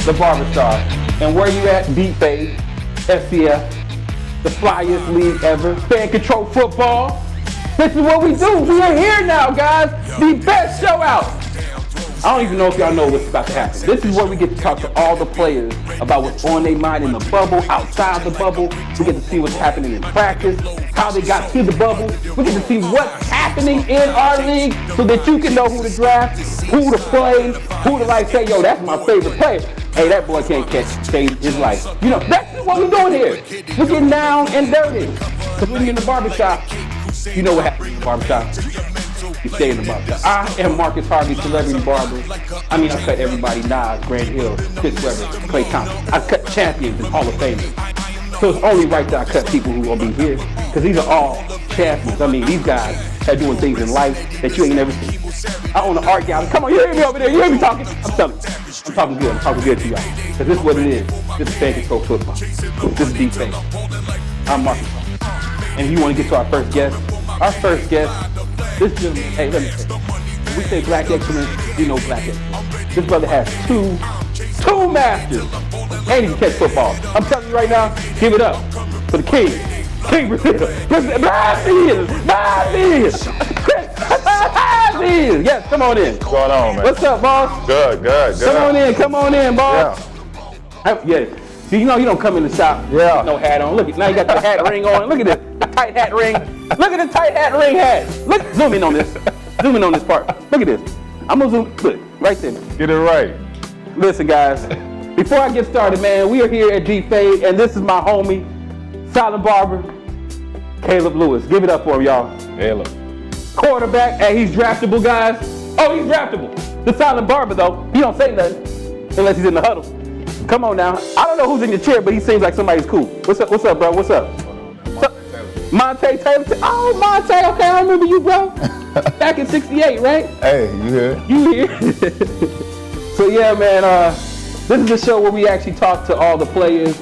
the Barbershop. And where you at? Deep Fade, FCF, the flyest league ever, fan control football. This is what we do. We are here now, guys. The best show out. I don't even know if y'all know what's about to happen. This is where we get to talk to all the players about what's on their mind in the bubble, outside the bubble. We get to see what's happening in practice, how they got to the bubble. We get to see what's happening in our league so that you can know who to draft, who to play, who to like say, yo, that's my favorite player. Hey, that boy can't save his life. You know, that's what we're doing here. We're getting down and dirty. Because when you're in the barbershop, you know what happens in the barbershop. You stay in the barbershop. I am Marcus Harvey, celebrity barber. I mean, I cut everybody, Nas, Grant Hill, Chris Webber, Clay Thompson. I cut champions and Hall of Famers. So it's only right that I cut people who will be here, because these are all champions. I mean, these guys are doing things in life that you ain't never seen. I own an art gallery. Come on, you hear me over there? You hear me talking? I'm telling you. I'm talking good. I'm talking good to y'all. Because this is what it is. This is fan control football. This is deep face. I'm Marcus. And if you want to get to our first guest, this gentleman, hey, let me say, when we say black excellence, you know black excellence. This brother has two masters. And he can catch football. I'm telling you right now, give it up for the king. King Brazil. Yes, come on in. What's going on, man? What's up, boss? Good. Come on in, boss. Yeah. See, you know you don't come in the shop with no hat on. Look, now you got the hat ring on. Look at this, the tight hat ring. Look at the tight hat ring hat. Look, zoom in on this. Zoom in on this part. Look at this. I'm gonna zoom, look, right there. Get it right. Listen, guys, before I get started, man, we are here at Deep Fade, and this is my homie, Silent Barber, Caleb Lewis. Give it up for him, y'all. Caleb. Quarterback, and he's draftable, guys. Oh, he's draftable. The Silent Barber, though, he don't say nothing unless he's in the huddle. Come on now. I don't know who's in your chair, but he seems like somebody's cool. What's up, bro? What's up? Monte Taylor. Oh, Monte. Okay, I remember you, bro. Back in '68, right? Hey, you here? You here? So yeah, man. This is the show where we actually talk to all the players.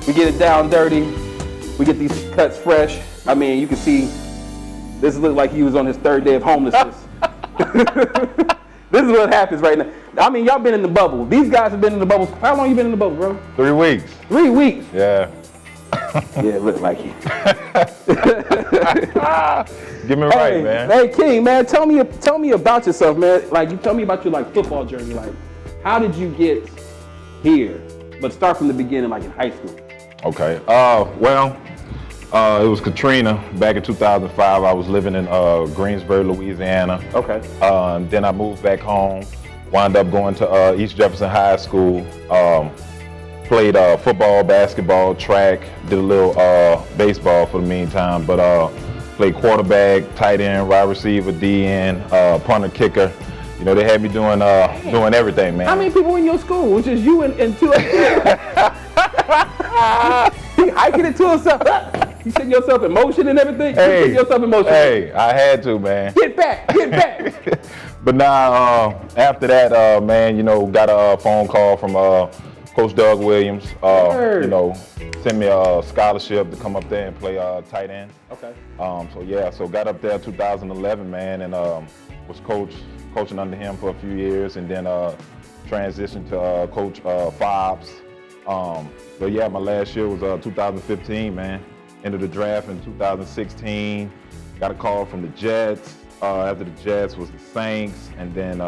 We get it down dirty. We get these cuts fresh. I mean, you can see this looks like he was on his third day of homelessness. This is what happens right now. I mean, y'all been in the bubble. These guys have been in the bubble. How long you been in the bubble, bro? 3 weeks. 3 weeks? Yeah. Yeah, it looked like it. Get me right, man. Hey, King, man, tell me about yourself, man. Like, you tell me about your football journey. Like, how did you get here? But start from the beginning, like in high school. Okay. It was Katrina back in 2005. I was living in Greensboro, Louisiana. Okay. Then I moved back home. Wound up going to East Jefferson High School. Played football, basketball, track. Did a little baseball for the meantime. But played quarterback, tight end, wide receiver, DN, punter, kicker. You know, they had me doing everything, man. How many people in your school? Which is you and two other kids. He hiking it to himself. You setting yourself in motion and everything? Hey, you yourself in motion. Hey, I had to, man. Get back. But now, after that, man, you know, got a phone call from Coach Doug Williams. You know, sent me a scholarship to come up there and play tight end. Okay. So got up there 2011, man, and was coaching under him for a few years, and then transitioned to Coach Fobbs. But yeah, my last year was 2015, man. Entered the draft in 2016. Got a call from the Jets. After the Jets was the Saints, and then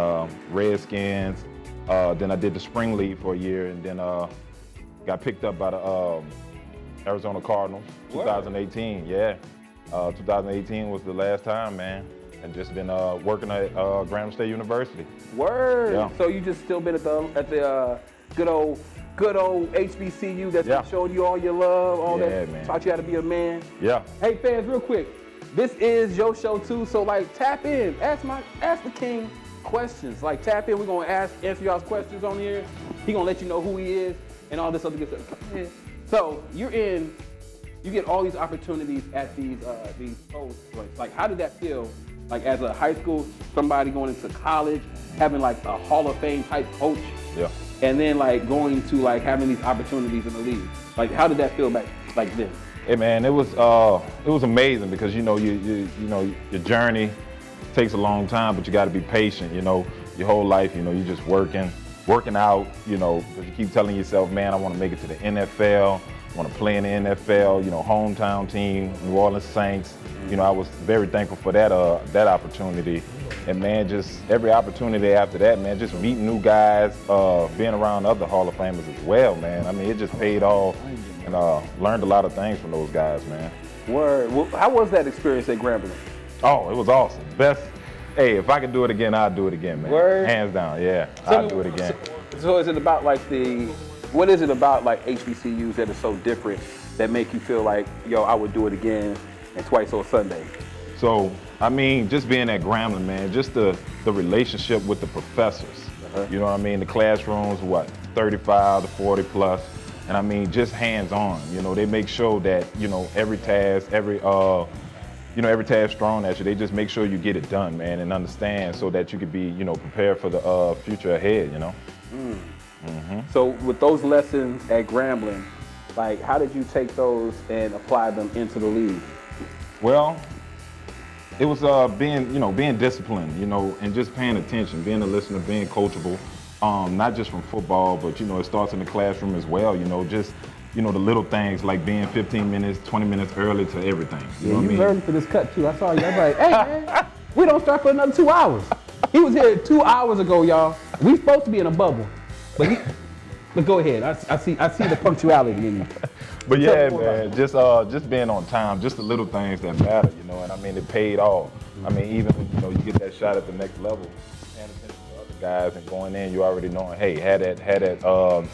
Redskins. Then I did the spring league for a year, and then got picked up by the Arizona Cardinals. 2018, yeah. 2018 was the last time, man. And just been working at Graham State University. Word. Yeah. So you just still been at the good old HBCU that's been showing you all your love, all that, man. taught you how to be a man. Yeah. Hey fans, real quick, this is your show too, so like tap in, ask the king questions. Like tap in, we're gonna answer y'all's questions on here. He gonna let you know who he is and all this other good stuff. So you get all these opportunities at these posts. Like how did that feel? Like as a high school, somebody going into college, having like a Hall of Fame type coach. Yeah. And then like going to like having these opportunities in the league. Like how did that feel back like then? Hey man, it was amazing because you know your journey takes a long time, but you got to be patient. You know, your whole life, you know, you're just working, working out, you know, because you keep telling yourself, man, I want to make it to the NFL, I want to play in the NFL, you know, hometown team, New Orleans Saints. You know, I was very thankful for that opportunity. And man, just every opportunity after that, man, just meeting new guys, being around other Hall of Famers as well, man. I mean, it just paid off, and learned a lot of things from those guys, man. Word. Well, how was that experience at Grambling? Oh, it was awesome. Best. Hey, if I could do it again, I'd do it again, man. Word. Hands down, yeah. I'd do it again. So is it about like what is it about like HBCUs that is so different that make you feel like, yo, I would do it again and twice on Sunday? So, I mean, just being at Grambling, man, just the relationship with the professors. You know what I mean? The classrooms, 35 to 40 plus. And I mean, just hands-on. You know, they make sure that, you know, every task thrown at you, they just make sure you get it done, man, and understand so that you could be, you know, prepared for the future ahead, you know? So with those lessons at Grambling, like, how did you take those and apply them into the league? Well, it was being disciplined, you know, and just paying attention, being a listener, being coachable, not just from football, but, you know, it starts in the classroom as well, you know, just, you know, the little things like being 15 minutes, 20 minutes early to everything. You know what I mean? You early for this cut too. I saw you. I was like, hey man, we don't start for another 2 hours. He was here 2 hours ago, y'all. We supposed to be in a bubble, but go ahead. I see the punctuality in you. But yeah, man, just being on time, just the little things that matter, you know. And I mean, it paid off. I mean, even when, you know, you get that shot at the next level, paying attention to other guys and going in, you already knowing, hey, had that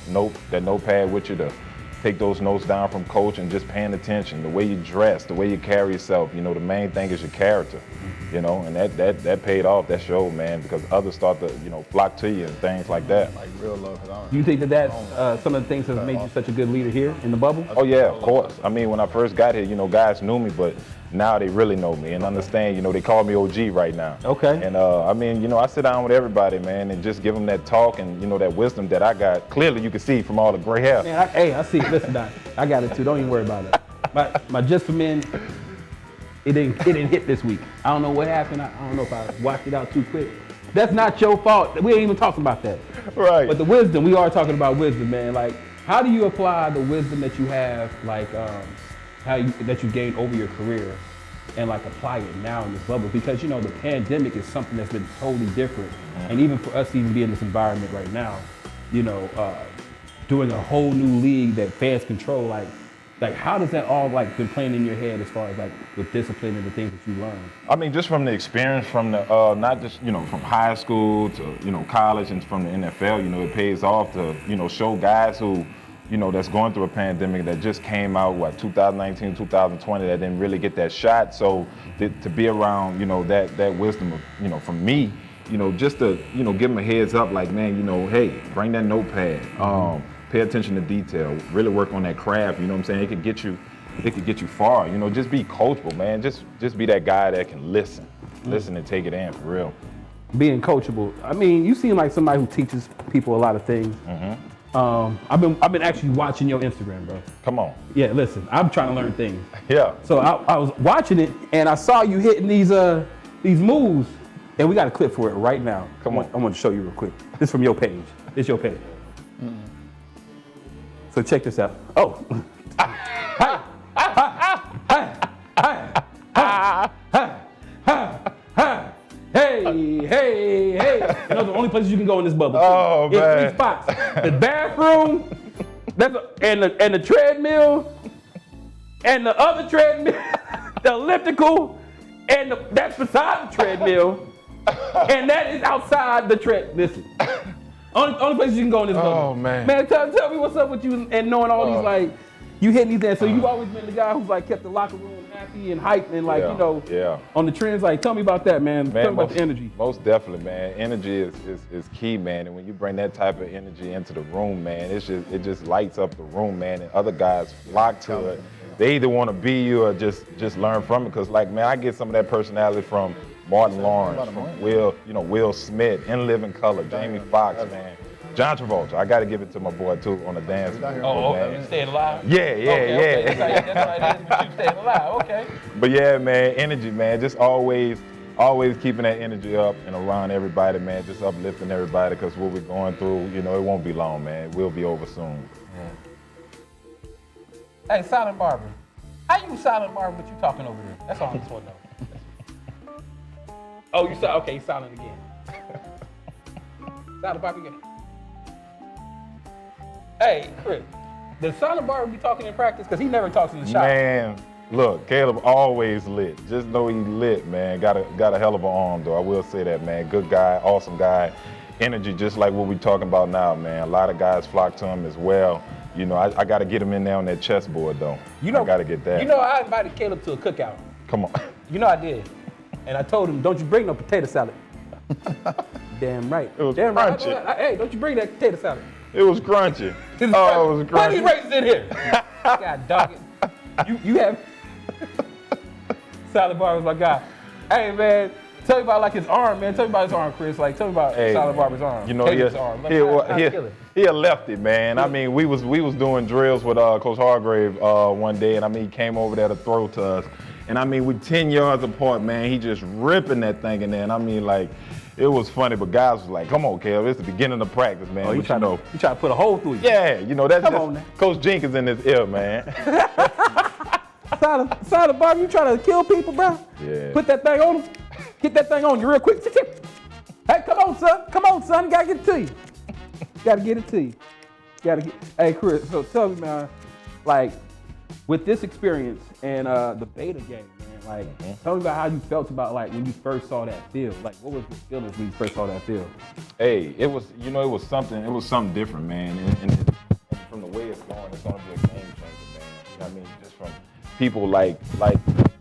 notepad with you to take those notes down from coach, and just paying attention, the way you dress, the way you carry yourself. You know, the main thing is your character, you know, and that paid off, that showed, man, because others start to, you know, flock to you and things like that. Like real love. Do you think that some of the things have made you such a good leader here in the bubble? Oh yeah, of course. I mean, when I first got here, you know, guys knew me, but now they really know me and understand, you know, they call me OG right now. Okay. And I mean, you know, I sit down with everybody, man, and just give them that talk and, you know, that wisdom that I got. Clearly you can see from all the gray hair. Man, I see it. Listen, Doc, I got it too. Don't even worry about it. My Just for Men, it didn't hit this week. I don't know what happened. I don't know if I watched it out too quick. That's not your fault. We ain't even talking about that. Right. But the wisdom, we are talking about wisdom, man. Like, how do you apply the wisdom that you have, like, that you gained over your career, and like apply it now in this bubble? Because, you know, the pandemic is something that's been totally different. And even for us to even be in this environment right now, you know, doing a whole new league that fans control, like how does that all like been playing in your head as far as like with discipline and the things that you learn? I mean, just from the experience from the, not just, you know, from high school to, you know, college and from the NFL, you know, it pays off to, you know, show guys who, you know, that's going through a pandemic that just came out, 2019, 2020, that didn't really get that shot. So to be around, you know, that wisdom of, you know, from me, you know, just to, you know, give them a heads up, like, man, you know, hey, bring that notepad, pay attention to detail, really work on that craft, you know what I'm saying? It could get you far, you know, just be coachable, man. Just be that guy that can listen and take it in for real. Being coachable. I mean, you seem like somebody who teaches people a lot of things. I've been actually watching your Instagram, bro. Come on. Yeah, listen, I'm trying to learn things. Yeah. So I was watching it and I saw you hitting these moves, and we got a clip for it right now. Come on. I want to show you real quick. This is from your page. This is your page. So check this out. Oh. Hey. You know the only places you can go in this bubble. Oh, it's man. 3 spots. The bathroom, and the treadmill, and the other treadmill, the elliptical, and that's beside the treadmill, and that is outside the Listen. Only places you can go in this bubble. Oh, man. Man, tell me what's up with you and knowing all these, like, you hitting these things. So you've always been the guy who's like kept the locker room happy and hyped and like, you know, on the trends. Like, tell me about that, man. Tell me about the energy. Most definitely, man. Energy is key, man. And when you bring that type of energy into the room, man, it just lights up the room, man. And other guys flock to it. They either want to be you or just learn from it. Cause like, man, I get some of that personality from Martin Lawrence, from Will Smith, In Living Color, Jamie Foxx, man. John Travolta, I got to give it to my boy too on the dance floor. Oh, okay. You staying alive? Yeah. Okay. That's how it is, but you staying alive. Okay. But yeah, man, energy, man. Just always, always keeping that energy up and around everybody, man. Just uplifting everybody, because what we're going through, you know, it won't be long, man. We'll be over soon. Hey, Silent Barber. How you Silent Barber, but you talking over there? That's all I just want to know. Oh, you silent? Okay, you silent again. Silent Barber again. Hey, Chris. Does Silent Barber be talking in practice? Because he never talks in the shop. Man, look, Caleb always lit. Just know he lit, man. Got a hell of an arm, though. I will say that, man. Good guy, awesome guy. Energy, just like what we're talking about now, man. A lot of guys flock to him as well. You know, I got to get him in there on that chessboard, though. I got to get that. You know, I invited Caleb to a cookout. Come on. You know I did. And I told him, don't you bring no potato salad. Damn right. It was Damn crunchy. Right. Hey, don't you bring that potato salad. It was crunchy. It was crunchy. Put these raisins in here. God dog it. You have Silent Barber's my guy. Hey man, tell me about like his arm, man. Tell me about his arm, Chris. Like tell me about Silent Barber's arm. You know, Caleb's arm. Like, he a lefty, man. I mean, we was doing drills with Coach Hargrave one day, and I mean, he came over there to throw to us, and I mean, we 10 yards apart, man. He just ripping that thing in there, and I mean, like, it was funny, but guys was like, "Come on, Caleb, it's the beginning of practice, man." Oh, you try to put a hole through you. Yeah, you know that's Come just on, man. Coach Jenkins in his ear, man. Silent Barber, you trying to kill people, bro? Yeah. Put that thing on him. Get that thing on you real quick. Hey, come on, son. Come on, son. You gotta get it to you. Gotta get it to you. Hey, Chris. So tell me, man. Like, with this experience and the beta game, man. Like, tell me about how you felt about like when you first saw that field. Like, what was the feelings when you first saw that field? Hey, it was something different, man. And from the way it's going, it's gonna be a game changer, man. You know what I mean? Just from people like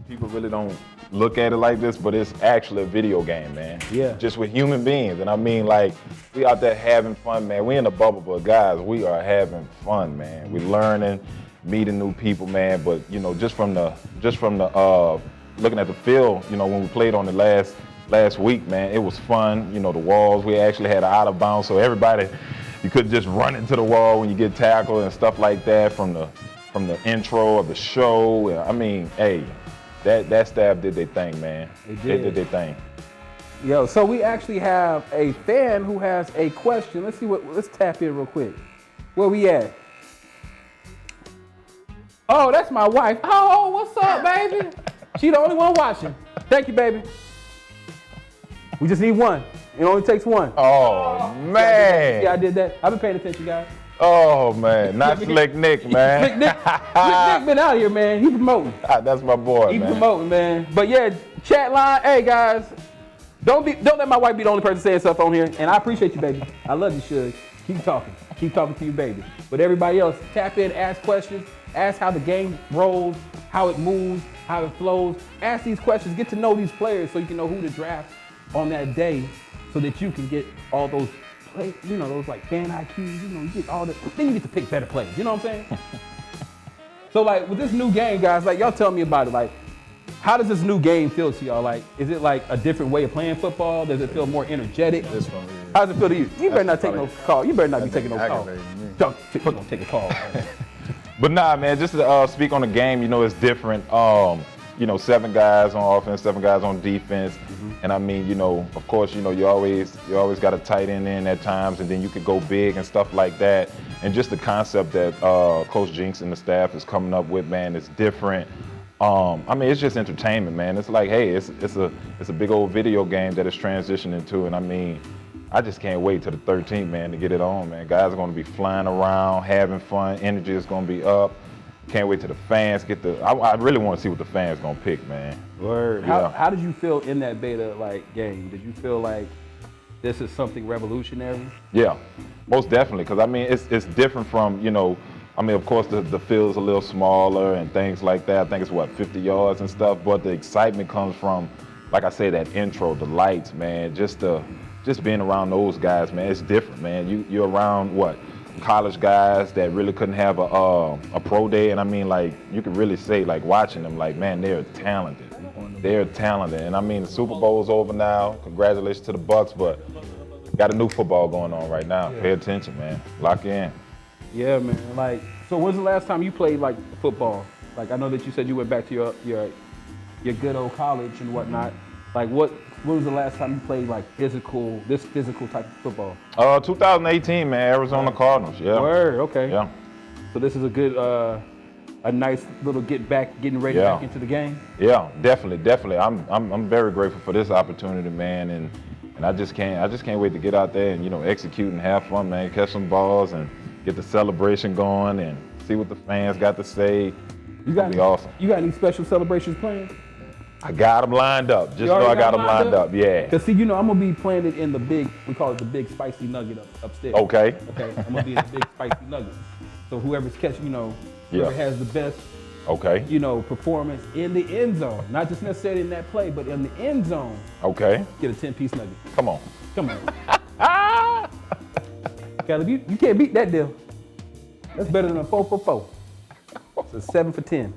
people really don't look at it like this, but it's actually a video game, man. Yeah. Just with human beings. And I mean, like, we out there having fun, man. We in the bubble, but guys, we are having fun, man. We learning, meeting new people, man. But you know, just from the looking at the field, you know, when we played on the last week, man, it was fun. You know, the walls, we actually had out of bounds, so everybody, you couldn't just run into the wall when you get tackled and stuff like that from the intro of the show. I mean, hey, that staff did their thing, man. They did their thing. Yo, so we actually have a fan who has a question. Let's tap in real quick. Where we at? Oh, that's my wife. Oh, what's up, baby? She the only one watching. Thank you, baby. We just need one. It only takes one. Oh, man. Yeah, I did that. I've been paying attention, guys. Oh, man. Not Slick Nick, man. Slick Nick been out here, man. He promoting. That's my boy, He man. promoting, man. But yeah, chat line. Hey, guys. Don't let my wife be the only person saying stuff on here. And I appreciate you, baby. I love you, Suge. Keep talking. Keep talking to you, baby. But everybody else, tap in, ask questions. Ask how the game rolls, how it moves, how it flows. Ask these questions. Get to know these players so you can know who to draft on that day so that you can get all those play, you know, those like fan IQs, you know, you get all the, then you get to pick better players. You know what I'm saying? So like with this new game, guys, like y'all tell me about it. Like, how does this new game feel to y'all? Like, is it like a different way of playing football? Does it feel more energetic? This one, yeah. How does it feel to you? You better not take no call. You better not be taking no call. Aggravating me. Don't take a call. But nah, man, just to speak on the game, you know, it's different. You know, 7 guys on offense, 7 guys on defense. And I mean, you know, of course, you know, you always got a tight end in at times, and then you could go big and stuff like that. And just the concept that Coach Jinx and the staff is coming up with, man, is different. I mean, it's just entertainment, man. It's like, hey, it's a big old video game that it's transitioning to, and I mean, I just can't wait till the 13th, man, to get it on, man. Guys are going to be flying around, having fun. Energy is going to be up. Can't wait till the fans get I really want to see what the fans going to pick, man. Word. Yeah. How did you feel in that beta like game? Did you feel like this is something revolutionary? Yeah, most definitely. Because I mean, it's different from, you know, I mean, of course the field's a little smaller and things like that. I think it's 50 yards and stuff. But the excitement comes from, like I say, that intro, the lights, man. Just being around those guys, man. It's different, man. You're around college guys that really couldn't have a pro day, and I mean, like, you could really say, like, watching them, like, man, they're talented. They're talented, and I mean, the Super Bowl's over now. Congratulations to the Bucks, but got a new football going on right now. Yeah. Pay attention, man. Lock in. Yeah, man. Like, so when's the last time you played like football? Like, I know that you said you went back to your good old college and whatnot. Like when was the last time you played like this physical type of football? 2018, man, Arizona Cardinals. Yeah. Word, okay. Yeah. So this is a good, a nice little getting ready back into the game. Yeah, definitely. I'm very grateful for this opportunity, man, and I just can't wait to get out there and execute and have fun, man. Catch some balls and get the celebration going and see what the fans got to say. It'll be awesome. You got any special celebrations planned? I got them lined up. Just know I got them lined up. Yeah. Because see, I'm gonna be playing it in the big. We call it the big spicy nugget upstairs. Okay. Okay. I'm gonna be in the big spicy nugget. So whoever's catching, whoever has the best, performance in the end zone, not just necessarily in that play, but in the end zone. Okay. Get a 10-piece nugget. Come on. Caleb, you can't beat that deal. That's better than a 4 for 4. It's a 7 for 10.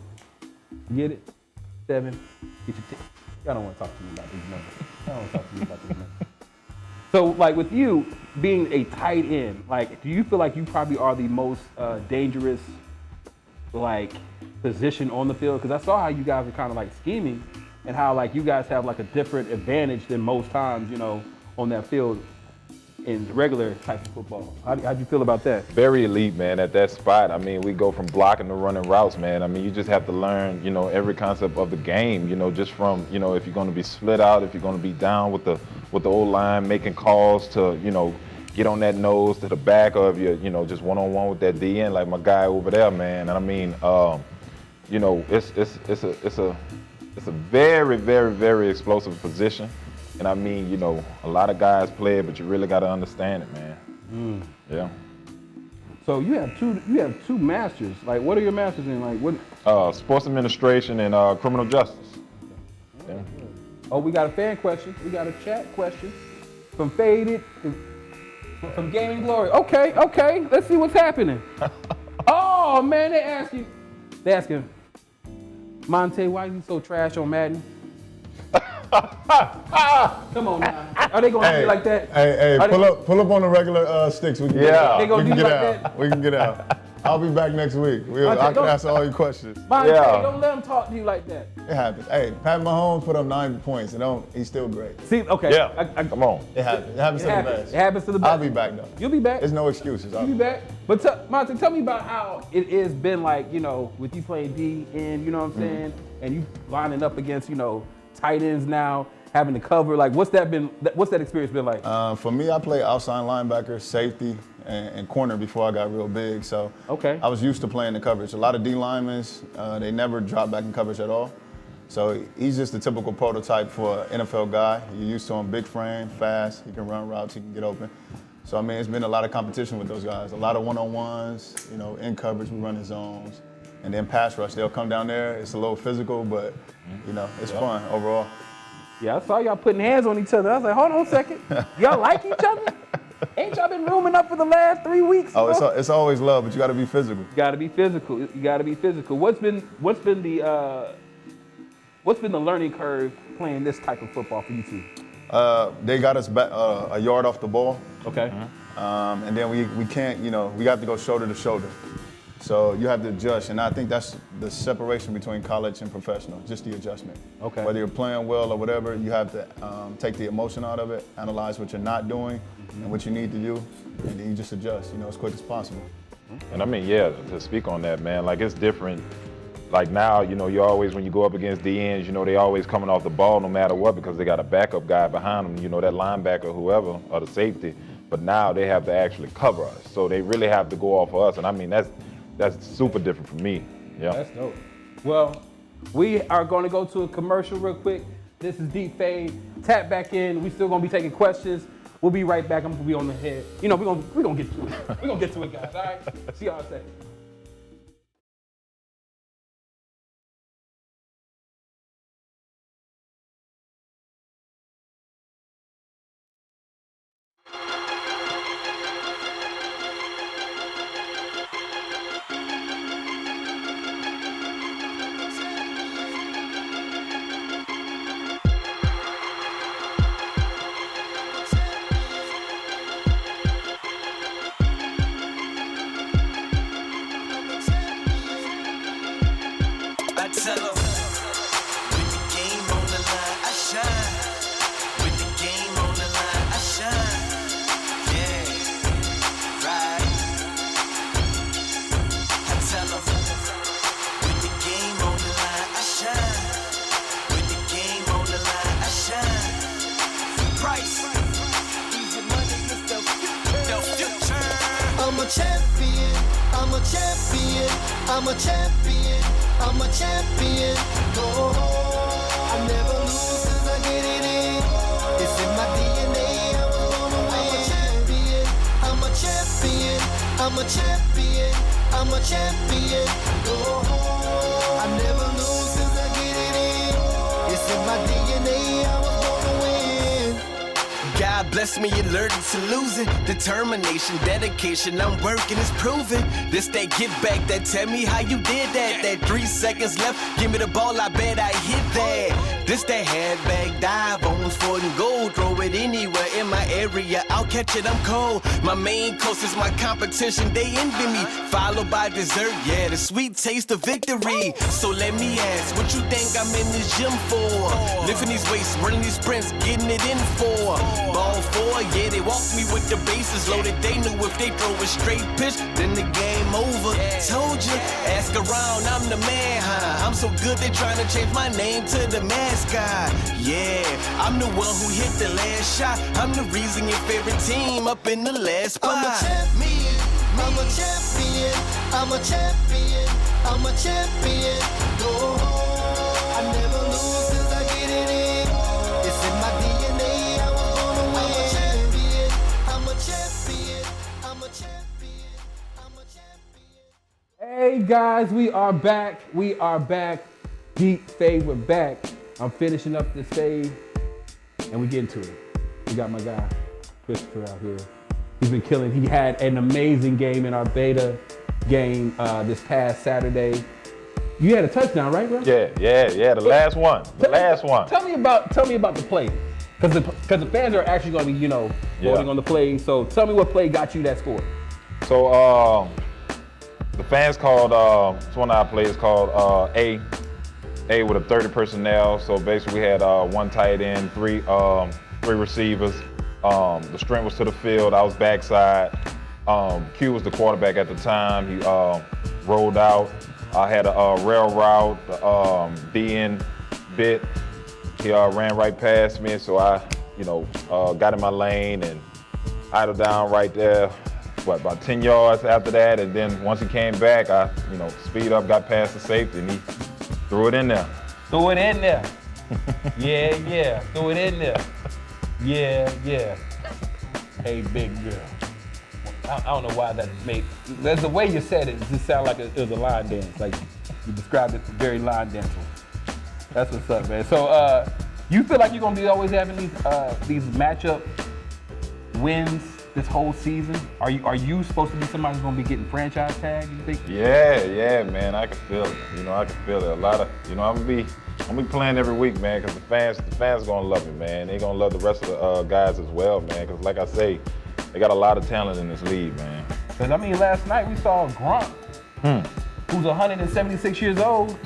You get it? 7. Get your 10. Y'all don't want to talk to me about these numbers. So, like with you being a tight end, like, do you feel like you probably are the most dangerous, like, position on the field? Because I saw how you guys are kind of like scheming, and how like you guys have like a different advantage than most times, on that field in regular type of football. How'd you feel about that? Very elite, man, at that spot. I mean, we go from blocking to running routes, man. I mean, you just have to learn, every concept of the game, just from, if you're going to be split out, if you're going to be down with the O-line, making calls to, get on that nose to the back, or if you're, just one-on-one with that DN, like my guy over there, man. And I mean, it's a very, very, very explosive position. And I mean, a lot of guys play it, but you really got to understand it, man. Yeah. So you have two masters. Like, what are your masters in? Like, what? Sports administration and criminal justice. Yeah. Oh, we got a fan question. We got a chat question from Faded, from Gaming Glory. Okay. Let's see what's happening. Oh man, they asking, Monte, why you so trash on Madden? Come on now. Are they gonna do it like that? Hey, pull up on the regular sticks. We can get out. They gonna do we can like get out. that? We can get out. I'll be back next week. I can answer all your questions. Monte, don't let them talk to you like that. It happens. Hey, Pat Mahomes put up 9 points, and he's still great. See, okay. Yeah. Come on. It happens. It happens to the best. It happens to the best. I'll be back though. You'll be back. There's no excuses. You'll be back. But Monte, tell me about how it has been like, with you playing D and you know what I'm saying, and you lining up against, tight ends now, having to cover. Like, what's that experience been like? For me, I played outside linebacker, safety, and corner before I got real big. So I was used to playing the coverage. A lot of D linemen, they never drop back in coverage at all. So he's just the typical prototype for an NFL guy. You're used to him, big frame, fast. He can run routes, he can get open. So I mean, it's been a lot of competition with those guys. A lot of one-on-ones, in coverage, we run in zones. And then pass rush, they'll come down there. It's a little physical, but it's fun overall. Yeah, I saw y'all putting hands on each other. I was like, hold on a second. Y'all like each other? Ain't y'all been rooming up for the last 3 weeks? Oh, it's always love, but you got to be physical. You got to be physical. What's been the learning curve playing this type of football for you two? They got us back a yard off the ball. Okay. And then we can't, we have to go shoulder to shoulder. So you have to adjust, and I think that's the separation between college and professional, just the adjustment. Okay. Whether you're playing well or whatever, you have to take the emotion out of it, analyze what you're not doing and what you need to do, and then you just adjust, as quick as possible. And I mean, to speak on that, man, like it's different. Like now, you always, when you go up against DNs, they always coming off the ball no matter what because they got a backup guy behind them, that linebacker, whoever, or the safety. But now they have to actually cover us. So they really have to go off of us. And I mean, that's super different for me. Yeah. That's dope. Well, we are going to go to a commercial real quick. This is Deep Fade. Tap back in. We still going to be taking questions. We'll be right back. I'm going to be on the head. We're going to get to it. We're going to get to it, guys. All right? See y'all in a second. I'm a champion. I'm a champion. Go home. I never lose 'cause I get it in. It's in my DNA. I was born to win. I'm a champion. I'm a champion. I'm a champion. I'm a champion. Go home. I never lose 'cause I get it in. It's in my DNA. I was born to win. God bless me, alerted to losing. Determination, dedication, I'm working, it's proven. This that get back, that tell me how you did that. That 3 seconds left, give me the ball, I bet I hit that. This that handbag dive, on 4th and goal. Throw it anywhere in my area, I'll catch it, I'm cold. My main coast is my competition, they envy me. Followed by dessert, yeah, the sweet taste of victory. So let me ask, what you think I'm in this gym for? Lifting these weights, running these sprints, getting it in for. Ball 4, yeah, they walked me with the bases loaded. They knew if they throw a straight pitch, then the game over. Told you, ask around, I'm the man, huh? I'm so good, they trying to change my name to the mascot. Yeah, I'm the one who hit the last shot. I'm the reason your favorite team up in the last spot. I'm a champion. I'm a champion. I'm a champion. I'm a champion. Go home. I never lose 'cause I get it in. It's in my DNA. I was born to win. I'm a champion. I'm a champion. I'm a champion. I'm a champion. Hey guys, we are back. We are back. Deep Fade, we're back. I'm finishing up this fade, and we get into it. We got my guy, Christopher, out here. He's been killing. He had an amazing game in our beta game this past Saturday. You had a touchdown, right, bro? Yeah. The last one. Tell me about the play, because the fans are actually going to be, voting on the play. So tell me what play got you that score. So the fans called it's one of our plays called A with a 30 personnel. So basically we had one tight end, three receivers. The strength was to the field. I was backside. Q was the quarterback at the time. He rolled out. I had a rail route. The DN bit. He ran right past me, so I, got in my lane and idled down right there. About 10 yards after that, and then once he came back, I, speed up, got past the safety, and he threw it in there. Threw it in there. Yeah. Threw it in there. Yeah. Hey, big girl. I don't know why that made. There's the way you said it. It just sounded like it was a line dance. Like you described it very line danceful. That's what's up, man. So you feel like you're gonna be always having these matchup wins this whole season? Are you supposed to be somebody who's gonna be getting franchise tagged, you think? Yeah, man. I can feel it. I can feel it. A lot of, I'm gonna be playing every week, man, because the fans gonna love me, man. They gonna love the rest of the guys as well, man. Because like I say, they got a lot of talent in this league, man. Because last night we saw Grunt, who's 176 years old.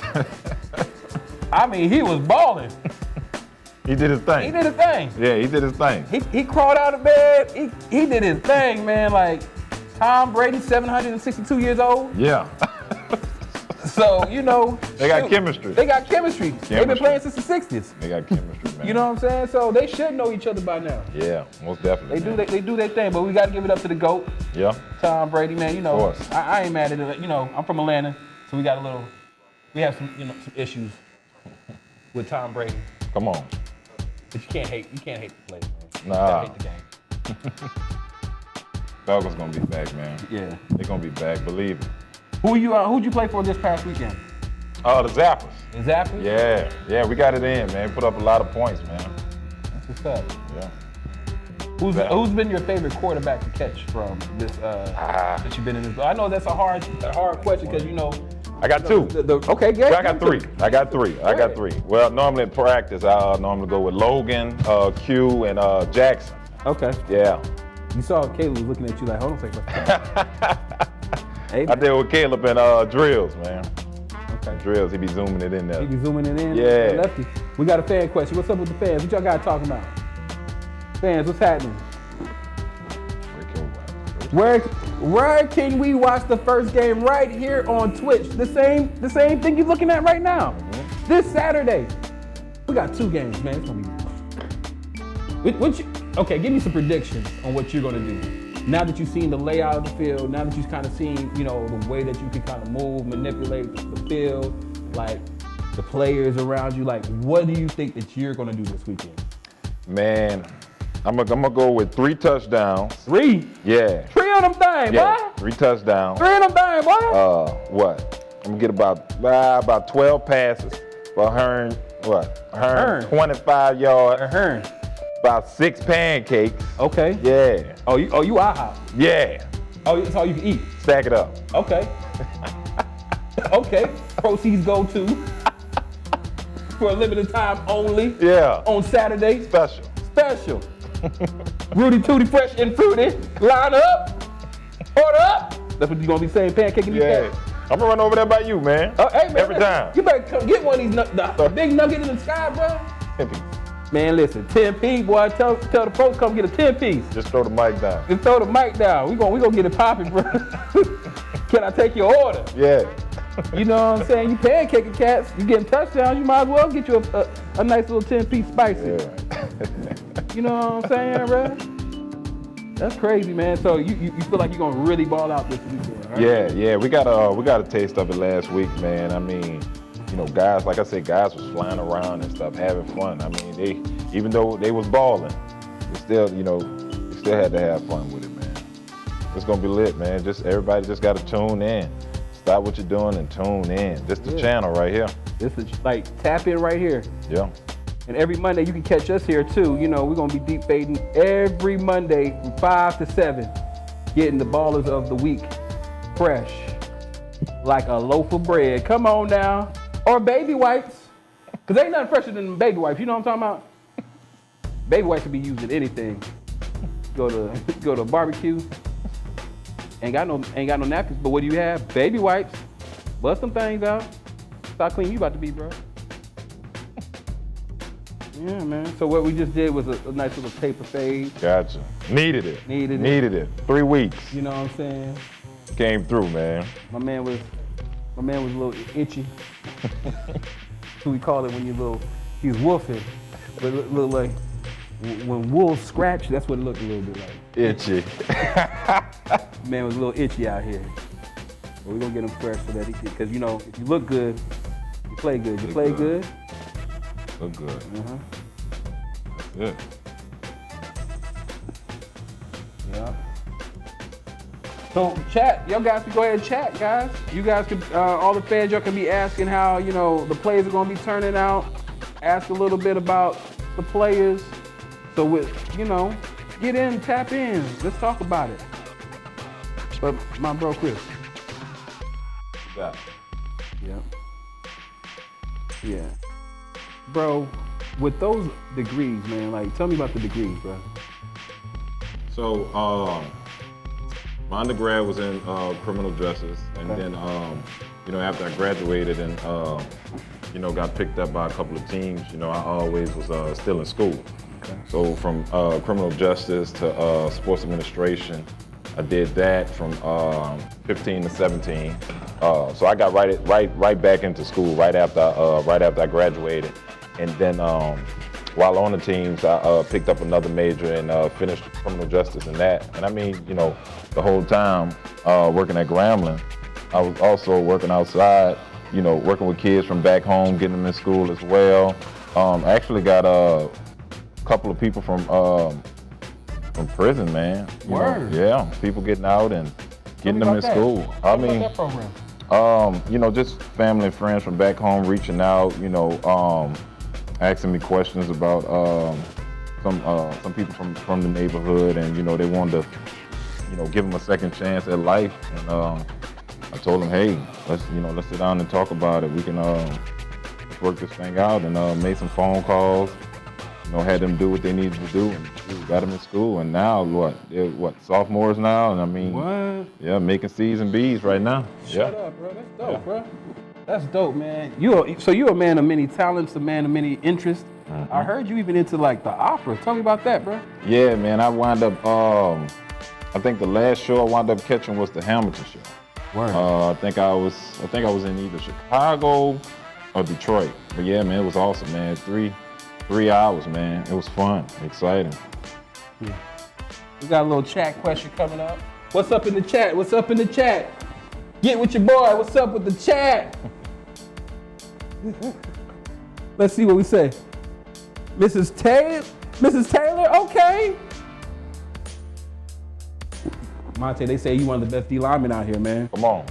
He was balling. He did his thing. Yeah, he did his thing. He crawled out of bed. He did his thing, man. Like Tom Brady, 762 years old. Yeah. So, They got chemistry. They've been playing since the 60s. They got chemistry, man. You know what I'm saying? So they should know each other by now. Yeah, most definitely. They do their thing, but we got to give it up to the GOAT. Yeah. Tom Brady, man. Of course. I ain't mad at it. I'm from Atlanta, so we have some, some issues with Tom Brady. Come on. But you can't hate the play, man. Nah. You gotta hate the game. Falcons gonna be back, man. Yeah. They're gonna be back, believe it. Who'd you play for this past weekend? The Zappers. The Zappers? Yeah, we got it in, man. Put up a lot of points, man. That's what's up. Yeah. Who's been your favorite quarterback to catch from this that you've been in this? I know that's a hard question because I got two. Okay, good. I got three. Well, normally in practice, I normally go with Logan, Q, and Jackson. Okay. Yeah. You saw Caleb was looking at you like, hold on a second. Hey, I deal with Caleb and Drills, man. Okay. Drills, he be zooming it in there. He be zooming it in? Yeah. Lefty. We got a fan question. What's up with the fans? What y'all got talking about? Fans, what's happening? Where can we watch the first game? Right here on Twitch. The same thing you're looking at right now. Mm-hmm. This Saturday. We got 2 games, man. It's gonna be. Okay, give me some predictions on what you're gonna do. now that you've seen the layout of the field, now that you've kind of seen, you know, the way that you can kind of move, manipulate the field, like the players around you, like what do you think that you're gonna do this weekend? Man, I'm gonna go with 3 touchdowns. 3? Yeah. 3 of them things, Yeah, boy. 3 touchdowns. 3 of them things, boy. What? I'm gonna get about 12 passes for Hearn. What? Hearn. 25 yards. Hearn. About 6 pancakes. Okay. Yeah. Oh, you IHOP. Yeah. Oh, that's all you can eat. Stack it up. Okay. Okay. Proceeds go to for a limited time only. Yeah. On Saturday. Special. Special. Rudy Tooty Fresh and Fruity. Line up. Order up. That's what you're gonna be saying, pancaking these cats. I'm gonna run over there by you, man. Oh, hey, man. Every time. You better come get one of these the big nugget in the sky, bro. 10 piece. Man, listen, 10p, boy. Tell the folks come get a 10-piece. Just throw the mic down. Just throw the mic down. We gonna get it popping, bro. Can I take your order? Yeah. You know what I'm saying? You pancaking cats, you getting touchdowns, you might as well get you a nice little 10-piece spicy. Yeah. You know what I'm saying, bro? That's crazy, man. So you feel like you're gonna really ball out this weekend, right? Yeah. We got a taste of it last week, man. I mean, you know, guys, like I said, guys was flying around and stuff, having fun. I mean, they, even though they was balling, they still, you know, they still had to have fun with it, man. It's gonna be lit, man. Just everybody just gotta tune in. Stop what you're doing and tune in. This the channel right here. This is like tap in right here. Yeah. And every Monday you can catch us here too. You know, we're gonna be deep fading every Monday from 5 to 7, getting the ballers of the week fresh, like a loaf of bread. Come on now. Or baby wipes. Cause ain't nothing fresher than baby wipes. You know what I'm talking about? Baby wipes can be used in anything. Go to barbecue. Ain't got no napkins, but what do you have? Baby wipes. Bust some things out. Stop clean you about to be, bro. Yeah, man. So what we just did was a nice little taper fade. Gotcha. Needed it. Needed it. 3 weeks. You know what I'm saying? Came through, man. My man was a little itchy. That's what we call it when he's woofing. But it look like, when wolves scratch, that's what it looked a little bit like. Itchy. Man was a little itchy out here. But we're gonna get him fresh so that he can, because you know, if you look good, you play good. You play good. Look good. Uh-huh. That's it. Yeah. So chat, y'all guys can go ahead and chat, guys. You guys can, all the fans, y'all can be asking how, you know, the players are gonna be turning out. Ask a little bit about the players. So with, you know, get in, tap in. Let's talk about it. But my bro Chris. Yeah. Yeah. Yeah. Bro, with those degrees, man, like tell me about the degrees, bro. So, my undergrad was in criminal justice, and then, you know, after I graduated and, you know, got picked up by a couple of teams, you know, I always was still in school. Okay. So from criminal justice to sports administration, I did that from 15 to 17. So I got right back into school right after I graduated, and then while on the teams, I picked up another major and finished criminal justice in that. And I mean, you know, the whole time working at Grambling, I was also working outside, you know, working with kids from back home, getting them in school as well. I actually got a couple of people from prison, man. Word. Yeah, people getting out and getting them in school. I mean, that program? You know, just family and friends from back home reaching out, you know, asking me questions about some people from the neighborhood, and you know, they wanted to, you know, give them a second chance at life. And I told them, hey, let's sit down and talk about it. We can let's work this thing out, and made some phone calls. You know, had them do what they needed to do, and got them in school. And now, they're sophomores now? And I mean, what? Yeah, making C's and B's right now. Shut up, bro. That's dope, bro. That's dope, man. So you're a man of many talents, a man of many interests. Mm-hmm. I heard you even into like the opera. Tell me about that, bro. Yeah, man. I wound up. I think the last show I wound up catching was the Hamilton show. Word. I think I was in either Chicago or Detroit. But yeah, man, it was awesome, man. 3 hours, man. It was fun, exciting. We got a little chat question coming up. What's up in the chat? What's up in the chat? Get with your boy. What's up with the chat? Let's see what we say. Mrs. Taylor, okay. Monte, they say you one of the best D linemen out here, man. Come on.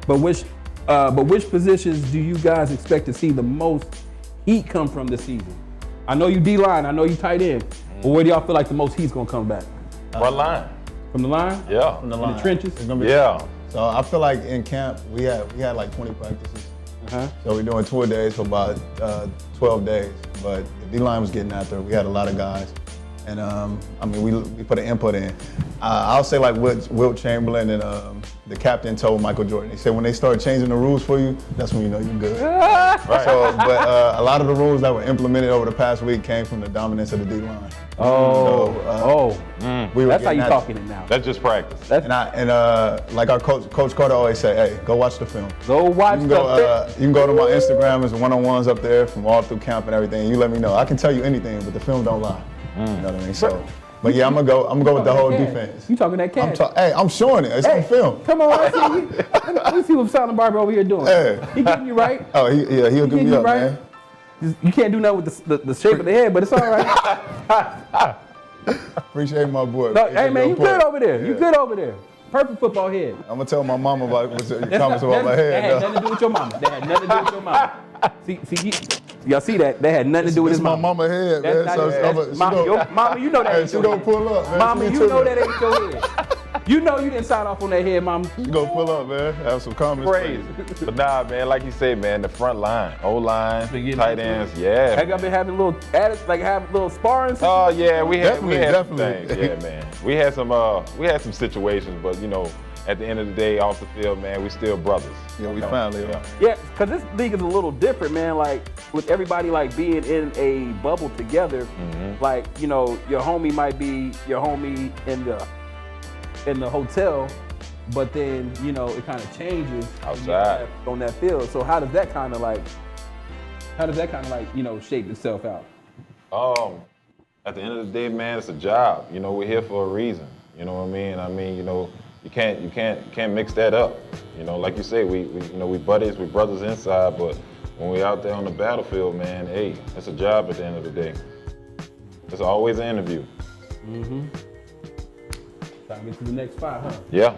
But which positions do you guys expect to see the most heat come from this season? I know you D-line, I know you tight end, but where do y'all feel like the most heat's gonna come back? Front line. From the line? Yeah. From the In line. the trenches? Yeah. So I feel like in camp we had like 20 practices. So we're doing tour days for about 12 days. But the D-line was getting after it. We had a lot of guys. And I mean, we put an input in. I'll say like Wilt Chamberlain and the captain told Michael Jordan. He said when they start changing the rules for you, that's when you know you're good. Right. So, but a lot of the rules that were implemented over the past week came from the dominance of the D-line. We were That's how you getting talking it now. That's just practice. And like our coach Carter always say, hey, go watch the film. Go watch You can go to my Instagram. There's one-on-ones up there from all through camp and everything. You let me know. I can tell you anything, but the film don't lie. You know what I mean? So, but yeah, I'm gonna go with the whole defense. You talking that cash? I'm showing it. It's on film. Come on, let me see what Silent Barber over here doing. Hey. He getting you right. Oh, he'll give me up, man. You can't do nothing with the shape of the head, but it's all right. Appreciate my boy. No, hey man, you good over there. You good over there. Perfect football head. I'm gonna tell my mama about your comments about my head. That had nothing to do with your mama. That had nothing to do with your mama. See, y'all see that? That had nothing to do with his my mama. mama head, man. Mama, you know that ain't she your gonna head. pull up, man. Mama, you know that ain't your head. You know you didn't sign off on that head, mama. She gonna pull up, man. Have some comments. Crazy. But nah, man, like you said, man, the front line, O-line, tight ends, yeah. Have y'all been having little little sparring? Oh yeah, we had some Definitely. things. Yeah, man. We had some situations, but you know, at the end of the day, off the field, man, we still brothers. Yeah, we family. Yeah, because this league is a little different, man. Like, with everybody, like, being in a bubble together, like, you know, your homie might be your homie in the hotel, but then, you know, it kind of changes outside on that field. So how does that kind of like, you know, shape itself out? At the end of the day, man, it's a job. You know, we're here for a reason. You know what I mean? I mean, you know, you can't mix that up. You know, like you say, we buddies, we brothers inside, but when we're out there on the battlefield, man, hey, it's a job at the end of the day. It's always an interview. Time to get to the next spot, huh? Yeah,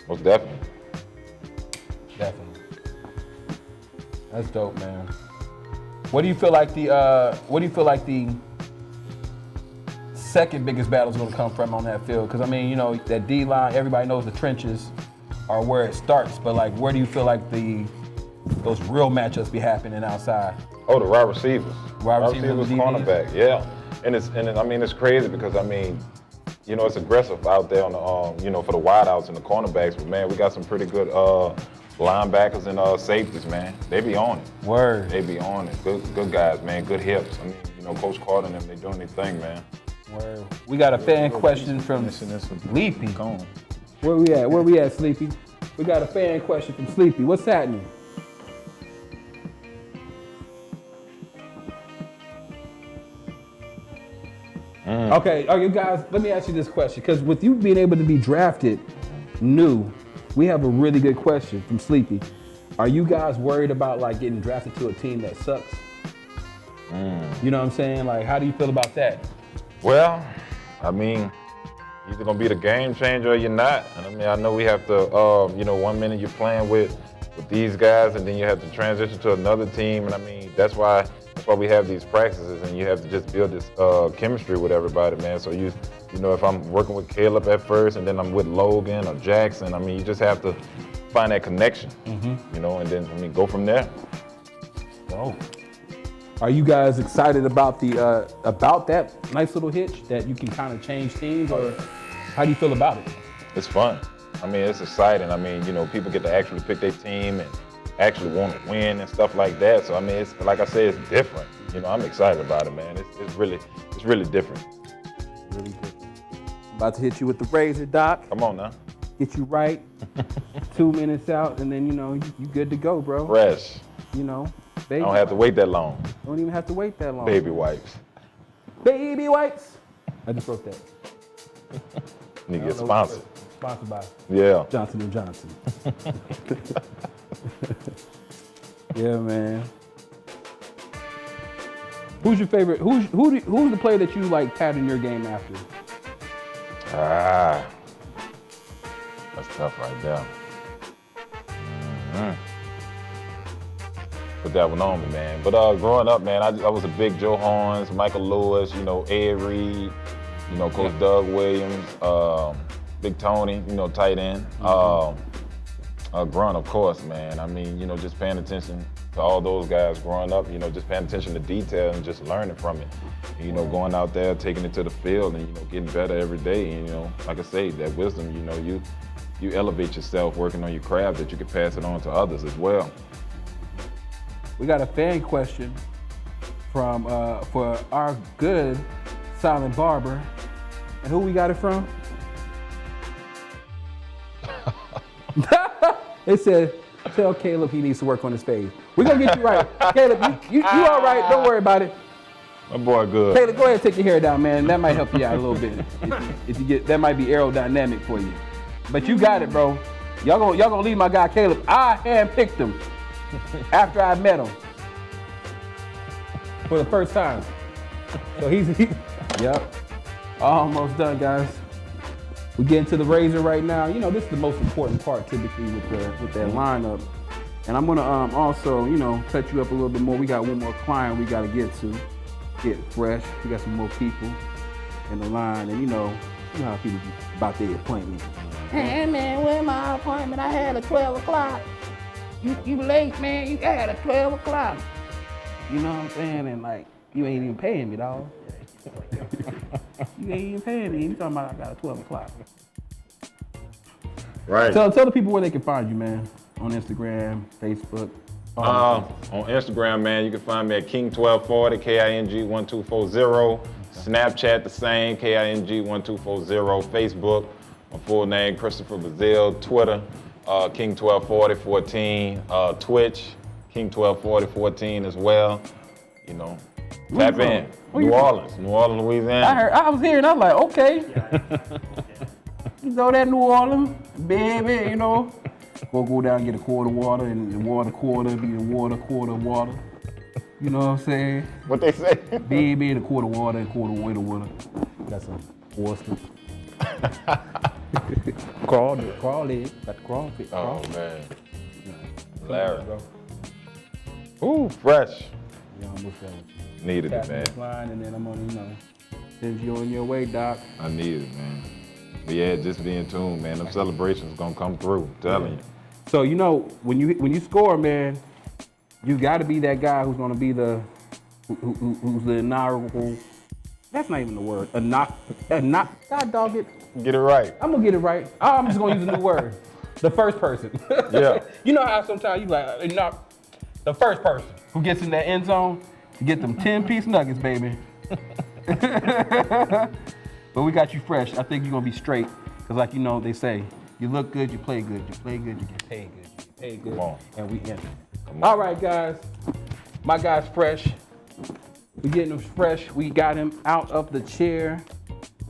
most definitely. Definitely. That's dope, man. What do you feel like the second biggest battle is going to come from on that field? Because I mean, you know, that D line, everybody knows the trenches are where it starts, but like, where do you feel like those real matchups be happening outside? Oh, the wide receivers. Wide receivers, cornerback, yeah. And I mean, it's crazy because I mean, you know, it's aggressive out there on the, you know, for the wideouts and the cornerbacks. But man, we got some pretty good linebackers and safeties, man. They be on it. Word. They be on it. Good guys, man. Good hips. I mean, you know, Coach Carter and them, they doing their thing, man. Word. We got a fan question from Sleepy. Where we at, Sleepy? We got a fan question from Sleepy. What's happening? Okay, you guys, let me ask you this question, because with you being able to be drafted new, we have a really good question from Sleepy. Are you guys worried about like getting drafted to a team that sucks? You know what I'm saying? Like, how do you feel about that? Well, I mean, you're either gonna be the game changer or you're not. And I mean, I know we have to, you know, 1 minute you're playing with these guys, and then you have to transition to another team. And I mean, that's why we have these practices, and you have to just build this chemistry with everybody, man. So you know, if I'm working with Caleb at first, and then I'm with Logan or Jackson, I mean, you just have to find that connection, you know, and then I mean, go from there. Oh. Are you guys excited about that nice little hitch that you can kind of change teams, or how do you feel about it? It's fun. I mean, it's exciting. I mean, you know, people get to actually pick their team and actually want to win and stuff like that. So I mean, it's like I said, it's different. You know, I'm excited about it, man. It's really different. Really different. About to hit you with the razor, Doc. Come on now. Get you right. 2 minutes out, and then you know you good to go, bro. Fresh. You know. I don't have to wait that long. Don't even have to wait that long. Baby wipes. Baby wipes. I just wrote that. You get sponsored. Sponsored by Johnson & Johnson. Yeah, man. Who's your favorite? Who's the player that you like pattern your game after? That's tough right there. Put that one on me, man. But growing up, man, I was a big Joe Horns, Michael Lewis, Ed Reed, Coach Doug Williams, Big Tony, tight end. Grunt, of course, man. I mean, just paying attention to all those guys growing up, just paying attention to detail and just learning from it. Going out there, taking it to the field and, getting better every day. And, like I say, that wisdom, you elevate yourself working on your craft that you can pass it on to others as well. We got a fan question from for our good silent barber. And who we got it from? They said, tell Caleb he needs to work on his face. We're gonna get you right. Caleb, you all right, don't worry about it. My boy good. Caleb, go ahead and take your hair down, man. That might help you out a little bit. If you get, that might be aerodynamic for you. But you got it, bro. Y'all gonna leave my guy Caleb. I handpicked him after I met him for the first time. So he's yep. Almost done, guys. We get into the razor right now. This is the most important part typically with that lineup. And I'm gonna also, touch you up a little bit more. We got one more client we gotta get fresh. We got some more people in the line, and you know how people about their appointment. Hey man, where's my appointment? I had a 12 o'clock. You late, man. You had a 12 o'clock. You know what I'm saying? And like, you ain't even paying me, dog. You ain't even paying me. You talking about I got a 12 o'clock. Right. Tell the people where they can find you, man. On Instagram, Facebook. On Instagram, man, you can find me at King1240, KING1240. Snapchat the same, KING1240. Facebook, my full name, Christopher Brazil. Twitter, King124014. Twitch, King124014 as well. Tap in. New Orleans, Louisiana. I was hearing, I was like, okay. You know that New Orleans, baby, Go down and get a quart of water, and the water quarter be the water, quarter water. You know what I'm saying? What they say? Baby, the quart of water and quarter weight of water. Got some oysters. Crawl egg. Got the crawfish. Oh, man. Larry. Ooh, fresh. Yeah, I'm with that. Needed it, man. Line, and then I'm gonna, send you on your way, Doc. I needed it, man. But yeah, just be in tune, man. Them celebrations gonna come through. I'm telling you. So when you score, man, you got to be that guy who's gonna be who's the inaugural. That's not even the word. God dog it. Get it right. I'm gonna get it right. I'm just gonna use a new word. The first person. Yeah. You know how sometimes you like the first person who gets in that end zone to get them 10-piece nuggets, baby. But we got you fresh. I think you're gonna be straight. Cause like they say, you look good, you play good. You play good, you get paid good. You get paid good, Come on. and we enter. All right, guys. My guy's fresh. We getting him fresh. We got him out of the chair.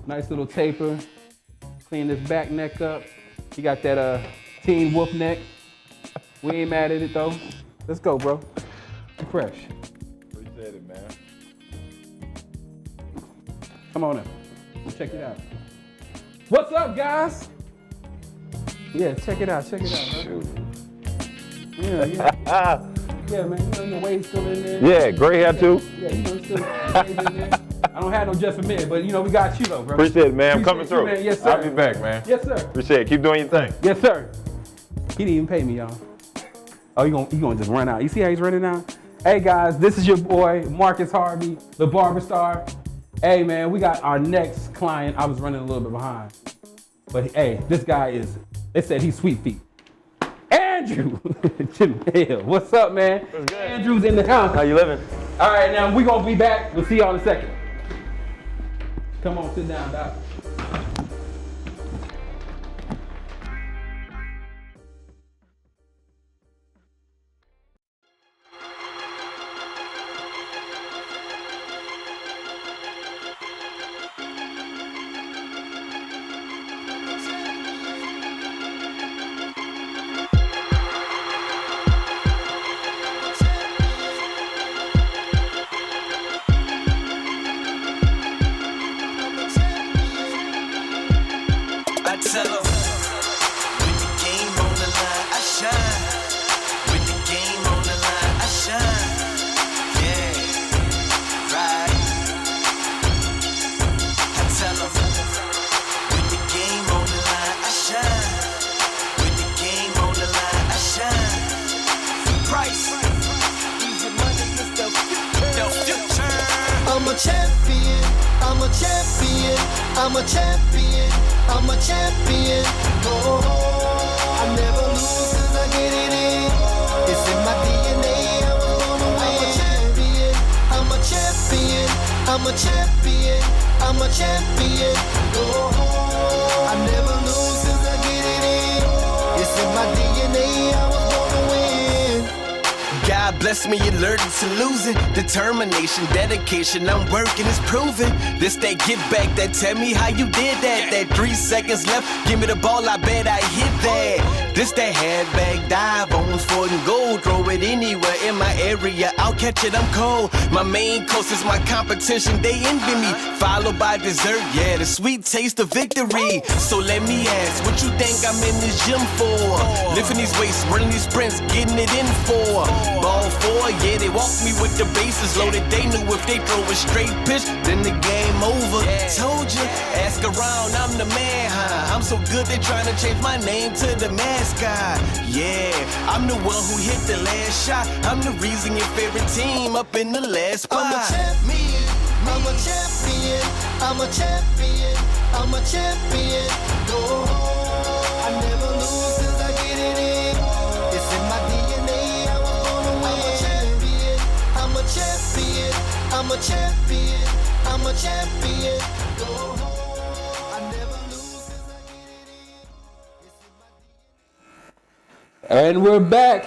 Nice little taper. Clean his back neck up. He got that teen wolf neck. We ain't mad at it though. Let's go, bro. You fresh. Appreciate it, man. Come on in. Let's check it out. What's up, guys? Yeah, check it out. Huh? Shoot. Yeah. Yeah, man. Your wave's still in there. Yeah, gray hair too. Yeah, still waves in there. I don't have no just a minute, but we got you though, bro. Appreciate it, man. I'm coming through. Man. Yes, sir. I'll be back, man. Yes, sir. Appreciate it. Keep doing your thing. Yes, sir. He didn't even pay me, y'all. Oh, you gonna just run out. You see how he's running out? Hey guys, this is your boy, Marcus Harvey, the Barber Star. Hey man, we got our next client. I was running a little bit behind. But hey, this guy they said he's sweet feet. Andrew Jamel, what's up, man? What's good? Andrew's in the house. How you living? All right, now we're gonna be back. We'll see y'all in a second. Come on, sit down, Doc. champion, I'm a champion, I'm a champion. Oh, I never lose 'cause I get it in. It's in my DNA, I was born to win. I'm a champion, I'm a champion, I'm a champion, I'm a champion. Oh, I never lose 'cause I get it in. It's in my DNA, I was born to win. God bless me, alerted to losing. Determination, dedication, I'm working, it's proven. This that get back, that tell me how you did that. That 3 seconds left, give me the ball, I bet I hit that. This that handbag dive on 4th and goal. Throw it anywhere in my area, I'll catch it, I'm cold. My main coast is my competition, they envy me. Followed by dessert, yeah, the sweet taste of victory. So let me ask, what you think I'm in this gym for? Lifting these weights, running these sprints, getting it in for. Ball 4, yeah, they walk me with the bases loaded. They knew if they throw a straight pitch, then the game over. Told you, ask around, I'm the man, huh? I'm so good, they trying to change my name to the mascot. Yeah, I'm the one who hit the last shot. I'm the reason your favorite team up in the last spot. I'm a champion, I'm a champion, I'm a champion, I'm a champion. Oh, I never lose 'cause I get it in. It's in my DNA, I was born to win. I'm a champion, I'm a champion, I'm a champion, I'm a champion. Oh, I never lose 'cause I get it in. It's in my DNA. And we're back.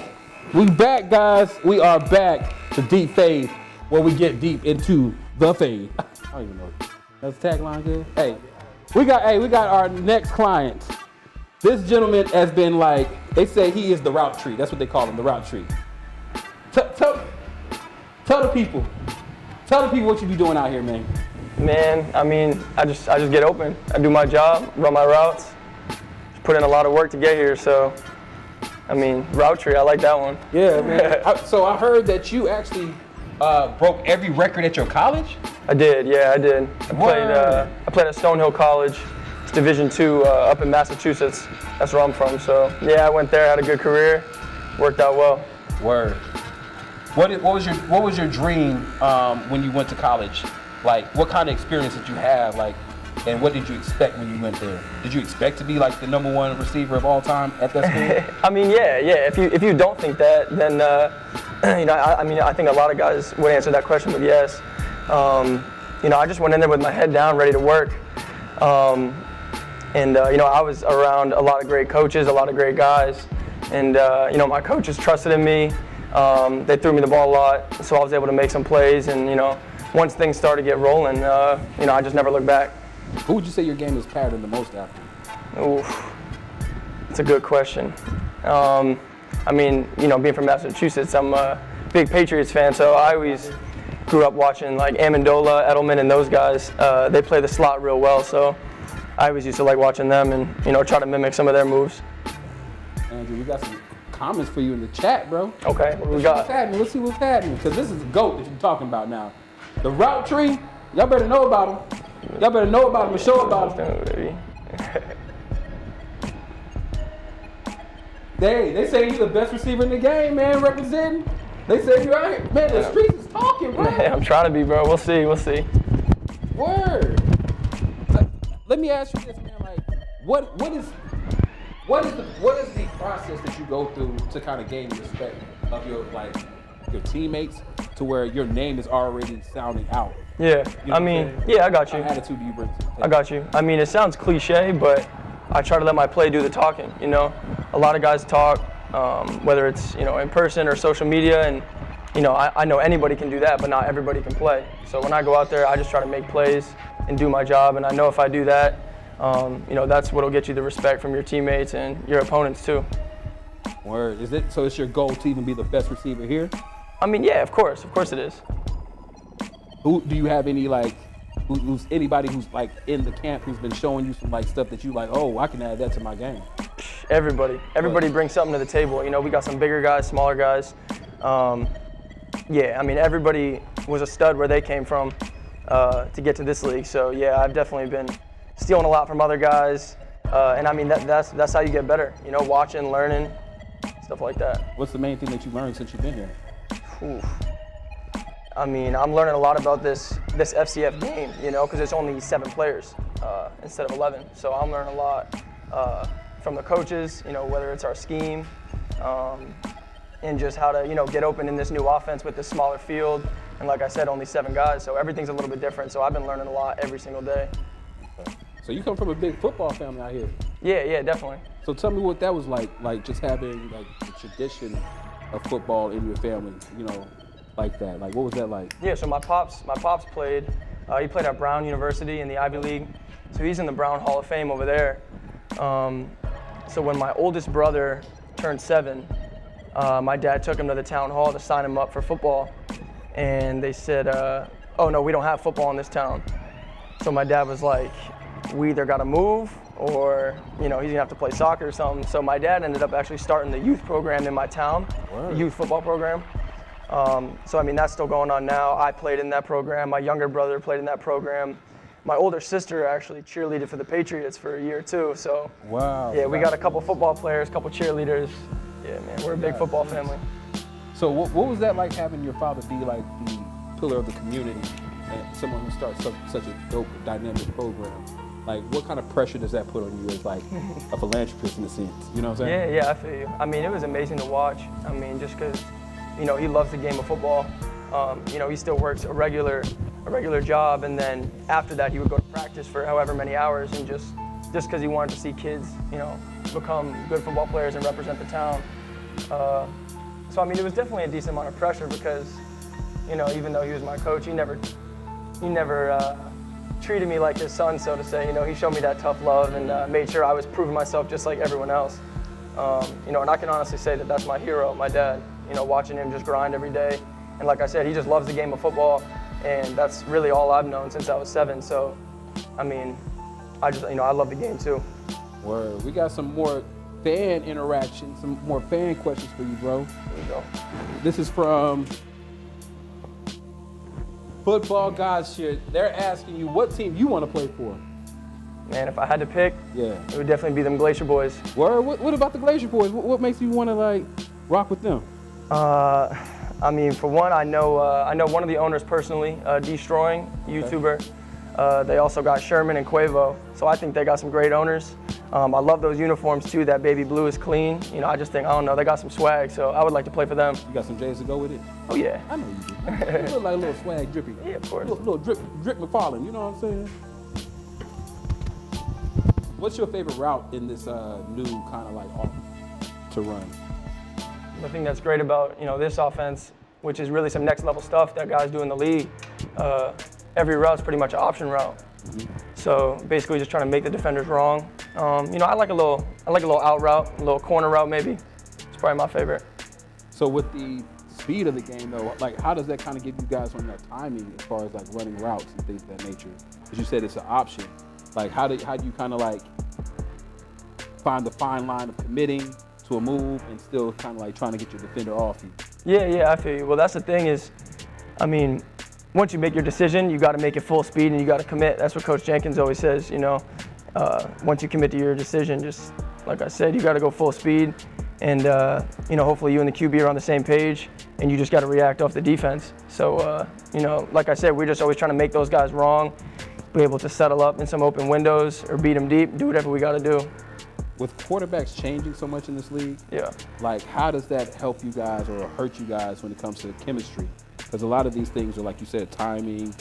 We back, guys. We are back to Deep Fade, where we get deep into the fade. I don't even know. That's the tagline good? Hey, we got our next client. This gentleman has been like, they say he is the route tree. That's what they call him, the route tree. Tell the people what you be doing out here, man. Man, I mean, I just get open. I do my job, run my routes. Just put in a lot of work to get here, so I mean, route tree, I like that one. Yeah, man. So I heard that you actually broke every record at your college? I did, yeah, I did. I played at Stonehill College. It's Division II up in Massachusetts. That's where I'm from. So yeah, I went there, had a good career, worked out well. Word. What was your dream when you went to college? Like, what kind of experience did you have? Like, and what did you expect when you went there? Did you expect to be like the #1 receiver of all time at that school? I mean, yeah. If you don't think that, then I think a lot of guys would answer that question, but yes. I just went in there with my head down, ready to work. I was around a lot of great coaches, a lot of great guys, and my coaches trusted in me. They threw me the ball a lot, so I was able to make some plays. And once things started to get rolling, I just never looked back. Who would you say your game is patterned the most after? Oof, that's a good question. Being from Massachusetts, I'm a big Patriots fan, so I always grew up watching like Amendola, Edelman, and those guys. They play the slot real well, so I always used to like watching them and try to mimic some of their moves. Andrew, we got some comments for you in the chat, bro. Okay, what do we got? What's happening? Let's see what's happening, because this is the GOAT that you're talking about now. The route tree, y'all better know about him. Y'all better know about him and show about him. They say he's the best receiver in the game, man, representing. They say you're out here. Man, the streets is talking, bro. Man, I'm trying to be, bro. We'll see. Word. Let me ask you this, man. Like, what is the process that you go through to kind of gain respect of your teammates to where your name is already sounding out? Yeah, I got you. What attitude do you bring to the table? I got you. I mean, it sounds cliche, but I try to let my play do the talking. A lot of guys talk, whether it's in person or social media, and I know anybody can do that, but not everybody can play. So when I go out there, I just try to make plays and do my job, and I know if I do that, that's what'll get you the respect from your teammates and your opponents too. Word. So it's your goal to even be the best receiver here? I mean, yeah, of course it is. Who do you have any who's anybody who's like in the camp who's been showing you some like stuff that you like, oh, I can add that to my game? Everybody brings something to the table. We got some bigger guys, smaller guys. Everybody was a stud where they came from to get to this league. So yeah, I've definitely been stealing a lot from other guys, and I mean that's how you get better. Watching, learning, stuff like that. What's the main thing that you learned since you've been here? Oof. I mean, I'm learning a lot about this FCF game, you know, because it's only 7 players instead of 11. So I'm learning a lot from the coaches, you know, whether it's our scheme and just how to, you know, get open in this new offense with this smaller field. And like I said, only 7 guys, so everything's a little bit different. So I've been learning a lot every single day. So you come from a big football family out here. Yeah, definitely. So tell me what that was like just having like the tradition of football in your family, you know, like that. Like, what was that like? Yeah, so my pops played. He played at Brown University in the Ivy League, so he's in the Brown Hall of Fame over there. So when my oldest brother turned 7, my dad took him to the town hall to sign him up for football, and they said, "Oh no, we don't have football in this town." So my dad was like, "We either got to move, or you know, he's gonna have to play soccer or something." So my dad ended up actually starting the youth program in my town, the youth football program. So I mean, that's still going on now. I played in that program. My younger brother played in that program. My older sister actually cheerleaded for the Patriots for a year or 2. So wow. Yeah, we got a couple football players, a couple cheerleaders. Yeah, man, we're a big football family. So what was that like, having your father be like the pillar of the community and someone who starts such a dope, dynamic program? Like, what kind of pressure does that put on you as like a philanthropist in a sense? You know what I'm saying? Yeah, I feel you. I mean, it was amazing to watch. I mean, just because, you know, he loves the game of football. You know, he still works a regular job, and then after that, he would go to practice for however many hours, and just because he wanted to see kids, you know, become good football players and represent the town. So I mean, it was definitely a decent amount of pressure because, you know, even though he was my coach, he never treated me like his son, so to say. You know, he showed me that tough love and made sure I was proving myself just like everyone else. You know, and I can honestly say that that's my hero, my dad. You know, watching him just grind every day. And like I said, he just loves the game of football, and that's really all I've known since I was 7. So, I mean, I love the game too. Word. We got some more fan interaction, some more fan questions for you, bro. Here we go. This is from Football God's Shit. They're asking you what team you want to play for. Man, if I had to pick, yeah, it would definitely be them Glacier Boys. Word. What about the Glacier Boys? What makes you want to like rock with them? I mean, for one, I know one of the owners personally, Destroying, YouTuber. They also got Sherman and Quavo, so I think they got some great owners. I love those uniforms too. That baby blue is clean. You know, I just think, I don't know, they got some swag, so I would like to play for them. You got some J's to go with it? Oh yeah. I know you do. You look like a little swag drippy. Yeah, of course. Little drip McFarlane, you know what I'm saying? What's your favorite route in this new kind of like offense to run? The thing that's great about, you know, this offense, which is really some next level stuff that guys do in the league, every route's pretty much an option route. Mm-hmm. So basically just trying to make the defenders wrong. You know, I like a little out route, a little corner route maybe. It's probably my favorite. So with the speed of the game though, like how does that kind of give you guys on that timing as far as like running routes and things of that nature? As you said, it's an option. Like how do you kind of like find the fine line of committing to a move and still kind of like trying to get your defender off you? Yeah, I feel you. Well, that's the thing is, I mean, once you make your decision, you got to make it full speed and you got to commit. That's what Coach Jenkins always says, you know. Once you commit to your decision, just like I said, you got to go full speed. And, you know, hopefully you and the QB are on the same page and you just got to react off the defense. So, you know, like I said, we're just always trying to make those guys wrong, be able to settle up in some open windows or beat them deep, do whatever we got to do. With quarterbacks changing so much in this league, yeah, like how does that help you guys or hurt you guys when it comes to chemistry? Because a lot of these things are, like you said, timing.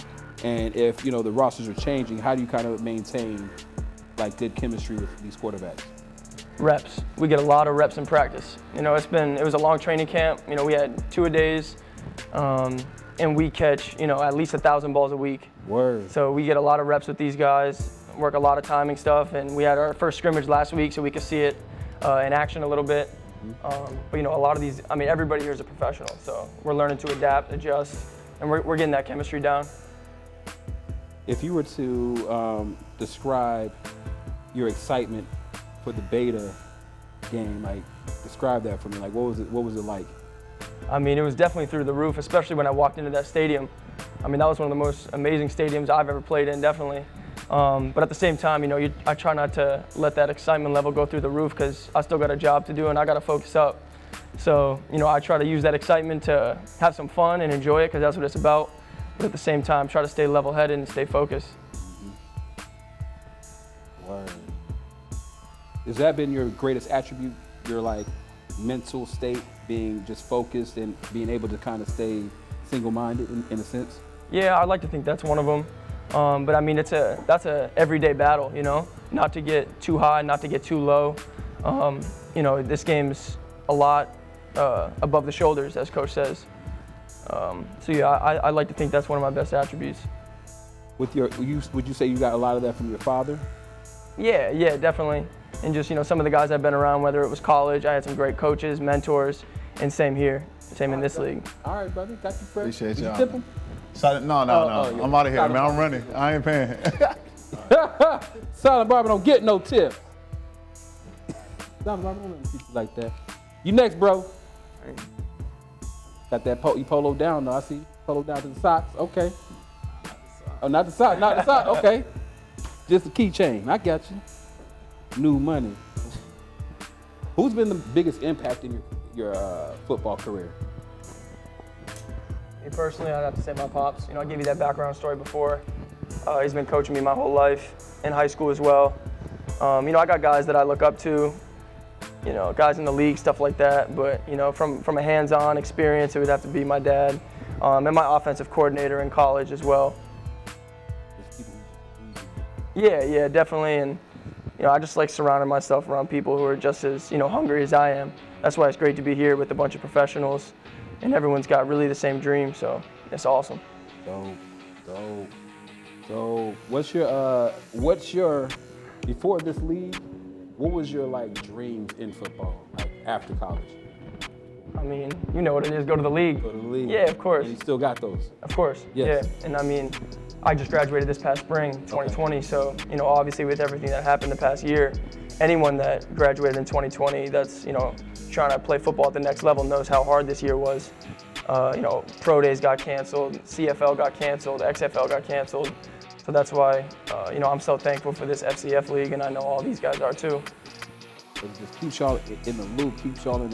And if, you know, the rosters are changing, how do you kind of maintain like good chemistry with these quarterbacks? Reps. We get a lot of reps in practice. You know, it was a long training camp. You know, we had 2-a-days, and we catch, you know, at least 1,000 balls a week. Word. So we get a lot of reps with these guys, work a lot of timing stuff, and we had our first scrimmage last week so we could see it in action a little bit. But you know, a lot of these, I mean, everybody here is a professional, so we're learning to adapt, adjust, and we're getting that chemistry down. If you were to describe your excitement for the beta game, like describe that for me. Like, what was it like? I mean, it was definitely through the roof, especially when I walked into that stadium. I mean, that was one of the most amazing stadiums I've ever played in, definitely. But at the same time, you know, I try not to let that excitement level go through the roof because I still got a job to do and I got to focus up. So, I try to use that excitement to have some fun and enjoy it because that's what it's about. But at the same time, try to stay level-headed and stay focused. Word. Has that been your greatest attribute, your like mental state, being just focused and being able to kind of stay single-minded in a sense? Yeah, I'd like to think that's one of them. But I mean, that's a everyday battle, not to get too high, not to get too low. This game's a lot above the shoulders, as coach says. So yeah, I like to think that's one of my best attributes. Would you say you got a lot of that from your father? Yeah, definitely. And just, some of the guys I've been around, whether it was college, I had some great coaches, mentors, and same here, same in this league. All right, brother, got you first. Appreciate Did y'all. you tip him? No. Yeah. I'm out of here, man. I'm running. I ain't paying. Silent Barber don't get no tip. Silent Barber don't let people like that. You next, bro. Got that you polo down though. I see polo down to the socks. Okay. Oh, not the sock. Okay. Just the keychain. I got you. New money. Who's been the biggest impact in your football career? Me personally, I'd have to say my pops. I gave you that background story before. He's been coaching me my whole life, in high school as well. I got guys that I look up to, guys in the league, stuff like that. But, from a hands-on experience, it would have to be my dad and my offensive coordinator in college as well. Yeah, definitely. And, I just like surrounding myself around people who are just as, hungry as I am. That's why it's great to be here with a bunch of professionals, and everyone's got really the same dream, so it's awesome. So what's your before this league, what was your dreams in football, after college? I mean, you know what it is, go to the league. Go to the league. Yeah, of course. And you still got those? Of course, yes. Yeah. And I mean, I just graduated this past spring, 2020, okay. So, obviously with everything that happened the past year, anyone that graduated in 2020 that's, trying to play football at the next level knows how hard this year was. Pro days got canceled, CFL got canceled, XFL got canceled. So that's why, I'm so thankful for this FCF league, and I know all these guys are too. It just keeps y'all in the loop, keeps y'all in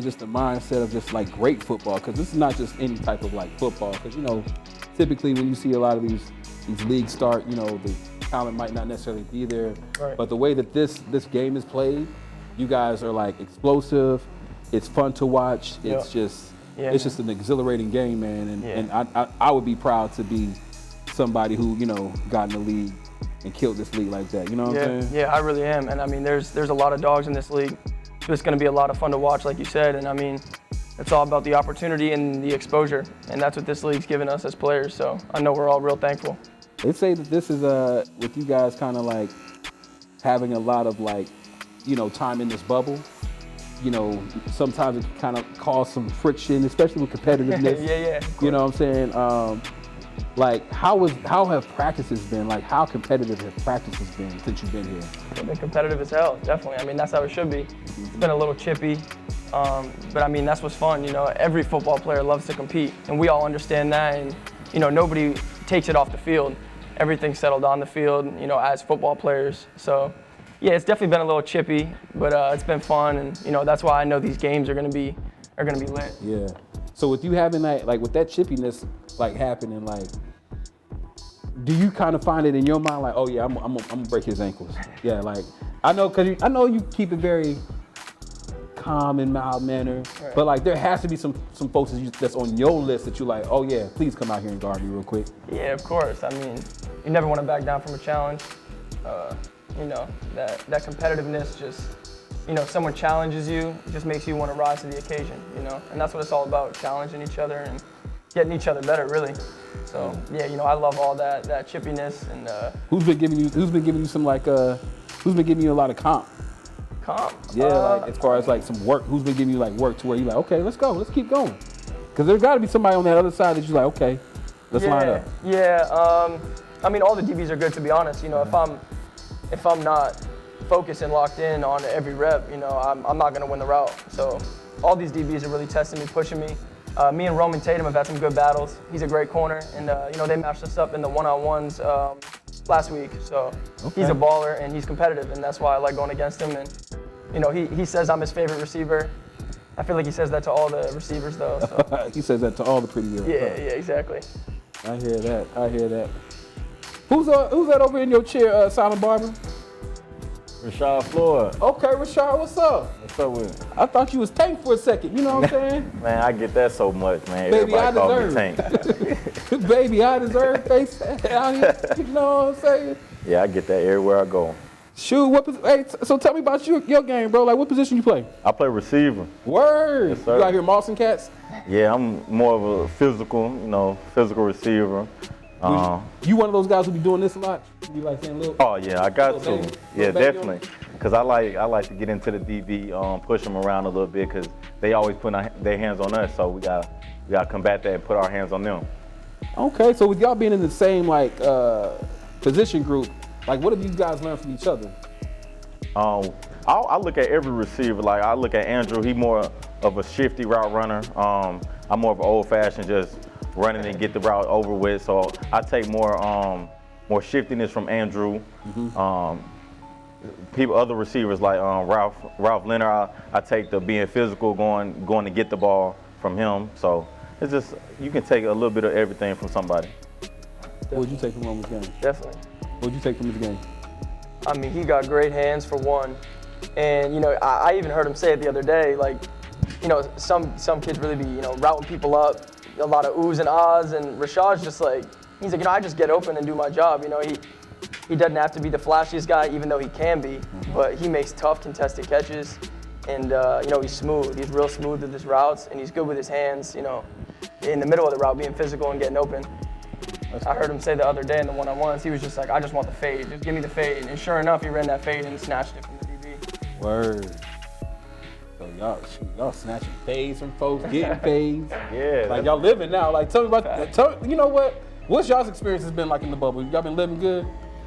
just the mindset of just great football, because this is not just any type of football, because typically when you see a lot of these leagues start, the talent might not necessarily be there, right. But the way that this game is played, you guys are explosive, it's fun to watch, it's just an exhilarating game, man, and I would be proud to be somebody who got in the league and killed this league like that. You know what I'm saying? Yeah, I really am, and I mean there's a lot of dogs in this league. So it's going to be a lot of fun to watch, like you said, and I mean it's all about the opportunity and the exposure, and that's what this league's given us as players. So I know we're all real thankful. They say that this is with you guys kind of having a lot of time in this bubble. Sometimes it can kind of cause some friction, especially with competitiveness. Yeah. You know what I'm saying? How have practices been? How competitive have practices been since you've been here? They've been competitive as hell, definitely. I mean, that's how it should be. It's been a little chippy, but I mean, that's what's fun. Every football player loves to compete, and we all understand that. And nobody takes it off the field. Everything's settled on the field, as football players. So, yeah, it's definitely been a little chippy, but it's been fun, and that's why I know these games are gonna be lit. Yeah. So with you having that, with that chippiness, happening, do you kind of find it in your mind, oh yeah, I'm gonna break his ankles? Yeah, I know you keep it very calm and mild manner, right. But there has to be some folks that's on your list that you're oh yeah, please come out here and guard me real quick. Yeah, of course. I mean, you never want to back down from a challenge. That competitiveness just, someone challenges you, it just makes you want to rise to the occasion, and that's what it's all about, challenging each other and getting each other better, really. So yeah, I love all that chippiness and. Who's been giving you some who's been giving you a lot of comp? Comp? Yeah, as far as some work, who's been giving you work to where you're okay, let's go, let's keep going. Because there's got to be somebody on that other side that you're okay, let's line up. Yeah, I mean, all the DBs are good, to be honest. If I'm not focused and locked in on every rep, I'm not gonna win the route. So all these DBs are really testing me, pushing me. Me and Roman Tatum have had some good battles. He's a great corner, and they matched us up in the one-on-ones last week. So he's a baller and he's competitive, and that's why I like going against him. And he says I'm his favorite receiver, I feel like he says that to all the receivers, though. So. He says that to all the pretty girls. Yeah, exactly. I hear that. Who's that over in your chair, Silent Barber? Rashad Floyd. Okay, Rashad, what's up? What's up with it? I thought you was Tank for a second, you know what I'm saying? Man, I get that so much, man. Baby, Everybody call I me Tank. Baby, I deserve face out here, you know what I'm saying? Yeah, I get that everywhere I go. Shoot, hey, so tell me about your game, bro. Like, what position you play? I play receiver. Word. Yes, sir. You out here mossing cats? Yeah, I'm more of a physical receiver. You one of those guys who be doing this a lot? You like saying little? Oh yeah, I got to. Baby, Yeah, baby definitely. Cause I like to get into the DB, push them around a little bit, cause they always put their hands on us. So we gotta combat that and put our hands on them. Okay, so with y'all being in the same position group, like what have you guys learned from each other? I look at every receiver. Like I look at Andrew. He more of a shifty route runner. I'm more of an old-fashioned, just running and get the route over with. So I take more shiftiness from Andrew. Mm-hmm. Other receivers like Ralph Leonard, I take the being physical, going to get the ball from him. So it's just you can take a little bit of everything from somebody. What would you take from his game? Definitely. What would you take from his game? I mean, he got great hands for one, and I even heard him say it the other day. Like, some kids really be routing people up, a lot of oohs and ahs, and Rashad's just like he's like I just get open and do my job. He doesn't have to be the flashiest guy, even though he can be, but he makes tough contested catches, and he's smooth. He's real smooth with his routes, and he's good with his hands. In the middle of the route, being physical and getting open. I heard him say the other day in the one-on-ones, he was just like, I just want the fade, just give me the fade. And sure enough, he ran that fade and snatched it from the DB. Word. So y'all snatching fades from folks, getting fades. Yeah. Like y'all living now. Like tell me about, you know what? What's y'all's experience has been like in the bubble? Y'all been living good?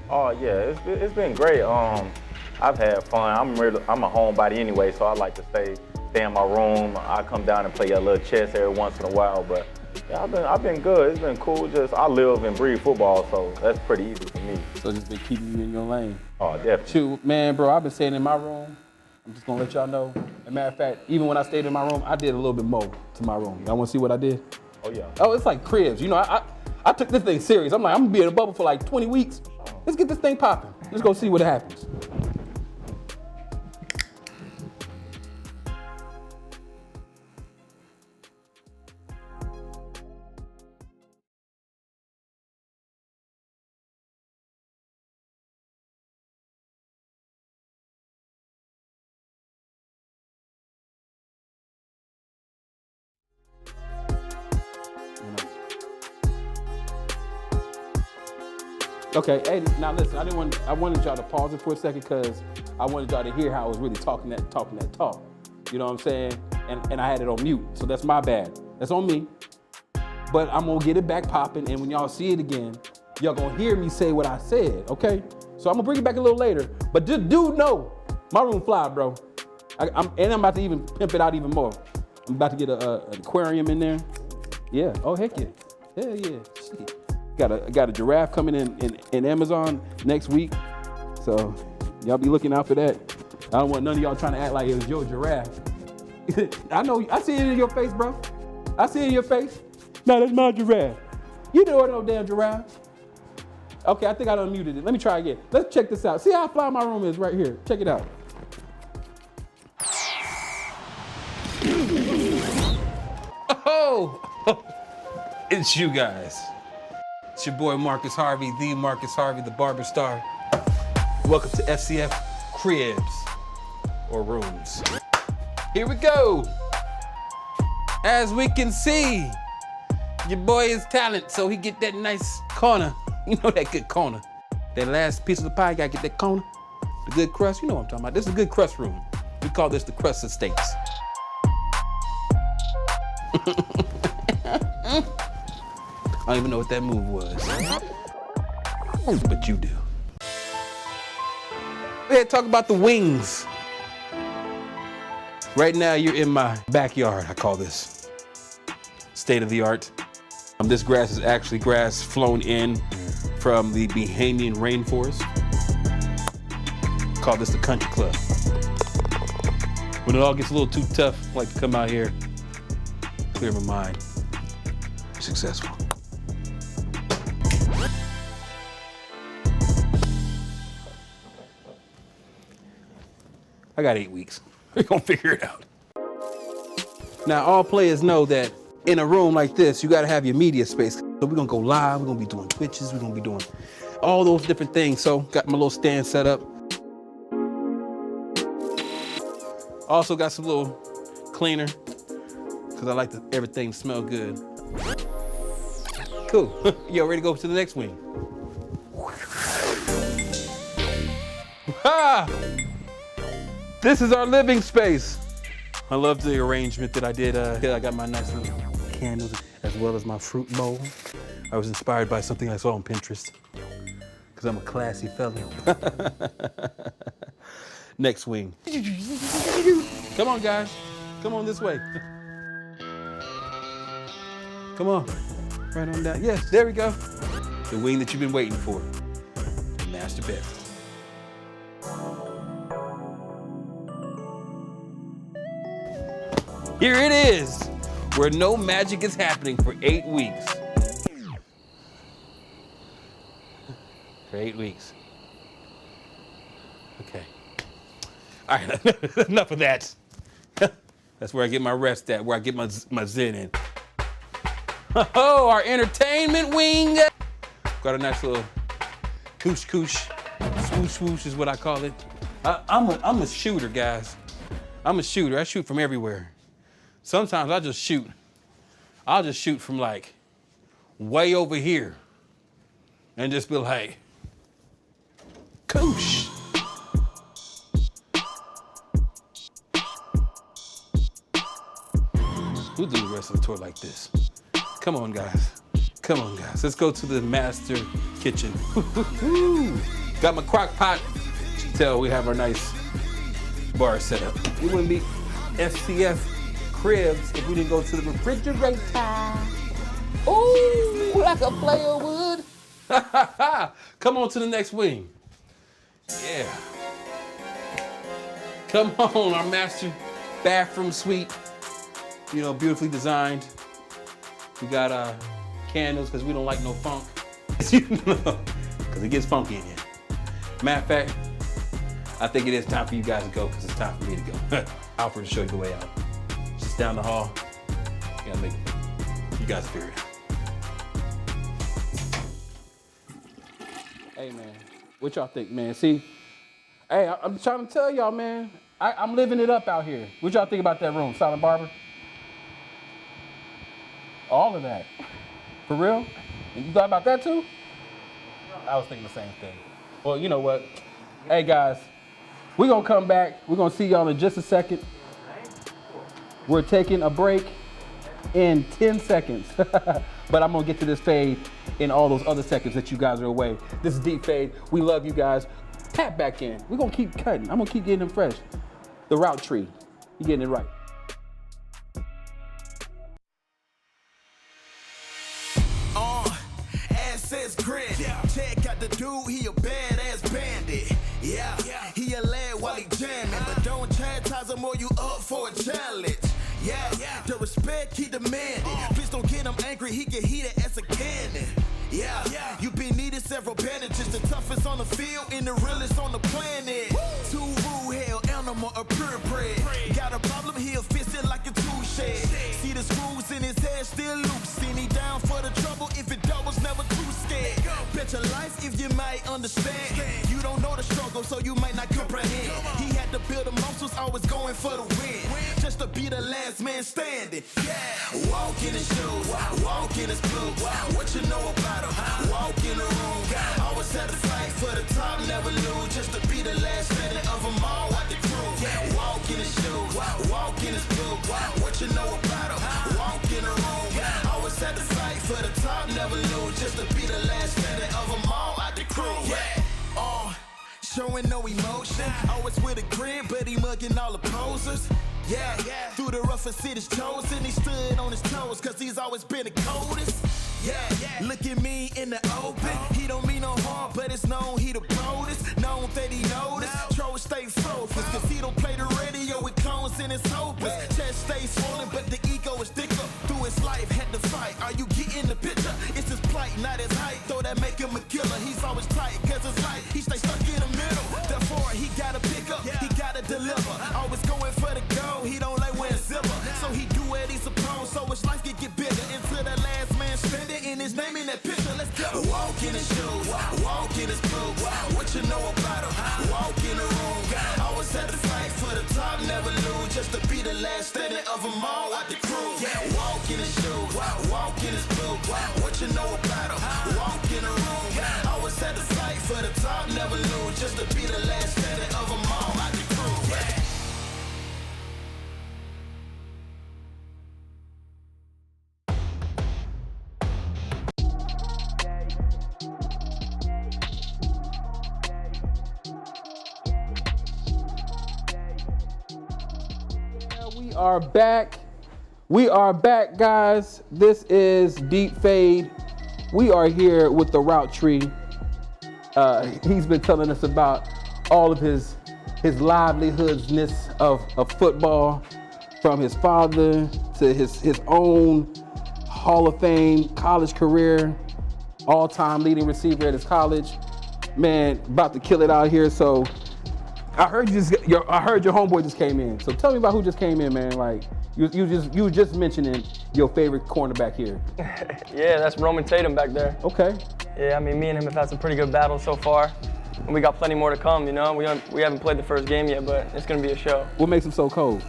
Oh yeah, it's been great. I've had fun. I'm a homebody anyway, so I like to stay in my room. I come down and play a little chess every once in a while, but yeah, I've been good. It's been cool. Just I live and breathe football, so that's pretty easy for me. So just been keeping you in your lane. Oh, definitely. Shoot, man, bro, I've been staying in my room. I'm just gonna let y'all know. As a matter of fact, even when I stayed in my room, I did a little bit more to my room. Y'all wanna see what I did? Oh yeah. Oh, it's like cribs. I took this thing serious. I'm like, I'm gonna be in a bubble for like 20 weeks. Let's get this thing popping. Let's go see what happens. Okay, hey, now listen, I wanted y'all to pause it for a second because I wanted y'all to hear how I was really talking that talk. You know what I'm saying? And I had it on mute, so that's my bad. That's on me. But I'm gonna get it back popping, and when y'all see it again, y'all gonna hear me say what I said, okay? So I'm gonna bring it back a little later, but just do know, my room fly, bro. I'm about to even pimp it out even more. I'm about to get an aquarium in there. Yeah, oh heck yeah, hell yeah, shit. Got a giraffe coming in Amazon next week, so y'all be looking out for that. I don't want none of y'all trying to act like it was your giraffe. I know, I see it in your face, bro. I see it in your face. No, that's my giraffe. You know it, no damn giraffe. Okay, I think I unmuted it. Let me try again. Let's check this out. See how fly my room is right here. Check it out. Oh, it's you guys. It's your boy Marcus Harvey, the Marcus Harvey, the barber star. Welcome to FCF Cribs, or Rooms. Here we go. As we can see, your boy is talent, so he get that nice corner. You know that good corner. That last piece of the pie, you gotta get that corner. The good crust, you know what I'm talking about. This is a good crust room. We call this the crust of steaks. I don't even know what that move was. But you do. We're here to talk about the wings. Right now, you're in my backyard, I call this. State of the art. This grass is actually grass flown in from the Bahamian rainforest. Call this the country club. When it all gets a little too tough, I like to come out here, clear my mind, be successful. I got 8 weeks. We're gonna figure it out. Now, all players know that in a room like this, you gotta have your media space. So we're gonna go live, we're gonna be doing Twitches, we're gonna be doing all those different things. So got my little stand set up. Also got some little cleaner, because I like everything to smell good. Cool. Yo, ready to go to the next wing? Ha! This is our living space. I love the arrangement that I did. I got my nice little candles as well as my fruit bowl. I was inspired by something I saw on Pinterest because I'm a classy fella. Next wing. Come on, guys. Come on this way. Come on. Right on down. Yes, there we go. The wing that you've been waiting for. Master bedroom. Here it is, where no magic is happening for 8 weeks. For 8 weeks. Okay. All right, enough of that. That's where I get my rest at, where I get my zen in. Oh, our entertainment wing. Got a nice little koosh, swoosh is what I call it. I'm a shooter, guys. I'm a shooter. I shoot from everywhere. Sometimes I'll just shoot from like way over here and just be like, koosh. We'll do the rest of the tour like this. Come on, guys. Come on, guys. Let's go to the master kitchen. Got my crock pot. You can tell we have our nice bar set up. It wouldn't be FCF cribs if we didn't go to the refrigerator. Ooh, like a player would. Come on to the next wing. Yeah. Come on, our master bathroom suite. You know, beautifully designed. We got candles because we don't like no funk. Because it gets funky in here. Matter of fact, I think it is time for you guys to go because it's time for me to go. Alfred will show you the way out. Just down the hall. You gotta make it. You guys figure it out. Hey, man. What y'all think, man? See, hey, I'm trying to tell y'all, man. I'm living it up out here. What y'all think about that room, Silent Barber? All of that. For real? And you thought about that too? I was thinking the same thing. Well, you know what? Hey guys, we're gonna come back. We're gonna see y'all in just a second. We're taking a break in 10 seconds. But I'm gonna get to this fade in all those other seconds that you guys are away. This is Deep Fade. We love you guys. Tap back in. We're gonna keep cutting. I'm gonna keep getting them fresh. The route tree. You getting it right. Says grin. Check out the dude, he a badass bandit. Yeah, he a lad while he jamming, but don't chastise him or you up for a challenge. Yeah, the respect he demanded. Please don't get him angry, he get heated as a cannon. Yeah, you been needed several bandages. The toughest on the field and the realest on the planet. Two rule hell animal, a purebred. Got a problem, he'll fix it like a tool shed. See the screws in his head still loose. And he down for the trouble if it doubles, never too scared. Bet your life if you might understand. You don't know the struggle, so you might not comprehend. He had to build the muscles, always going for the win. Just to be the last man standing. Walk in his shoes, walk in his boots. What you know about him? Walk in the room. Always had to fight for the top, never lose. Just to be the last standing of them all out the crew. Walk in his shoes, walk in his boots. What you know about him? Walk in the room. Always had to fight for the top, never lose. Just to be the last standing of them all out the crew. Showing no emotion, always with a grin, but he mugging all the posers. Through the roughest cities chosen, he stood on his toes, cause he's always been the coldest. Yeah, look at me in the open. He don't mean no harm, but it's known he the boldest. Known that he noticed. Troll stay focused, cause he don't play the radio with clones and it's hopeless. Chest stays swollen, but the ego is thicker. Through his life, had to fight. Are you getting the picture? It's his plight, not his height. Though that make him a killer. He's always tight, cause his life, he stay stuck in the middle. Therefore, he gotta pick up, he gotta deliver. Always going for the goal, he don't like wearing silver. So he do what he's supposed, so his life can get bigger. Until the last man spend it in his name in that picture. Let's go. Walk in his shoes, walk in his boots. What you know about him? Walk in the room. Always had to fight for the top, never lose. Just to be the last standing of them all out the crew. Walk in his shoes, walk in his boots. What you know about him? Walk in the room. Always had to fight for the top, never lose. Just to be the last standing of them all out the crew. We are back, guys. This is Deep Fade. We are here with the route tree. He's been telling us about all of his livelihoodsness of football, from his father to his own Hall of Fame college career, all-time leading receiver at his college. Man, about to kill it out here. So I heard your homeboy just came in. So tell me about who just came in, man. Like you were just mentioning your favorite cornerback here. Yeah, that's Roman Tatum back there. Okay. Yeah, I mean, me and him have had some pretty good battles so far, and we got plenty more to come. You know, we haven't played the first game yet, but it's gonna be a show. What makes him so cold?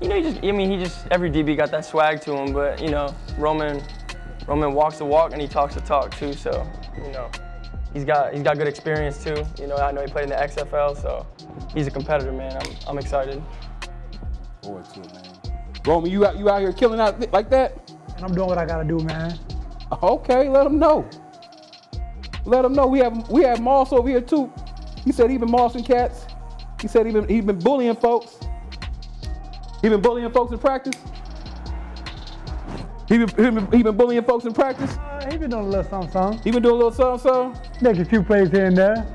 You know, every DB got that swag to him, but you know, Roman walks the walk and he talks the talk too. So, you know, he's got good experience too. You know, I know he played in the XFL, so he's a competitor, man. I'm excited. Forward to it, man. Roman, you out here killing out like that? And I'm doing what I gotta do, man. Okay, let him know. Let him know. We have Moss over here too. He said he been mossing cats. He said he been bullying folks. He been bullying folks in practice. He been bullying folks in practice. He been doing a little something. He been doing a little something. Make a few plays here and there.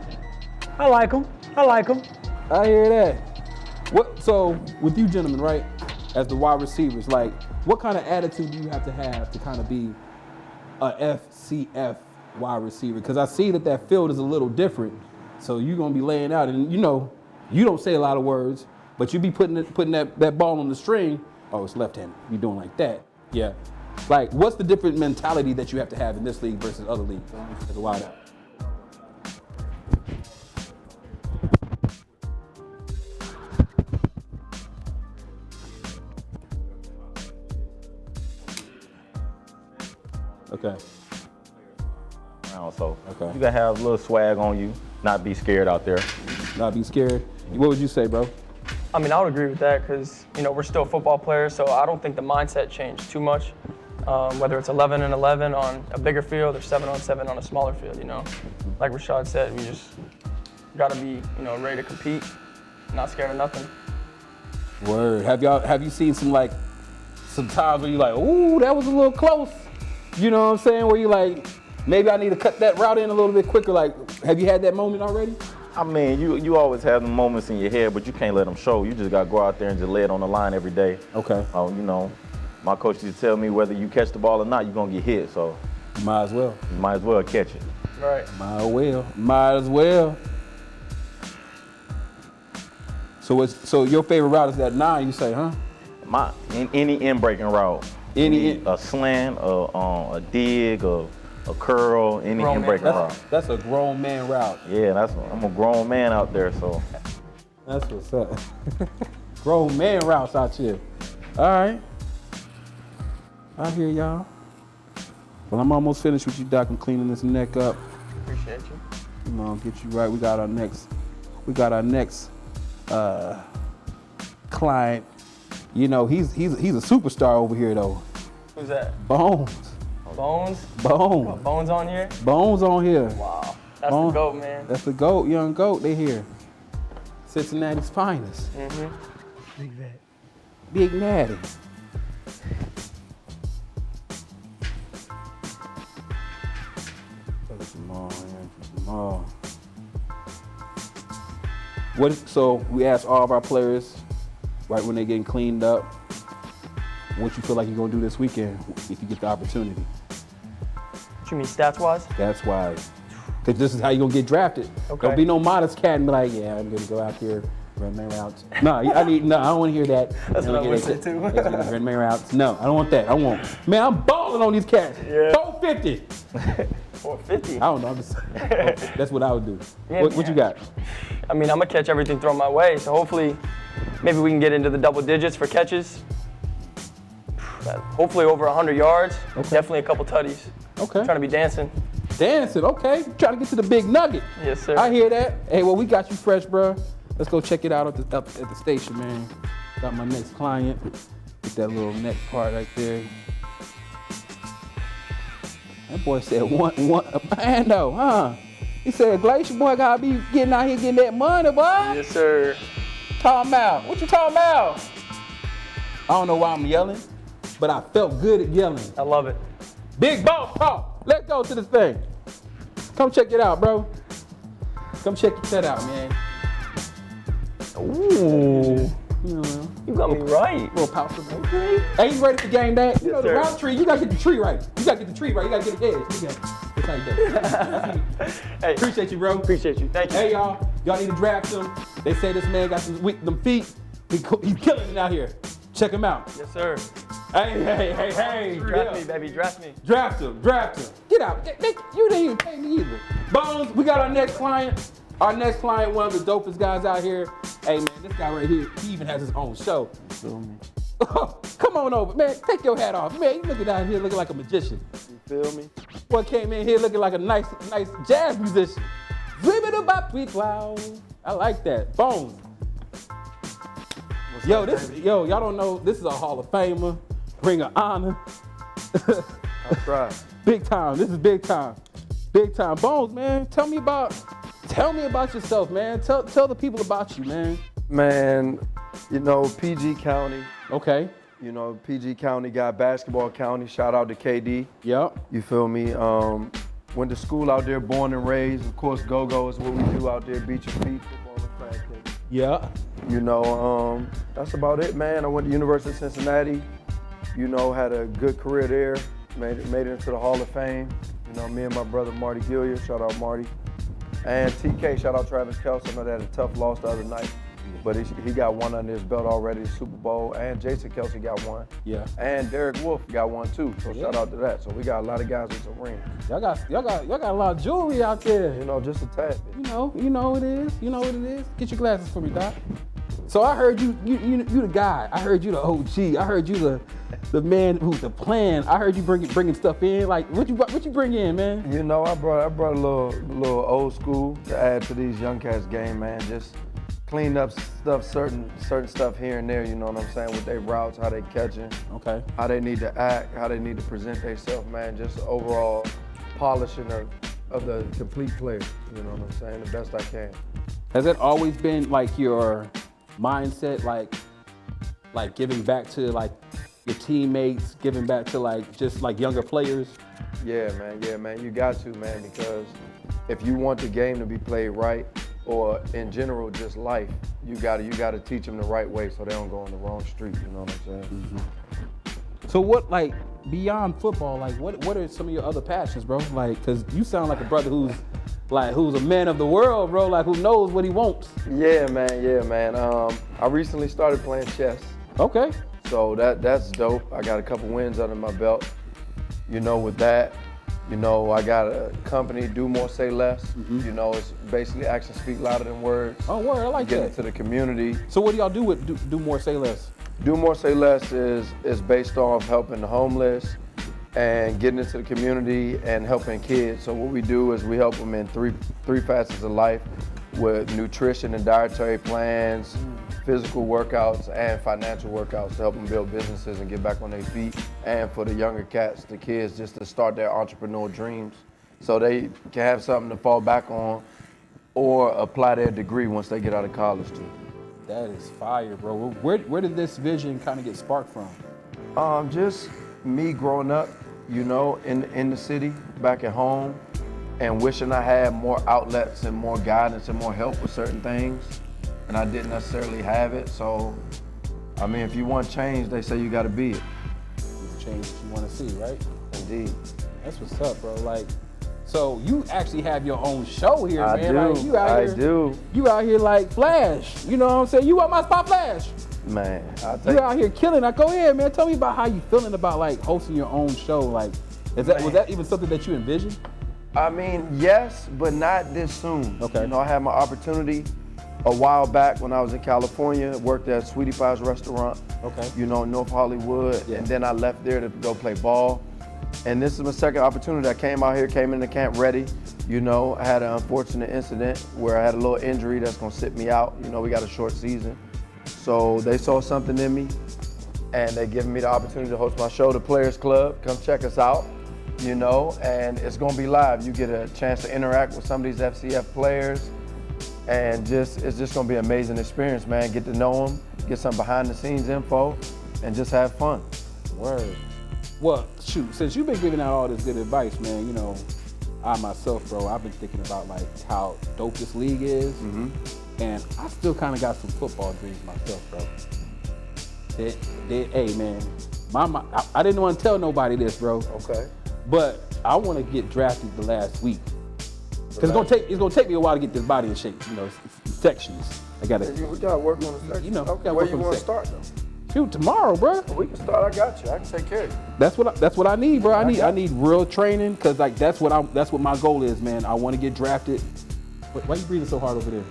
I like him. I hear that. So with you gentlemen, right, as the wide receivers, like, what kind of attitude do you have to kind of be a FCF wide receiver? Because I see that field is a little different. So you're gonna be laying out, and you know, you don't say a lot of words, but you be putting that ball on the string. Oh, it's left-handed. You doing like that? Yeah. Like, what's the different mentality that you have to have in this league versus other leagues as a wideout? Okay. So okay. You gotta have a little swag on you, not be scared out there. Not be scared. What would you say, bro? I mean, I would agree with that because, you know, we're still football players, so I don't think the mindset changed too much. Whether it's 11 and 11 on a bigger field or 7 on 7 on a smaller field, you know. Like Rashad said, we just gotta be, you know, ready to compete, not scared of nothing. Word. Have you seen some times where you're like, ooh, that was a little close? You know what I'm saying? Where you like, maybe I need to cut that route in a little bit quicker. Like, have you had that moment already? I mean, you always have the moments in your head, but you can't let them show. You just gotta go out there and just lay it on the line every day. Okay. You know, my coach used to tell me whether you catch the ball or not, you're gonna get hit. So might as well. You might as well catch it. Right. Might as well. So your favorite route is that 9, you say, huh? Any in-breaking route. A slant, a dig, a curl, any in-breaking route. That's a grown man route. Yeah, I'm a grown man out there, so. That's what's up. Grown man routes out here. All right. I hear y'all. Well, I'm almost finished with you, Doc. I'm cleaning this neck up. Appreciate you. You know, I'll get you right. We got our next client. You know, he's a superstar over here though. Who's that? Bones. Bones? Bones. Bones on here? Bones on here. Wow. That's the GOAT, man. That's the GOAT, young GOAT, they here. Cincinnati's finest. Mm-hmm. Big vet. Big Natty. Jamal, yeah, Jamal. So we asked all of our players, right when they're getting cleaned up, what you feel like you're gonna do this weekend if you get the opportunity? What you mean, stats-wise? Stats-wise. Because this is how you're gonna get drafted. Okay. Don't be no modest cat and be like, yeah, I'm gonna go out there, run my routes. No, I don't wanna hear that. That's what I would say too. Run my routes. No, I don't want that. Man, I'm balling on these cats. Yeah. 450. 450. I don't know. I'm just, that's what I would do. Yeah, what you got? I mean, I'm gonna catch everything thrown my way, so hopefully, maybe we can get into the double digits for catches. Hopefully over 100 yards. Okay. Definitely a couple tutties. Okay. Trying to be dancing. Dancing, okay. Trying to get to the big nugget. Yes, sir. I hear that. Hey, well, we got you fresh, bro. Let's go check it out at the station, man. Got my next client. Get that little neck part right there. That boy said one a man though, huh? He said, Glacier boy gotta be getting out here getting that money, boy. Yes, sir. Talking about. What you talking about? I don't know why I'm yelling, but I felt good at yelling. I love it. Big boss talk. Let's go to this thing. Come check it out, bro. Come check that out, man. Ooh. You know, You got me right. little pouch of okay. Hey, you ready for game day? You know the sir. route tree, you gotta get the tree right. You gotta get the tree right. You gotta get the edge. That's how you do it. Hey, Appreciate you, bro. appreciate you. Thank you. Hey, y'all need to draft him. They say this man got them feet. He's killing it out here. Check him out. Yes, sir. Hey. Draft me, baby. Draft me. Draft him. Get out. You didn't even pay me either. Bones, we got our next client. Our next client, one of the dopest guys out here. Hey, man, this guy right here, he even has his own show. You feel me? Come on over, man. Take your hat off. Man, you looking out here looking like a magician. You feel me? Boy came in here looking like a nice jazz musician. Wow. I like that. Bones. Y'all don't know, this is a Hall of Famer, Ring of Honor. That's right. Big time. This is big time. Big time. Bones, man. Tell me about yourself, man. Tell the people about you, man. Man, PG County. Okay. PG County got basketball county. Shout out to KD. Yep. You feel me? Went to school out there, born and raised. Of course, go-go is what we do out there, beat your feet, football and flag cake. Yeah. That's about it, man. I went to University of Cincinnati. Had a good career there. Made it into the Hall of Fame. Me and my brother Marty Gilliard, shout out Marty. And TK, shout out Travis Kelce. I know they had a tough loss the other night, but he got one under his belt already, Super Bowl. And Jason Kelce got one. Yeah. And Derek Wolfe got one too. So shout out to that. So we got a lot of guys with some rings. Y'all got a lot of jewelry out there. Just a tad bit. You know what it is. You know what it is. Get your glasses for me, Doc. So I heard you the guy. I heard you the OG. I heard you the man who's the plan. I heard you bringing stuff in. Like what you bring in, man? I brought a little old school to add to these young cats game, man. Just clean up stuff, certain stuff here and there. You know what I'm saying? With their routes, how they catching. Okay. How they need to act, how they need to present themselves, man. Just overall polishing of the complete player. You know what I'm saying? The best I can. Has that always been like your mindset, like giving back to like your teammates, giving back to just younger players? Yeah, man. You got to, man, because if you want the game to be played right, or in general just life, you gotta teach them the right way so they don't go on the wrong street. You know what I'm saying? Mm-hmm. So what, beyond football, what are some of your other passions, bro? Cause you sound like a brother who's a man of the world, bro, who knows what he wants. Yeah, man. I recently started playing chess. Okay. So that's dope. I got a couple wins under my belt. With that, I got a company, Do More, Say Less. Mm-hmm. It's basically actions speak louder than words. Oh, word, I like that. Get into the community. So what do y'all do with Do More, Say Less? Do More, Say Less is based off helping the homeless and getting into the community and helping kids. So what we do is we help them in three facets of life with nutrition and dietary plans, physical workouts, and financial workouts to help them build businesses and get back on their feet. And for the younger cats, the kids, just to start their entrepreneurial dreams so they can have something to fall back on or apply their degree once they get out of college too. That is fire, bro. Where did this vision kind of get sparked from? Just me growing up, in the city, back at home, and wishing I had more outlets and more guidance and more help with certain things, and I didn't necessarily have it. So, I mean, if you want change, they say you got to be it. The change that you want to see, right? Indeed. That's what's up, bro. Like, so you actually have your own show here, I man. do. Like, you out here, do. You out here like Flash. You know what I'm saying? You want my spot, Flash? Man, You out here killing. Now go ahead, man. Tell me about how you feeling about like hosting your own show. Like, was that even something that you envisioned? I mean, yes, but not this soon. Okay. You know, I had my opportunity a while back when I was in California, worked at Sweetie Pie's restaurant, Okay. you know, in North Hollywood, Yeah. and then I left there to go play ball. And this is my second opportunity. I came out here, came into camp ready. You know, I had an unfortunate incident where I had a little injury that's gonna sit me out. You know, we got a short season. So they saw something in me, and they given me the opportunity to host my show, The Players Club. Come check us out, you know, and it's gonna be live. You get a chance to interact with some of these FCF players, and it's just gonna be an amazing experience, man. Get to know them, get some behind the scenes info, and just have fun. Word. Well, shoot, since you've been giving out all this good advice, man, you know, I myself, bro, I've been thinking about like how dope this league is, and I still kind of got some football dreams myself, bro. Hey, man, I didn't want to tell nobody this, bro. Okay. But I want to get drafted the last week. Cause it's gonna take me a while to get this body in shape. You know, sections. I gotta. We gotta work on the section. You know, okay, gotta where work you on the want to section. start though? Shoot, tomorrow, bro. We can start. I got you. I can take care of you. That's what I need, bro. I need real training, cause like that's what my goal is, man. I want to get drafted. Why you breathing so hard over there?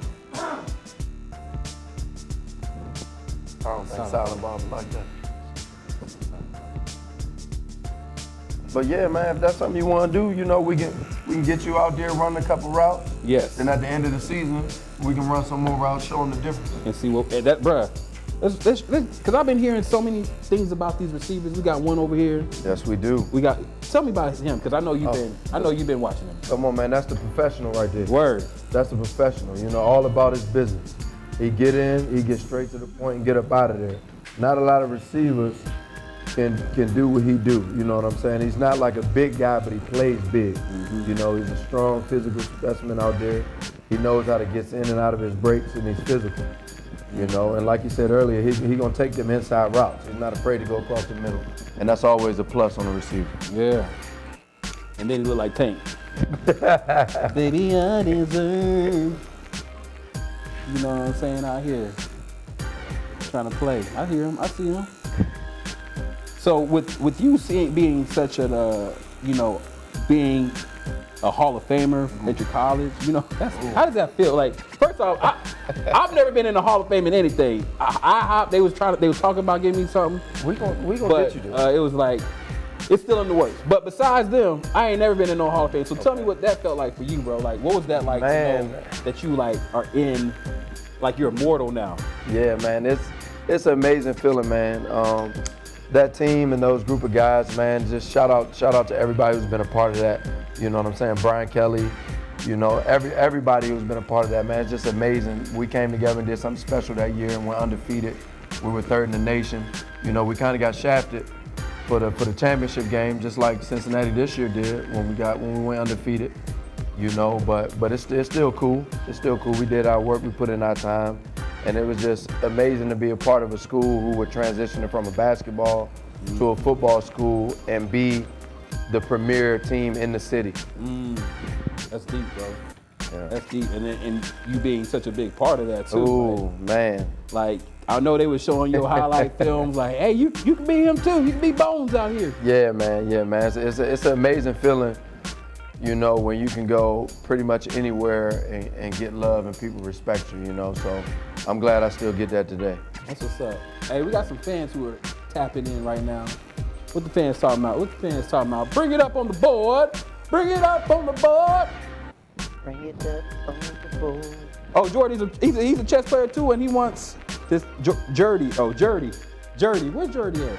I don't think silent bomb like that. But yeah, man, if that's something you want to do, you know, we can get you out there running a couple routes. Yes. And at the end of the season, we can run some more routes, showing the difference. And see what that, bruh. Cause I've been hearing so many things about these receivers. We got one over here. Yes, we do. Tell me about him, cause I know you've been watching him. Come on, man, that's the professional right there. Word. That's the professional. You know, all about his business. He get in, he get straight to the point and get up out of there. Not a lot of receivers can do what he do. You know what I'm saying? He's not like a big guy, but he plays big. You know, he's a strong physical specimen out there. He knows how to get in and out of his breaks, and he's physical. You know, and like you said earlier, he gonna take them inside routes. He's not afraid to go across the middle, and that's always a plus on a receiver. Yeah. And then he look like Tank. Baby, I deserve. You know what I'm saying, out here trying to play. I hear him. I see him. So with you being such a, you know, being a Hall of Famer at your college, you know, how does that feel? Like, first off, I've never been in the Hall of Fame in anything. They was talking about giving me something. We gonna get you there. It was like, it's still in the works. But besides them, I ain't never been in no Hall of Fame. So tell me what that felt like for you, bro. Like, what was that like to know that you like are in, like you're immortal now? Yeah, man, it's an amazing feeling, man. That team and those group of guys, man, just shout out to everybody who's been a part of that. You know what I'm saying? Brian Kelly, you know, everybody who's been a part of that, man. It's just amazing. We came together and did something special that year and went undefeated. We were third in the nation. You know, we kind of got shafted for the championship game, just like Cincinnati this year did when we went undefeated. You know, but it's still cool. It's still cool. We did our work. We put in our time. And it was just amazing to be a part of a school who were transitioning from a basketball to a football school and be the premier team in the city. That's deep, bro. Yeah. That's deep. And you being such a big part of that too. Ooh, man. Like, I know they were showing your highlight films like, hey, you can be him too. You can be Bones out here. Yeah, man. It's an amazing feeling, you know, when you can go pretty much anywhere and get love and people respect you, you know. So I'm glad I still get that today. That's what's up. Hey, we got some fans who are tapping in right now. What the fans talking about? Bring it up on the board. Bring it up on the board. Bring it up on the board. Oh, Jordy's he's a chess player too, and he wants this Jordy. Oh, Jordy. Where's Jordy at?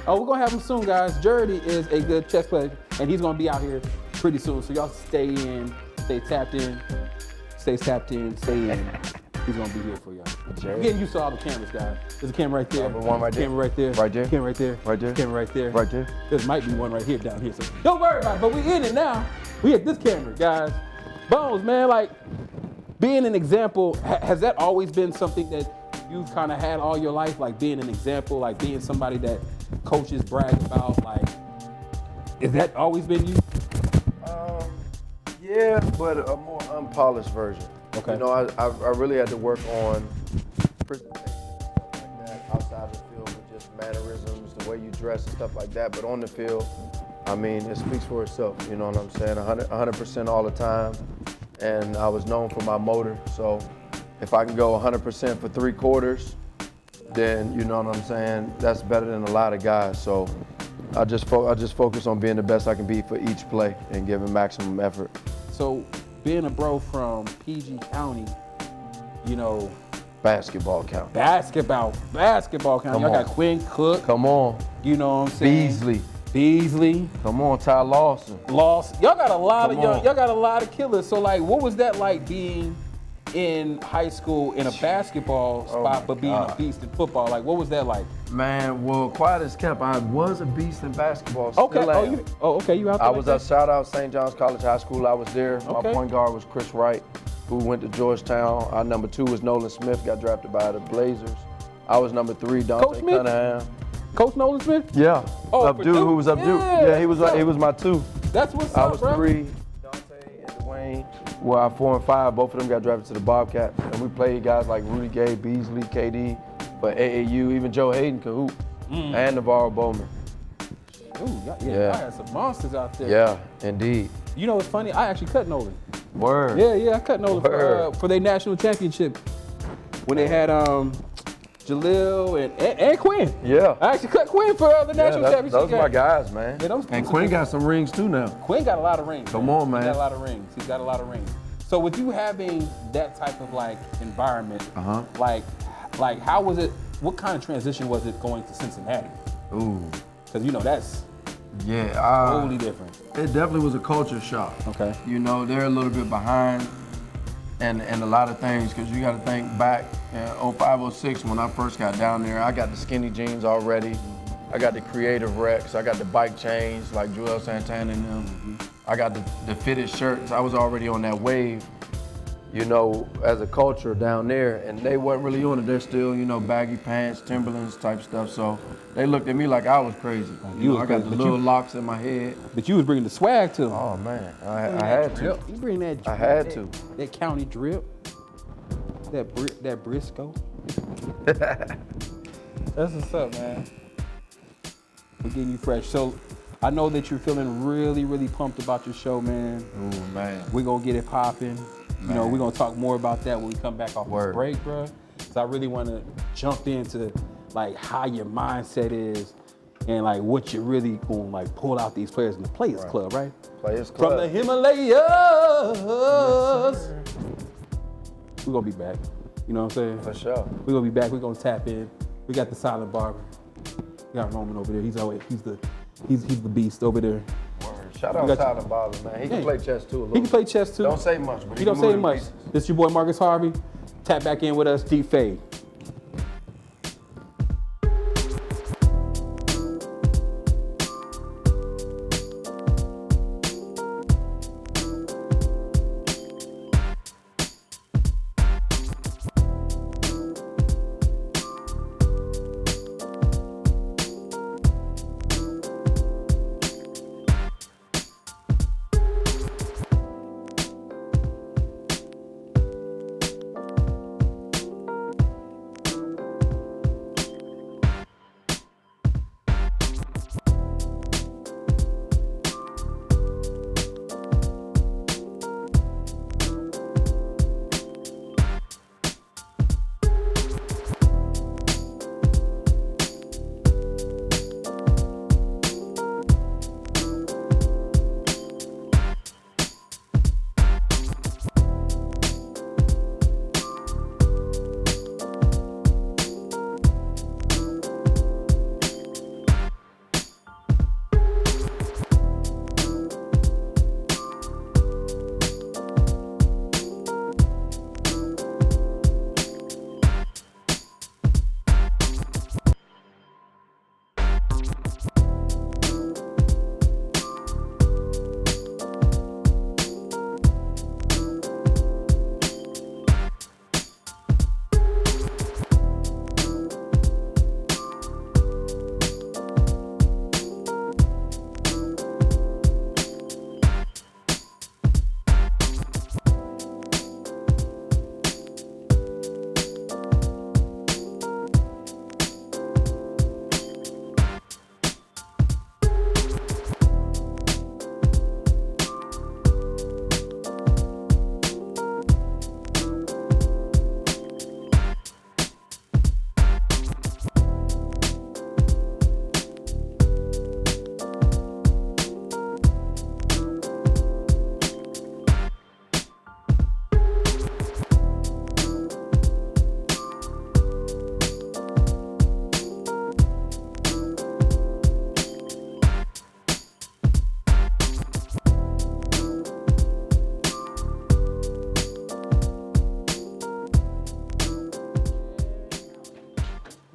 Oh, we're gonna have him soon, guys. Jordy is a good chess player, and he's gonna be out here pretty soon. So y'all stay in, stay tapped in, stay in. He's gonna be here for y'all. Jerry. I'm getting used to all the cameras, guys. There's a camera right there. One right there. Camera right there. Right there. Camera right there. Right there. Camera right there. Right there. There might be one right here down here. So don't worry about it. But we in it now. We at this camera, guys. Bones, man, like being an example, has that always been something that you've kind of had all your life? Like being an example, like being somebody that coaches brag about, like, has that always been you? Yeah, but a more unpolished version. Okay. You know, I really had to work on presentation and stuff like that outside of the field with just mannerisms, the way you dress and stuff like that. But on the field, I mean, it speaks for itself. You know what I'm saying? 100% all the time. And I was known for my motor. So if I can go 100% for 3 quarters, then you know what I'm saying? That's better than a lot of guys. So I just focus on being the best I can be for each play and giving maximum effort. So being a bro from PG County, you know, Basketball count. basketball count. Come Y'all on. got Quinn Cook. Come on. You know what I'm saying? Beasley. Come on, Ty Lawson. Lost. Y'all got a lot Come of on. y'all got a lot of killers. So like, what was that like being in high school in a basketball spot, but being a beast in football? Like, what was that like? Man, well, quiet as kept, I was a beast in basketball. Okay. Still am. Okay. You out there? I was at shout out St. John's College High School. I was there. Okay. My point guard was Chris Wright, who went to Georgetown. Our number 2 was Nolan Smith, got drafted by the Blazers. I was number 3, Coach Dante Smith? Cunningham. Coach Nolan Smith? Yeah. Oh, up for Duke, Duke? who was up Duke. Yeah, Yeah, he was my 2. That's what's I up, was bro. 3, Dante and Dwayne. Well, our 4 and 5, both of them got drafted to the Bobcats. And we played guys like Rudy Gay, Beasley, KD, but AAU, even Joe Hayden could hoop, and Navarro Bowman. Ooh, Yeah. I had some monsters out there. Yeah, indeed. You know what's funny? I actually cut Nolan. Word. Yeah, I cut Nolan Word. for their national championship when they had Jalil and Quinn. Yeah. I actually cut Quinn for the national championship. Those are my game. guys, man. Yeah, those- And Quinn got some rings too now. Quinn got a lot of rings. Come on, man. He got a lot of rings. He's got a lot of rings. So with you having that type of like environment, like how was it? What kind of transition was it going to Cincinnati? Ooh. Because you know that's Yeah. totally different. It definitely was a culture shock. Okay. You know, they're a little bit behind and a lot of things, because you got to think back in 05, 06 when I first got down there, I got the skinny jeans already. I got the creative Rex. I got the bike chains like Joel Santana and them. I got the fitted shirts. I was already on that wave, you know, as a culture down there, and they weren't really on it. They're still, you know, baggy pants, Timberlands type stuff. So they looked at me like I was crazy. You know, I got the little locks in my head. But you was bringing the swag to them. Oh man, I had to. You bring that. I had to. That county drip. That Briscoe. That's what's up, man. We're getting you fresh. So I know that you're feeling really, really pumped about your show, man. Ooh, man. We're gonna get it popping. You know, we're gonna talk more about that when we come back off this break, bro. So I really wanna jump into like how your mindset is and like what you're really gonna like pull out these players in the Players Club, right? Players Club. From the Himalayas. We're gonna be back. You know what I'm saying? For sure. We're gonna be back. We're gonna tap in. We got the silent barber. We got Roman over there. He's the beast over there. Shout out Silent Barber, man. He can play chess too a little. He can play chess too. Don't say much, but he don't say much. pieces. This is your boy Marcus Harvey. Tap back in with us, Deep Fade.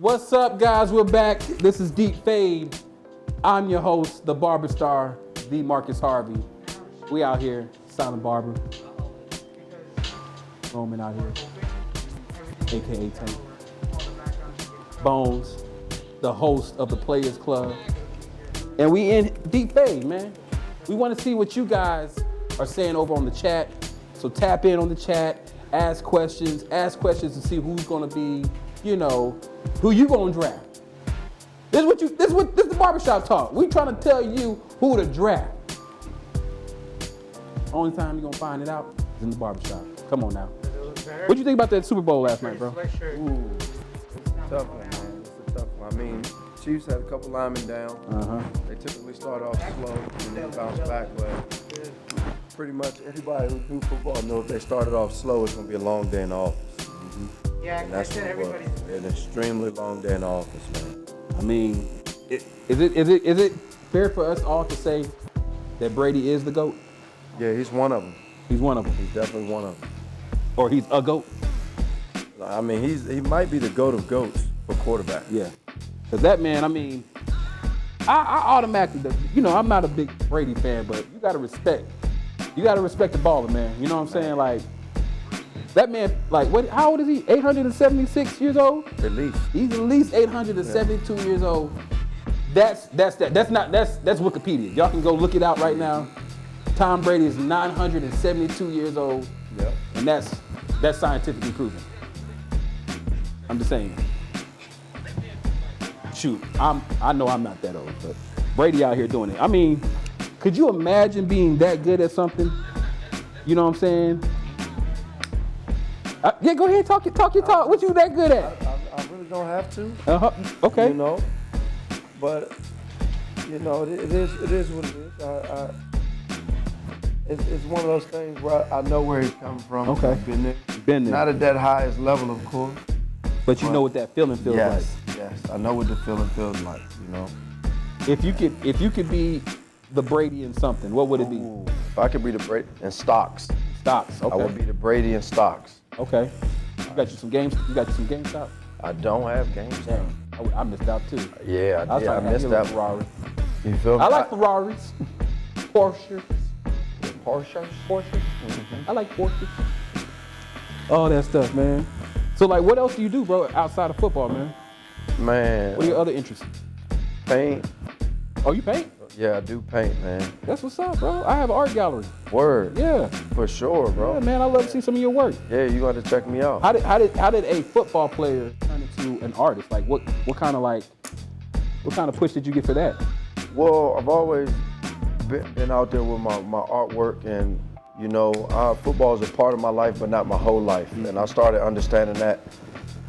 What's up, guys? We're back. This is Deep Fade. I'm your host, the barber star, the Marcus Harvey. We out here, Silent Barber. Roman out here, aka Tank. Bones, the host of the Players Club. And we in Deep Fade, man. We want to see what you guys are saying over on the chat. So tap in on the chat, ask questions to see who's gonna be, who you gonna draft. This is the barbershop talk. We trying to tell you who to draft. Only time you're gonna find it out is in the barbershop. Come on now. What'd you think about that Super Bowl last night, bro? Ooh, it's a tough one, man. It's a tough one. I mean, Chiefs had a couple linemen down. They typically start off slow and then bounce back, but pretty much anybody who do football knows if they started off slow, it's gonna be a long day in the office. Yeah, and that's what it was. An extremely long day in the office, man. I mean, is it fair for us all to say that Brady is the GOAT? Yeah, he's one of them. He's one of them. He's definitely one of them. Or he's a GOAT? I mean, he might be the GOAT of GOATs for quarterback. Yeah. Because that man, I mean, I automatically, I'm not a big Brady fan, but you got to respect. You got to respect the baller, man. You know what I'm saying? Like, that man, like, how old is he? 876 years old? At least. He's at least 872 years old. That's Wikipedia. Y'all can go look it out right now. Tom Brady is 972 years old. Yep. And that's scientifically proven. I'm just saying. Shoot, I know I'm not that old, but Brady out here doing it. I mean, could you imagine being that good at something? You know what I'm saying? Yeah, go ahead, talk your talk. What you that good at? I really don't have to. Okay. But it is what it is. It's one of those things where I know where he's coming from. Okay. I've been there. Been there. Not at that highest level, of course. But you know what that feeling feels like. Yes, I know what the feeling feels like. If you could be the Brady in something, what would it be? If I could be the Brady in stocks. Stocks. Okay. I would be the Brady in stocks. Okay. You got you some GameStop? I don't have GameStop. I missed out too. Yeah, I missed that. Ferrari. You feel me? I like Ferraris, Porsches. I like Porsches. All that stuff, man. So, like, what else do you do, bro, outside of football, man? Man. What are your other interests? Paint. Oh, you paint? Yeah, I do paint, man. That's what's up, bro. I have an art gallery. Word. Yeah. For sure, bro. Yeah, man, I love to see some of your work. Yeah, you got to check me out. How did a football player turn into an artist? Like, what kind of push did you get for that? Well, I've always been out there with my artwork, and football is a part of my life, but not my whole life. And I started understanding that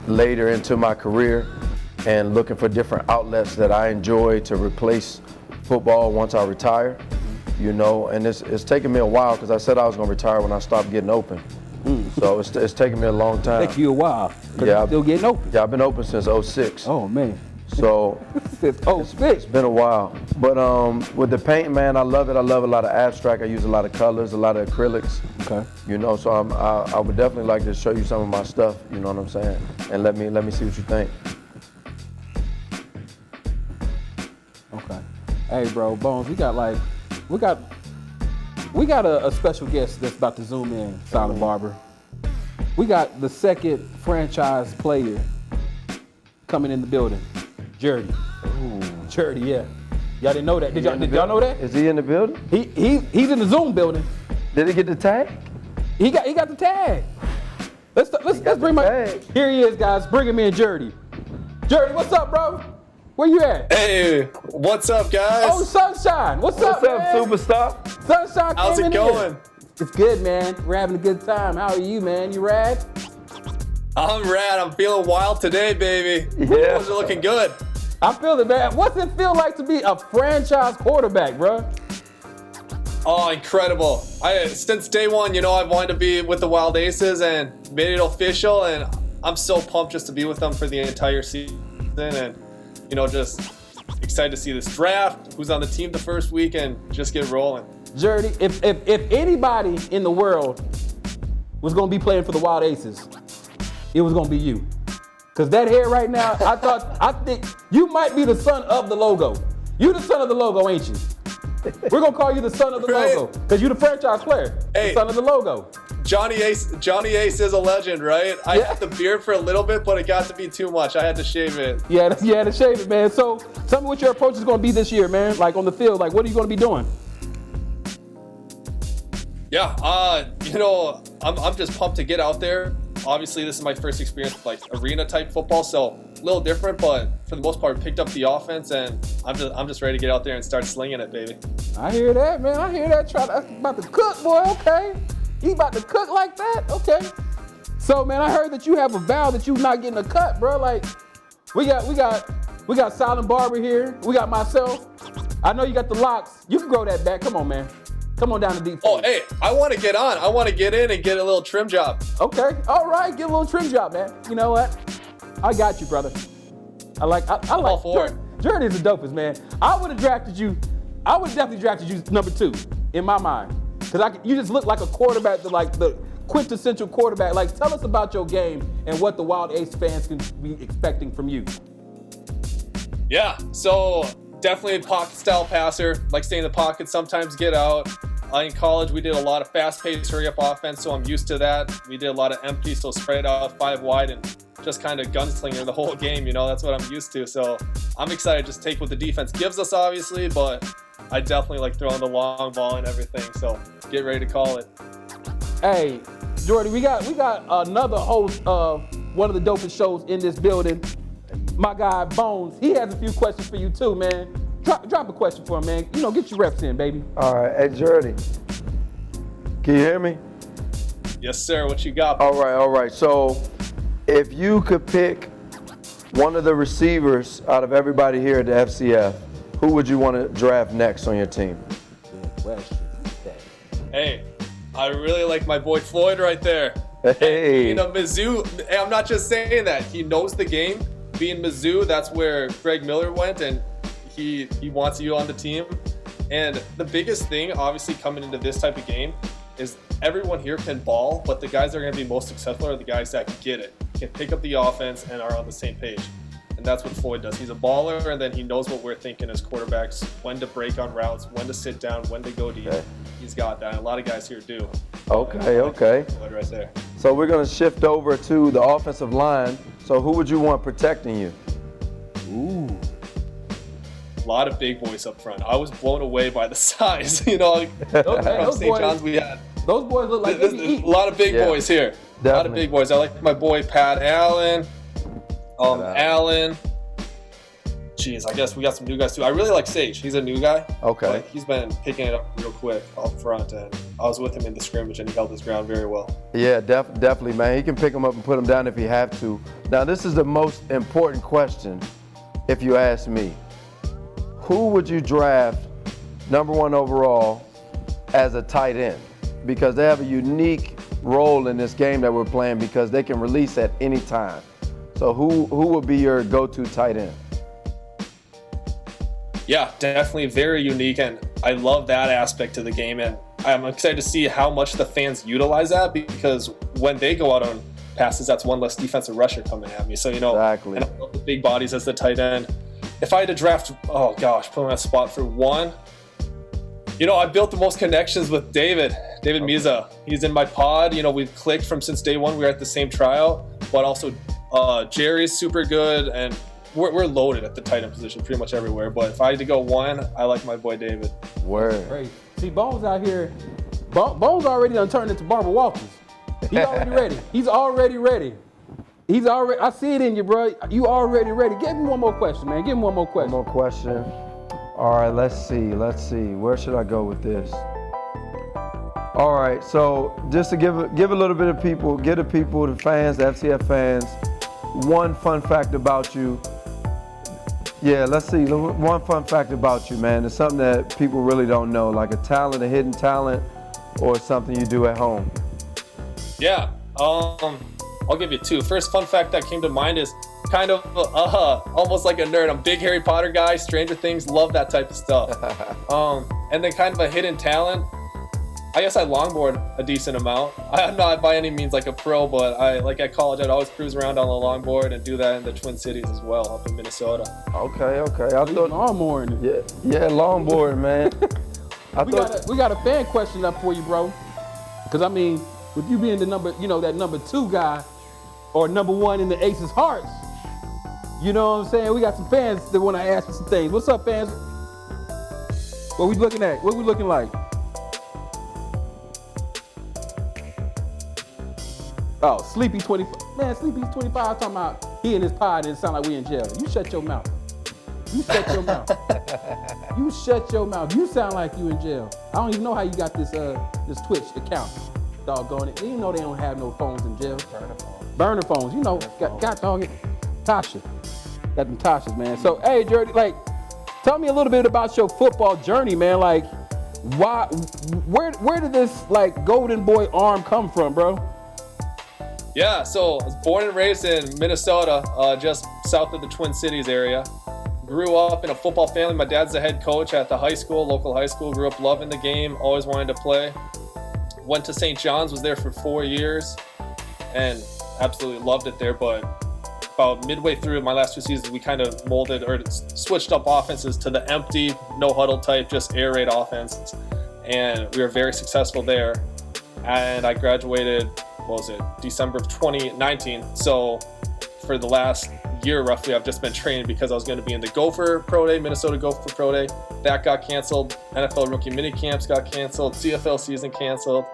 later into my career and looking for different outlets that I enjoy to replace football once I retire. And it's taken me a while because I said I was gonna retire when I stopped getting open. So it's taken me a long time. Take you a while. Yeah, still getting open. Yeah, I've been open since 06. Oh man. So since 06. It's been a while. But with the painting, man, I love it. I love a lot of abstract. I use a lot of colors, a lot of acrylics. Okay. So I would definitely like to show you some of my stuff. You know what I'm saying? And let me see what you think. Okay. Hey, bro, Bones, we got a special guest that's about to zoom in, Silent Barber. We got the second franchise player coming in the building, Jerdy. Ooh. Jerdy, yeah. Y'all didn't know that. Did y'all know that? Is he in the building? He's in the Zoom building. Did he get the tag? He got the tag. Let's bring tag. Here he is, guys. Bring him in, Jerdy. Jerdy, what's up, bro? Where you at? Hey, what's up, guys? Oh, Sunshine. What's up, man? Superstar? Sunshine, how's it going? Here. It's good, man. We're having a good time. How are you, man? You rad? I'm rad. I'm feeling wild today, baby. Yeah. Those are looking good. I feel it, man. What's it feel like to be a franchise quarterback, bro? Oh, incredible. Since day one, I've wanted to be with the Wild Aces and made it official, and I'm so pumped just to be with them for the entire season, and, just excited to see this draft, who's on the team the first week, and just get rolling. Jerdy, if anybody in the world was going to be playing for the Wild Aces, it was going to be you. Cause that hair right now, I think you might be the son of the logo. You the son of the logo, ain't you? We're gonna call you the son of the logo, cause you the franchise player, the son of the logo. Johnny Ace is a legend, right? I had the beard for a little bit, but it got to be too much. I had to shave it. Yeah, you had to shave it, man. So tell me what your approach is gonna be this year, man. Like on the field, like what are you gonna be doing? Yeah, I'm just pumped to get out there. Obviously, this is my first experience with like arena type football, so a little different, but for the most part, picked up the offense, and I'm just ready to get out there and start slinging it, baby. I hear that, man. I hear that. About to cook, boy. Okay, you about to cook like that? Okay. So, man, I heard that you have a vow that you're not getting a cut, bro. Like, we got Silent Barber here. We got myself. I know you got the locks. You can grow that back. Come on, man. Come on down to deep. Oh, hey, I want to get on. I want to get in and get a little trim job. Okay, all right, get a little trim job, man. You know what? I got you, brother. I like all for it. Journey's the dopest, man. I would have drafted you. I would definitely drafted you number 2 in my mind, because you just look like a quarterback, like the quintessential quarterback. Like, tell us about your game and what the Wild Ace fans can be expecting from you. Yeah, so definitely a pocket-style passer. Like stay in the pocket, sometimes get out. In college, we did a lot of fast-paced, hurry-up offense, so I'm used to that. We did a lot of empty, so spread out 5 wide and just kind of gunslinger the whole game. You know, that's what I'm used to. So I'm excited to just take what the defense gives us, obviously, but I definitely like throwing the long ball and everything. So get ready to call it. Hey, Jordy, we got another host of one of the dopest shows in this building. My guy Bones, he has a few questions for you too, man. Drop a question for him, man. You know, get your reps in, baby. All right, hey Jordy, can you hear me? Yes, sir. What you got? All right. So, if you could pick one of the receivers out of everybody here at the FCF, who would you want to draft next on your team? Good question. Hey, I really like my boy Floyd right there. Hey. You know, Mizzou, and I'm not just saying that. He knows the game. Being Mizzou, that's where Greg Miller went, and he wants you on the team. And the biggest thing, obviously, coming into this type of game is everyone here can ball, but the guys that are going to be most successful are the guys that can get it, can pick up the offense, and are on the same page. And that's what Floyd does. He's a baller, and then he knows what we're thinking as quarterbacks, when to break on routes, when to sit down, when to go deep. Okay. He's got that, and a lot of guys here do. Okay. Floyd right there. So we're going to shift over to the offensive line. So who would you want protecting you? Ooh. A lot of big boys up front. I was blown away by the size. You know, from St. John's we had. Those boys look like a lot of big boys here. Definitely. A lot of big boys. I like my boy Pat Allen. Allen. Jeez, I guess we got some new guys too. I really like Sage. He's a new guy. Okay. But he's been picking it up real quick up front, and I was with him in the scrimmage, and he held his ground very well. Yeah, definitely, man. He can pick him up and put him down if he have to. Now, this is the most important question, if you ask me. Who would you draft number 1 overall as a tight end? Because they have a unique role in this game that we're playing because they can release at any time. So who would be your go-to tight end? Yeah, definitely very unique, and I love that aspect of the game, and I'm excited to see how much the fans utilize that, because when they go out on passes, that's one less defensive rusher coming at me. So, you know, exactly. And I love the big bodies as the tight end. If I had to draft, put him on a spot for 1, you know, I built the most connections with David Miza. He's in my pod. You know, we've clicked from since day one. We were at the same trial, but also Jerry's super good, and we're loaded at the tight end position pretty much everywhere. But if I had to go 1, I like my boy David. Word. Great. See, Bones out here, Bones already done turned into Barbara Walters. He's already ready. He's already ready. I see it in you, bro. You already ready. Give him one more question, man. Give him one more question. One more question. All right, let's see. Where should I go with this? All right, so just to give a little bit of people, give the people, the fans, the FCF fans, one fun fact about you. Yeah, let's see. One fun fact about you, man. It's something that people really don't know, like a talent, a hidden talent, or something you do at home. Yeah, I'll give you 2. First fun fact that came to mind is kind of almost like a nerd. I'm a big Harry Potter guy, Stranger Things, love that type of stuff. And then kind of a hidden talent. I guess I longboard a decent amount. I'm not by any means like a pro, but at college, I'd always cruise around on the longboard and do that in the Twin Cities as well, up in Minnesota. Okay. I thought longboarding. Yeah, longboarding, man. We got a fan question up for you, bro. Because I mean, with you being the number, that number 2 guy, or number 1 in the Aces' hearts, you know what I'm saying? We got some fans that want to ask you some things. What's up, fans? What we looking at? What we looking like? Oh, Sleepy 25. Man, Sleepy's 25 talking about he and his pod and it sound like we in jail. You shut your mouth. You shut your mouth. You shut your mouth. You sound like you in jail. I don't even know how you got this Twitch account. Doggone it. You know they don't have no phones in jail. Burner phones. Got dog it. Tasha. Got them Tashas, man. So, hey, Jordy, tell me a little bit about your football journey, man. Where did this, golden boy arm come from, bro? Yeah, so I was born and raised in Minnesota, just south of the Twin Cities area. Grew up in a football family. My dad's the head coach at the local high school. Grew up loving the game, always wanted to play. Went to St. John's, was there for 4 years, and absolutely loved it there. But about midway through my last 2 seasons, we kind of molded or switched up offenses to the empty, no huddle type, just air raid offense. And we were very successful there. And I graduated, December of 2019. So for the last year roughly, I've just been training because I was going to be in the Gopher Pro Day, Minnesota Gopher Pro Day. That got canceled. NFL rookie mini camps got canceled. CFL season canceled.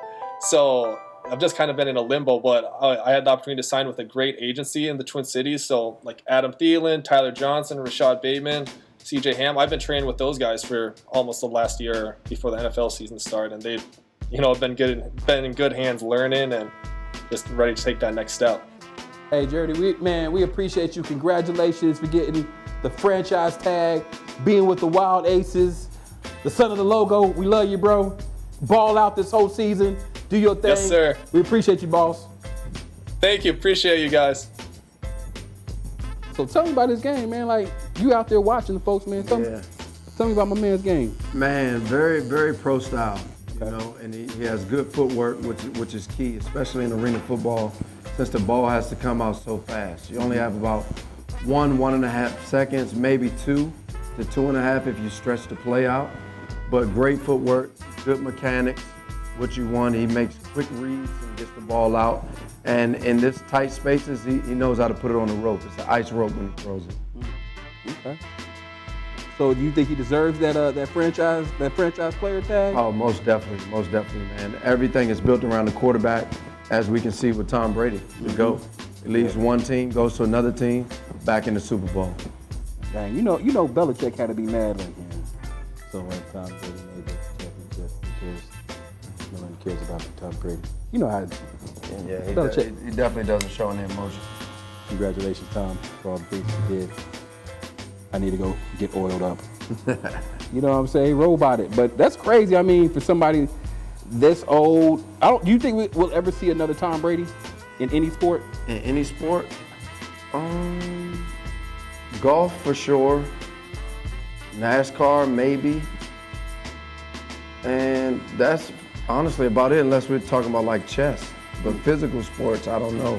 So I've just kind of been in a limbo, but I had the opportunity to sign with a great agency in the Twin Cities. So like Adam Thielen, Tyler Johnson, Rashad Bateman, CJ Ham. I've been training with those guys for almost the last year before the NFL season started. And they've, been in good hands learning and just ready to take that next step. Hey, Jordy, we appreciate you. Congratulations for getting the franchise tag, being with the Wild Aces, the son of the logo. We love you, bro. Ball out this whole season. Do your thing. Yes, sir. We appreciate you, boss. Thank you. Appreciate you guys. So tell me about this game, man. You out there watching the folks, man. Tell me about my man's game. Man, very, very pro style, and he has good footwork, which is key, especially in arena football, since the ball has to come out so fast. You only have about 1.5 seconds, maybe 2 to 2.5 if you stretch the play out. But great footwork, good mechanics, what you want. He makes quick reads and gets the ball out. And in this tight spaces, he knows how to put it on the rope. It's an ice rope when he throws it. Okay. So do you think he deserves that franchise player tag? Oh, most definitely, man. Everything is built around the quarterback, as we can see with Tom Brady, the GOAT. He leaves one team, goes to another team, back in the Super Bowl. Dang, you know Belichick had to be mad so Tom Brady made the championship because no one cares about Tom Brady. You know how he definitely doesn't show any emotion. Congratulations, Tom, for all the things you did. I need to go get oiled up. You know what I'm saying? Robot it. But that's crazy. I mean, for somebody this old, do you think we'll ever see another Tom Brady in any sport? In any sport? Golf for sure. NASCAR maybe. And that's honestly about it, unless we're talking about chess. But physical sports, I don't know.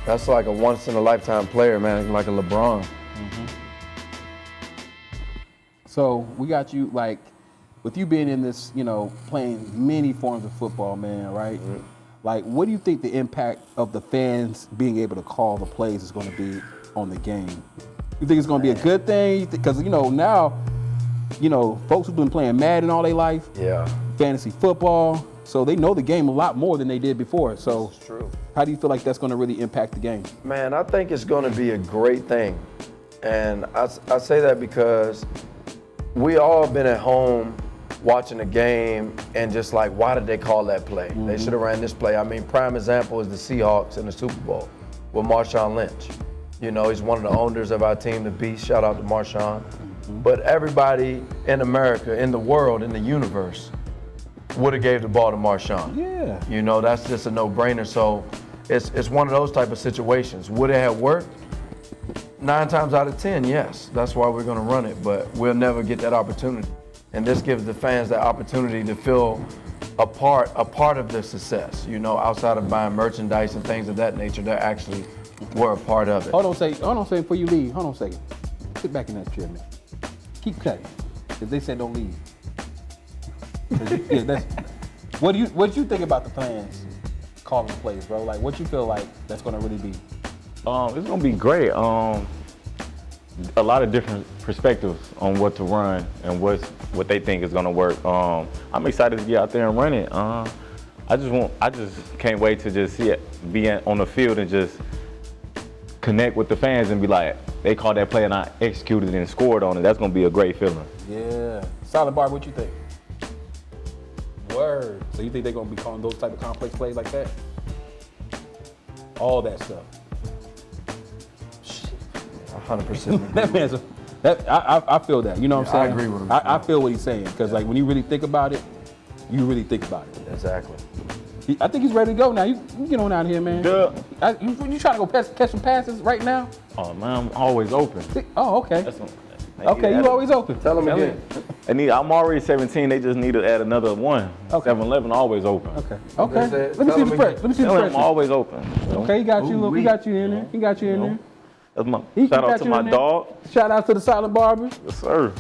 That's like a once in a lifetime player, man, like a LeBron. Mm-hmm. So we got you with you being in this, playing many forms of football, man, right? Mm-hmm. What do you think the impact of the fans being able to call the plays is going to be on the game? You think it's going to be a good thing? Because, now, folks who've been playing Madden all their life, fantasy football, so they know the game a lot more than they did before. So that's true. How do you feel like that's going to really impact the game? Man, I think it's going to be a great thing. And I say that because we all been at home watching a game and just why did they call that play? Mm-hmm. They should have ran this play. I mean, prime example is the Seahawks in the Super Bowl with Marshawn Lynch. He's one of the owners of our team, the Beast. Shout out to Marshawn. Mm-hmm. But everybody in America, in the world, in the universe, would have gave the ball to Marshawn. Yeah. That's just a no-brainer. So it's one of those type of situations. Would it have worked? 9 times out of 10, yes. That's why we're going to run it, but we'll never get that opportunity. And this gives the fans that opportunity to feel a part of the success. You know, outside of buying merchandise and things of that nature, they actually were a part of it. Hold on a second before you leave. Hold on a second. Sit back in that chair, man. Keep cutting. Because they said don't leave. Yeah, what do you think about the fans calling plays, bro? Like, what you feel like that's gonna really be? It's gonna be great. A lot of different perspectives on what to run and what they think is gonna work. I'm excited to get out there and run it. I just can't wait to just see it, be on the field and just connect with the fans and be like, they called that play and I executed it and scored on it. That's gonna be a great feeling. Yeah. Silent Barber, what you think? Word. So you think they're gonna be calling those type of complex plays like that? All that stuff. 100%. That man's I feel that. You know what I'm saying? I agree with him. I feel what he's saying because like when you really think about it, you really think about it. Exactly. I think he's ready to go now. You get on out here, man. Duh. You trying to go catch some passes right now? Oh man, I'm always open. Oh, okay. Okay, you always open. Tell them again. I'm already 17. They just need to add another one. Okay. 7-Eleven always open. Okay. Okay. Let me see the press. Let me see the press. I'm always open. Okay, he got you. Look, he got you in there. He got you in there. That's my He shout got out to you my in there. dog. Shout out to the Silent Barber. Yes, sir.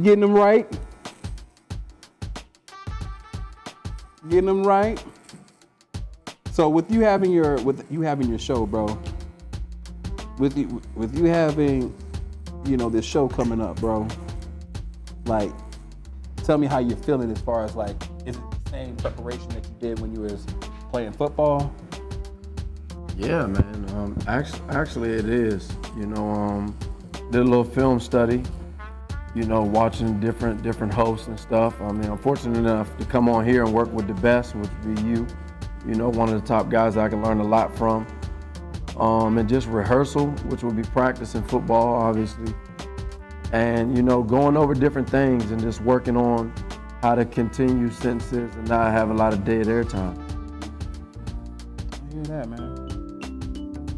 Getting them right. Getting them right. So with you having your show, bro. With you having, this show coming up, bro. Like, tell me how you're feeling as far as like, is it the same preparation that you did when you was playing football? Yeah, man. Actually, it is. Did a little film study. Watching different hosts and stuff. I mean, I'm fortunate enough to come on here and work with the best, which would be you. One of the top guys I can learn a lot from. And just rehearsal, which would be practicing football, obviously. And, going over different things and just working on how to continue sentences and not have a lot of dead air time. I hear that, man.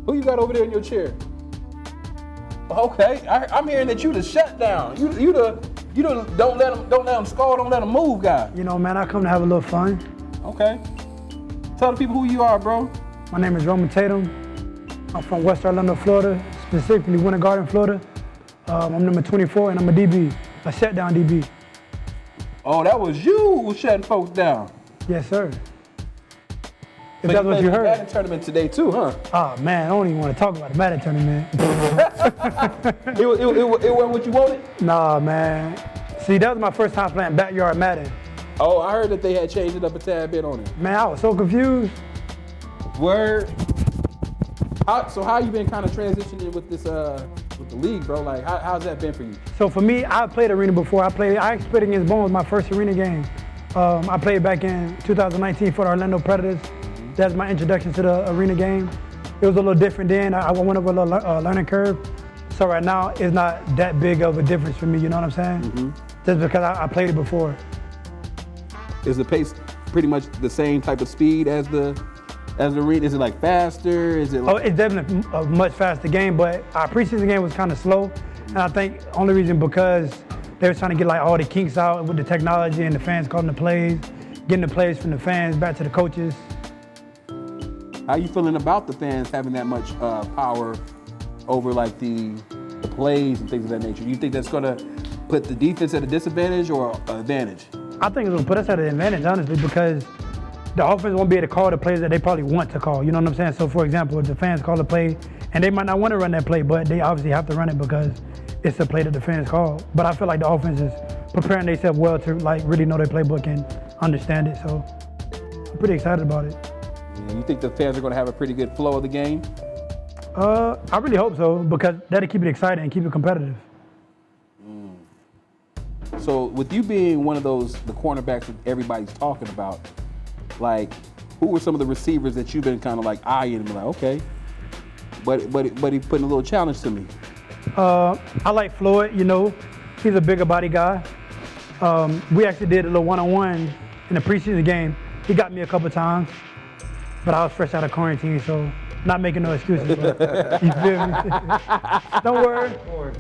Who you got over there in your chair? Okay, I'm hearing that you the shutdown. You the don't let them score, don't let them move guy. Man, I come to have a little fun. Okay. Tell the people who you are, bro. My name is Roman Tatum. I'm from West Orlando, Florida, specifically Winter Garden, Florida. I'm number 24 and I'm a DB, a shutdown DB. Oh, that was you who was shutting folks down. Yes, sir. If So that's what you heard. Madden tournament today too, huh? Oh man, I don't even want to talk about the Madden tournament. It wasn't what you wanted? Nah, man. See, that was my first time playing backyard Madden. Oh, I heard that they had changed it up a tad bit on it. Man, I was so confused. Word. So how you been kind of transitioning with this with the league, bro? Like how's that been for you? So for me, I played arena before. I played against Bone was my first arena game. I played back in 2019 for the Orlando Predators. That's my introduction to the arena game. It was a little different then. I went over a little learning curve. So right now, it's not that big of a difference for me, you know what I'm saying? Mm-hmm. Just because I played it before. Is the pace pretty much the same type of speed as the arena? Is it like faster? Is it like... it's definitely a much faster game, but our preseason game was kind of slow. And I think only reason because they were trying to get like all the kinks out with the technology and the fans calling the plays, getting the plays from the fans back to the coaches. How you feeling about the fans having that much power over like the plays and things of that nature? Do you think that's gonna put the defense at a disadvantage or an advantage? I think it's gonna put us at an advantage, honestly, because the offense won't be able to call the plays that they probably want to call. You know what I'm saying? So for example, if the fans call a play, and they might not want to run that play, but they obviously have to run it because it's the play that the fans call. But I feel like the offense is preparing themselves well to like really know their playbook and understand it. So I'm pretty excited about it. You think the fans are going to have a pretty good flow of the game? I really hope so, because that'll keep it exciting and keep it competitive. So with you being one of the cornerbacks that everybody's talking about, like, who were some of the receivers that you've been kind of like eyeing and be like, okay, but he's putting a little challenge to me? I like Floyd, he's a bigger body guy. We actually did a little one-on-one in the preseason game. He got me a couple times, but I was fresh out of quarantine, so Not making no excuses, but you feel me? Don't worry.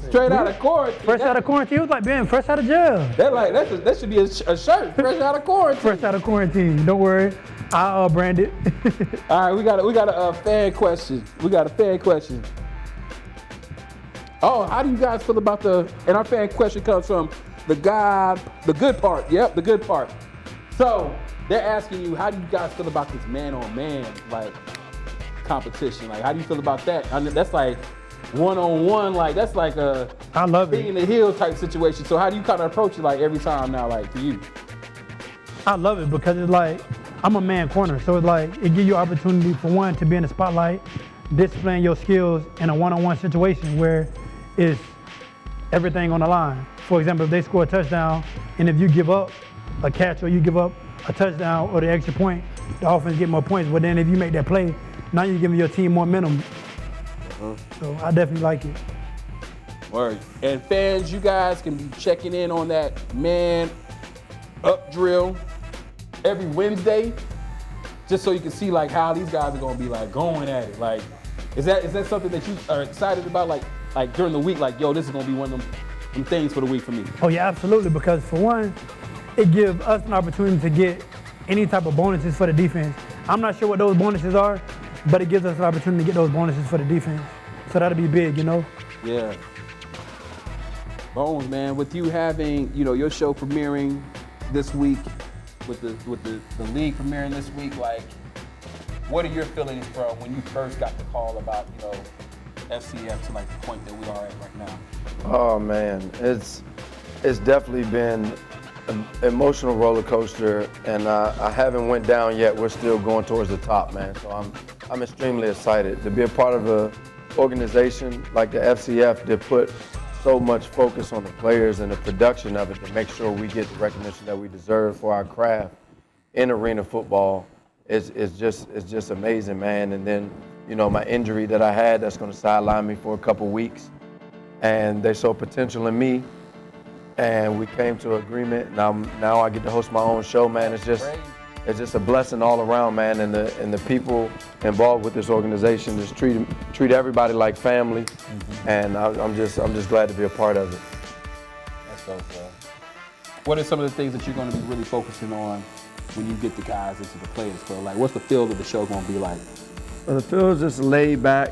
Straight out of quarantine. Fresh out of quarantine. It was like being fresh out of jail. That should be a shirt. Fresh out of quarantine. Fresh out of quarantine. Don't worry. I'll brand it. All right, we got a fan question. Oh, how do you guys feel about and our fan question comes from the good part. Yep, the good part. So they're asking you, how do you guys feel about this man-on-man competition? Like, how do you feel about that? I mean, that's like one-on-one, like that's like a I love being it. in the hill type situation. So how do you kind of approach it like every time now, like to you? I love it because it's like, I'm a man corner. So it's like, it gives you opportunity for one to be in the spotlight, displaying your skills in a one-on-one situation where it's everything on the line. For example, if they score a touchdown and if you give up a catch or you give up a touchdown or the extra point, the offense get more points. But then if you make that play, now you're giving your team more momentum. So I definitely like it. Word. And fans, you guys can be checking in on that man up drill every Wednesday, just so you can see like how these guys are gonna be like going at it. Like, is that something that you are excited about? Like during the week, like, yo, this is gonna be one of them things for the week for me. Oh yeah, absolutely. Because for one, it gives us an opportunity to get any type of bonuses for the defense. I'm not sure what those bonuses are, but it gives us an opportunity to get those bonuses for the defense. So that'll be big, you know? Yeah. Bones, man, with you having, your show premiering this week, with the league premiering this week, like, what are your feelings from when you first got the call about, FCF to like the point that we are at right now? Oh man, it's definitely been an emotional roller coaster, and I haven't went down yet. We're still going towards the top, man. So I'm extremely excited to be a part of an organization like the FCF that put so much focus on the players and the production of it to make sure we get the recognition that we deserve for our craft in arena football. It's just amazing, man. And then, my injury that I had, that's going to sideline me for a couple weeks, and they saw potential in me, and we came to an agreement. Now I get to host my own show, man. It's just a blessing all around, man. And the people involved with this organization just treat everybody like family, and I'm just glad to be a part of it. That's so cool. What are some of the things that you're going to be really focusing on when you get the guys into the Players Club? Like, what's the feel of the show going to be like? Well, the feel is just laid back,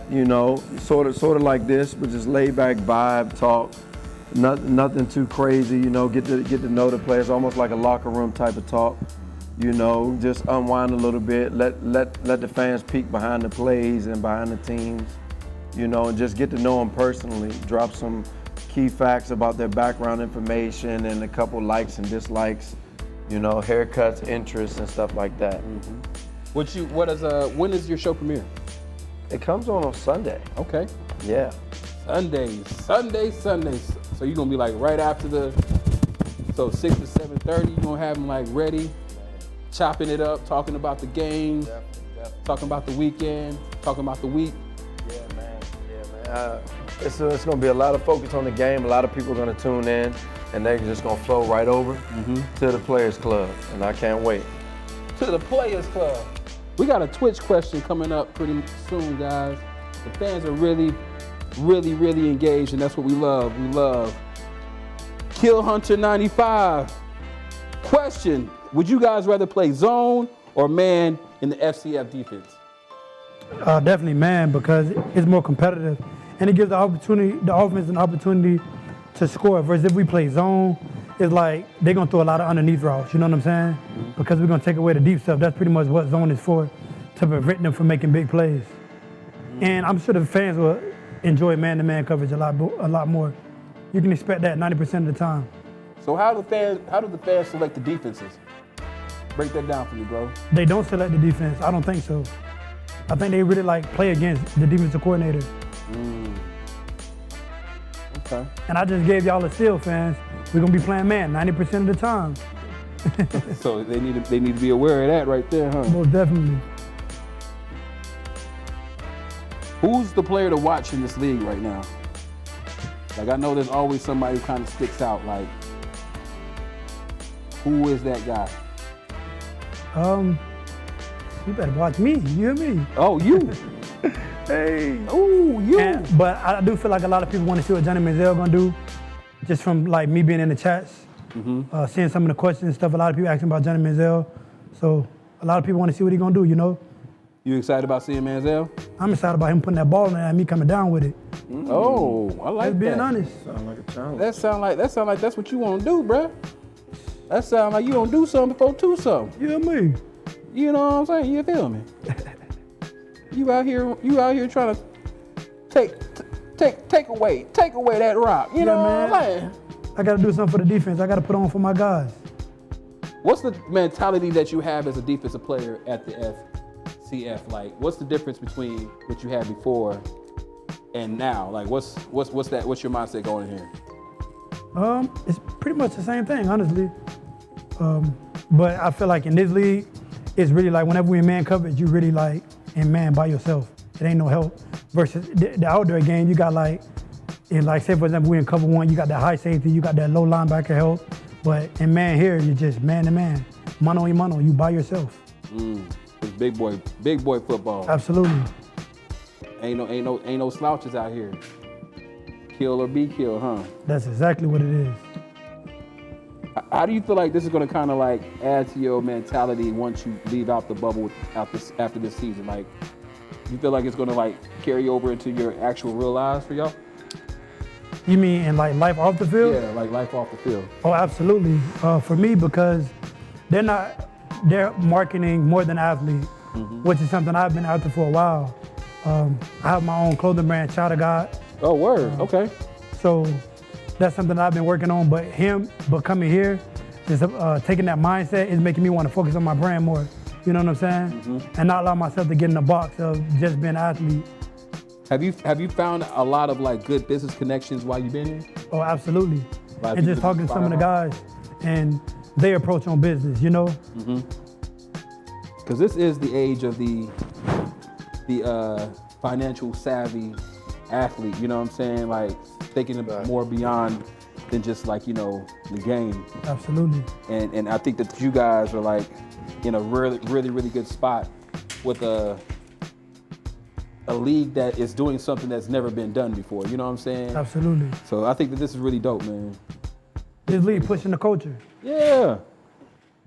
sort of like this, but just laid back vibe, talk. Nothing too crazy, get to know the players, almost like a locker room type of talk. Just unwind a little bit, let the fans peek behind the plays and behind the teams, and just get to know them personally. Drop some key facts about their background information and a couple likes and dislikes, haircuts, interests, and stuff like that. When is your show premiere? It comes on Sunday. Okay. Yeah. Sunday. So you're gonna be like right after 6 to 7:30. You're gonna have them like ready, chopping it up, talking about the games, Definitely. talking about the weekend, talking about the week. Yeah, man. It's gonna be a lot of focus on the game. A lot of people are gonna tune in, and they're just gonna flow right over to the Players Club, and I can't wait. To the Players Club. We got a Twitch question coming up pretty soon, guys. The fans are really engaged, and that's what we love. We love Kill Hunter 95. Question: would you guys rather play zone or man in the FCF defense? Definitely man, because it's more competitive, and it gives the offense an opportunity to score. Versus if we play zone, it's like they're gonna throw a lot of underneath routes. You know what I'm saying? Because we're gonna take away the deep stuff. That's pretty much what zone is for, to prevent them from making big plays. And I'm sure the fans will enjoy man-to-man coverage a lot more. You can expect that 90% of the time. So how do the fans select the defenses? Break that down for me, bro. They don't select the defense. I don't think so. I think they really play against the defensive coordinator. Okay. And I just gave y'all a steal, fans. We're gonna be playing man 90% of the time. So they need to be aware of that right there, huh? Most definitely. Who's the player to watch in this league right now? Like, I know there's always somebody who kind of sticks out. Like, who is that guy? You better watch me. You hear me? Oh, you? Hey. Ooh, you. But I do feel like a lot of people want to see what Johnny Manziel gonna do, just from like me being in the chats, seeing some of the questions and stuff. A lot of people asking about Johnny Manziel, so a lot of people want to see what he gonna do. You know. You excited about seeing Manziel? I'm excited about him putting that ball in there and me coming down with it. Oh, I like Just being that. honest. Sound like a challenge. That sound like that's what you want to do, bruh. That sound like you gonna do something before do something. You know me. You know what I'm saying? You feel me? You out here trying to take away that rock. You know man. what I'm saying? I gotta do something for the defense. I gotta put on for my guys. What's the mentality that you have as a defensive player at the FCF? Like, what's the difference between what you had before and now? Like, what's that? What's your mindset going in here? It's pretty much the same thing, honestly. But I feel like in this league, it's really like whenever we in man coverage, you really like in man by yourself. It ain't no help. Versus the outdoor game, you got like, say for example, we in cover one, you got that high safety, you got that low linebacker help. But in man here, you're just man to man, mano y mano, you by yourself. It's big boy football. Absolutely. Ain't no slouches out here. Kill or be killed, huh? That's exactly what it is. How do you feel like this is going to kind of like add to your mentality once you leave out the bubble after this season? Like, you feel like it's going to like carry over into your actual real lives for y'all? You mean in like life off the field? Yeah, like life off the field. Oh, absolutely. For me, because they're marketing more than athlete, which is something I've been after for a while. I have my own clothing brand, Child of God. Oh, word. Okay. So that's something I've been working on. But coming here, just taking that mindset is making me want to focus on my brand more. You know what I'm saying? And not allow myself to get in the box of just being an athlete. Have you found a lot of like good business connections while you've been here? Oh, absolutely. Like And just talking to some of the guys and their approach on business, you know? Because this is the age of the financial savvy athlete, you know what I'm saying? Like thinking about more beyond than just like, you know, the game. Absolutely. And I think that you guys are like in a really, really, really good spot with a league that is doing something that's never been done before, you know what I'm saying? Absolutely. So I think that this is really dope, man. This league pushing the culture. Yeah.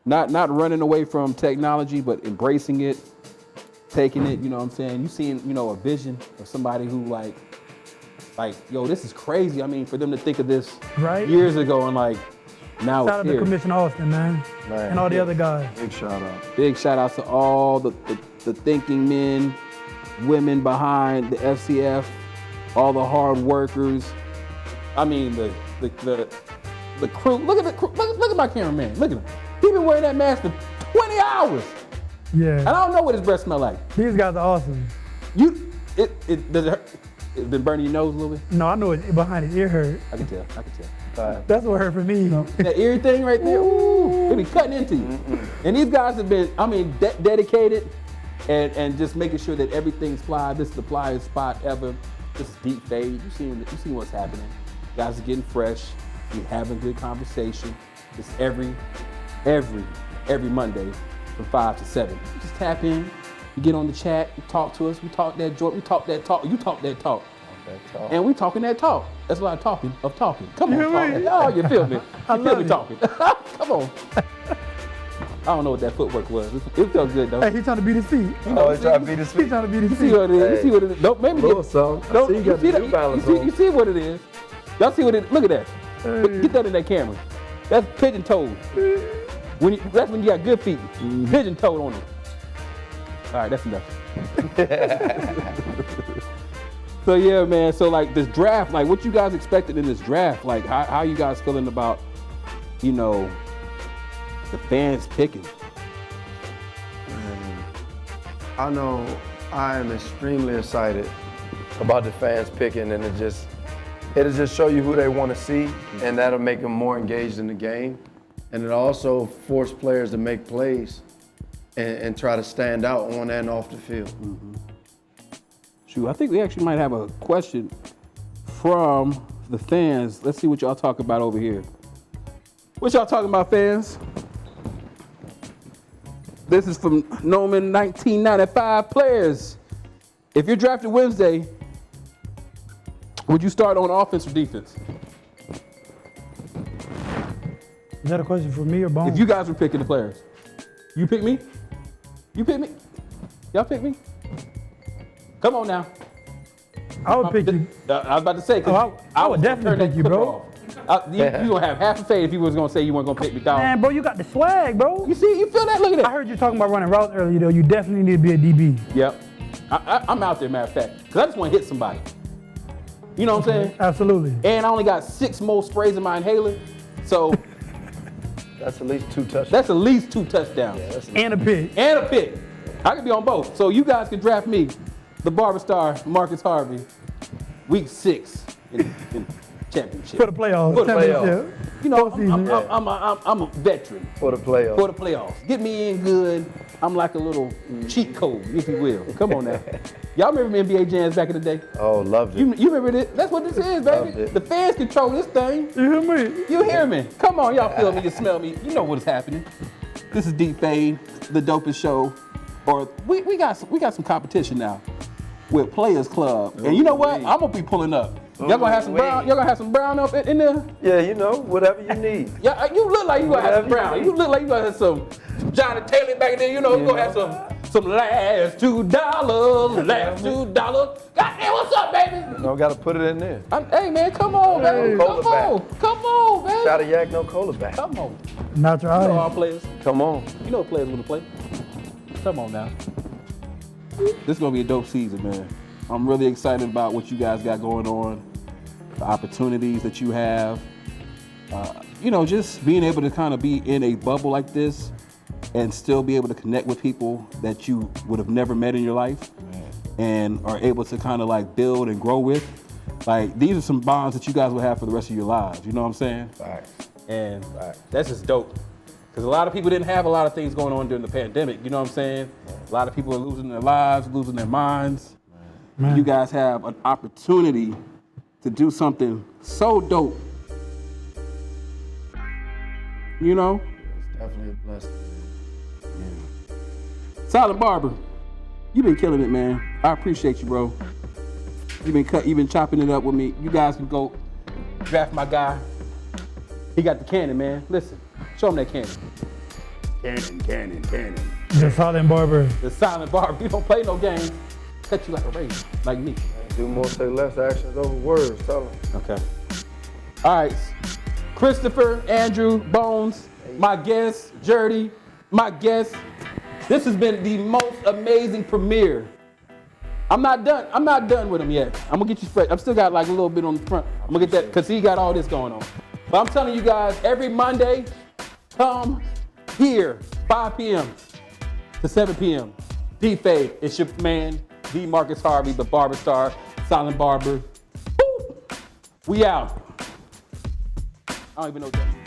Not running away from technology, but embracing it, taking it, you know what I'm saying? You seeing, you know, a vision of somebody who like, yo, this is crazy. I mean, for them to think of this years ago and like, now Shout out it's to here. Commissioner Austin, man. And all the other guys. Big shout out. Big shout out to all the thinking men, women behind the FCF, all the hard workers. I mean, the crew. Look at the crew. Look at my cameraman. Look at him. He been wearing that mask for 20 hours. Yeah. And I don't know what his breath smell like. These guys are awesome. It been burning your nose a little bit? No, I know it behind his ear hurt. I can tell. That's what hurt for me. That ear thing right there, ooh, it be cutting into you. And these guys have been, dedicated and just making sure that everything's fly. This is the flyest spot ever. This is deep fade. You see what's happening. Guys are getting fresh. We having good conversation. It's every Monday from 5 to 7. You just tap in. You get on the chat. You talk to us. We talk that joint. We talk that talk. You talk that talk. And we talking that talk. That's a lot of talking. Come on, talking. Oh, you feel me? You feel me talking? Come on. I don't know what that footwork was. It felt good though. Hey, he's trying to beat his feet. He's trying to beat his feet. He's trying to beat his You feet. see what it is? You see what it is? Don't maybe Little something. I see you got the New Balance on. You see what it is? Y'all see what it? Look at that. Get that in that camera. That's pigeon toed. That's when you got good feet. Pigeon toed on it. All right, that's enough. So yeah, man. So like this draft, like what you guys expected in this draft? Like how you guys feeling about, you know, the fans picking? I know I am extremely excited about the fans picking, and it'll just show you who they want to see, and that'll make them more engaged in the game. And it also force players to make plays and try to stand out on and off the field. Shoot, I think we actually might have a question from the fans. Let's see what y'all talk about over here. What y'all talking about, fans? This is from Noman 1995 players. If you're drafted Wednesday, would you start on offense or defense? Is that a question for me or Bones? If you guys were picking the players, you pick me? You pick me? Y'all pick me? Come on now. I would pick you. I was about to say, I would definitely pick you, bro. You gonna have half a fade if you was gonna say you weren't gonna pick me, dog. Man, bro, you got the swag, bro. You see, you feel that? Look at that. I heard you talking about running routes earlier, though. You definitely need to be a DB. Yep. I'm out there, matter of fact, because I just want to hit somebody. You know what I'm saying? Absolutely. And I only got 6 more sprays in my inhaler, so That's at least 2 touchdowns. that's at least 2 touchdowns. And a pick. And a pick. I could be on both. So you guys can draft me, the Barber Star, Marcus Harvey, week 6 in championship. For the playoffs. For the playoffs. Championship. You know, Postseason. I'm a veteran For the playoffs. for the playoffs. Get me in good. I'm like a little cheat code, if you will. Come on now. Y'all remember NBA Jams back in the day? Oh, loved it. You remember this? That's what this is, baby. Loved it. The fans control this thing. You hear me? You hear me? Come on, y'all feel me, you smell me. You know what is happening. This is Deep Fade, the dopest show. Or we got some competition now with Players Club. And you know what? I'm gonna be pulling up. Y'all gonna have some brown. Y'all gonna have some brown up in there? Yeah, you know, whatever you need. Yeah, you look like you gonna have some brown. You look like you gonna have some Johnny Taylor back there. You know, you gonna have some last $2, last $2. Goddamn, what's up, baby? No, gotta put it in there. Hey man, come on, baby. Come on, baby. Shot of yak, no cola back. Come on. Not your You know audience. our players. Come on. You know what players want to play. Come on now. This is gonna be a dope season, man. I'm really excited about what you guys got going on, the opportunities that you have. You know, just being able to kind of be in a bubble like this and still be able to connect with people that you would have never met in your life and are able to kind of like build and grow with. Like, these are some bonds that you guys will have for the rest of your lives. You know what I'm saying? Facts. And that's just dope. Because a lot of people didn't have a lot of things going on during the pandemic. You know what I'm saying? A lot of people are losing their lives, losing their minds. You guys have an opportunity to do something so dope. You know? It's definitely a blessing. Silent Barber, you've been killing it, man. I appreciate you, bro. You've been chopping it up with me. You guys can go draft my guy. He got the cannon, man. Listen, show him that cannon. Cannon. The Silent Barber. The Silent Barber. You don't play no games. Cut you like a razor, like me. Do more, say less, actions over words. Tell him. Okay. All right. Christopher, Andrew, Bones, my guest, Jerdy, my guest. This has been the most amazing premiere. I'm not done with him yet. I'm gonna get you straight. I've still got like a little bit on the front. I'm gonna get that because he got all this going on. But I'm telling you guys, every Monday, come here, 5 p.m. to 7 p.m. D-Fade, it's your man, D. Marcus Harvey, the Barber Star, Silent Barber. Woo! We out. I don't even know what that means.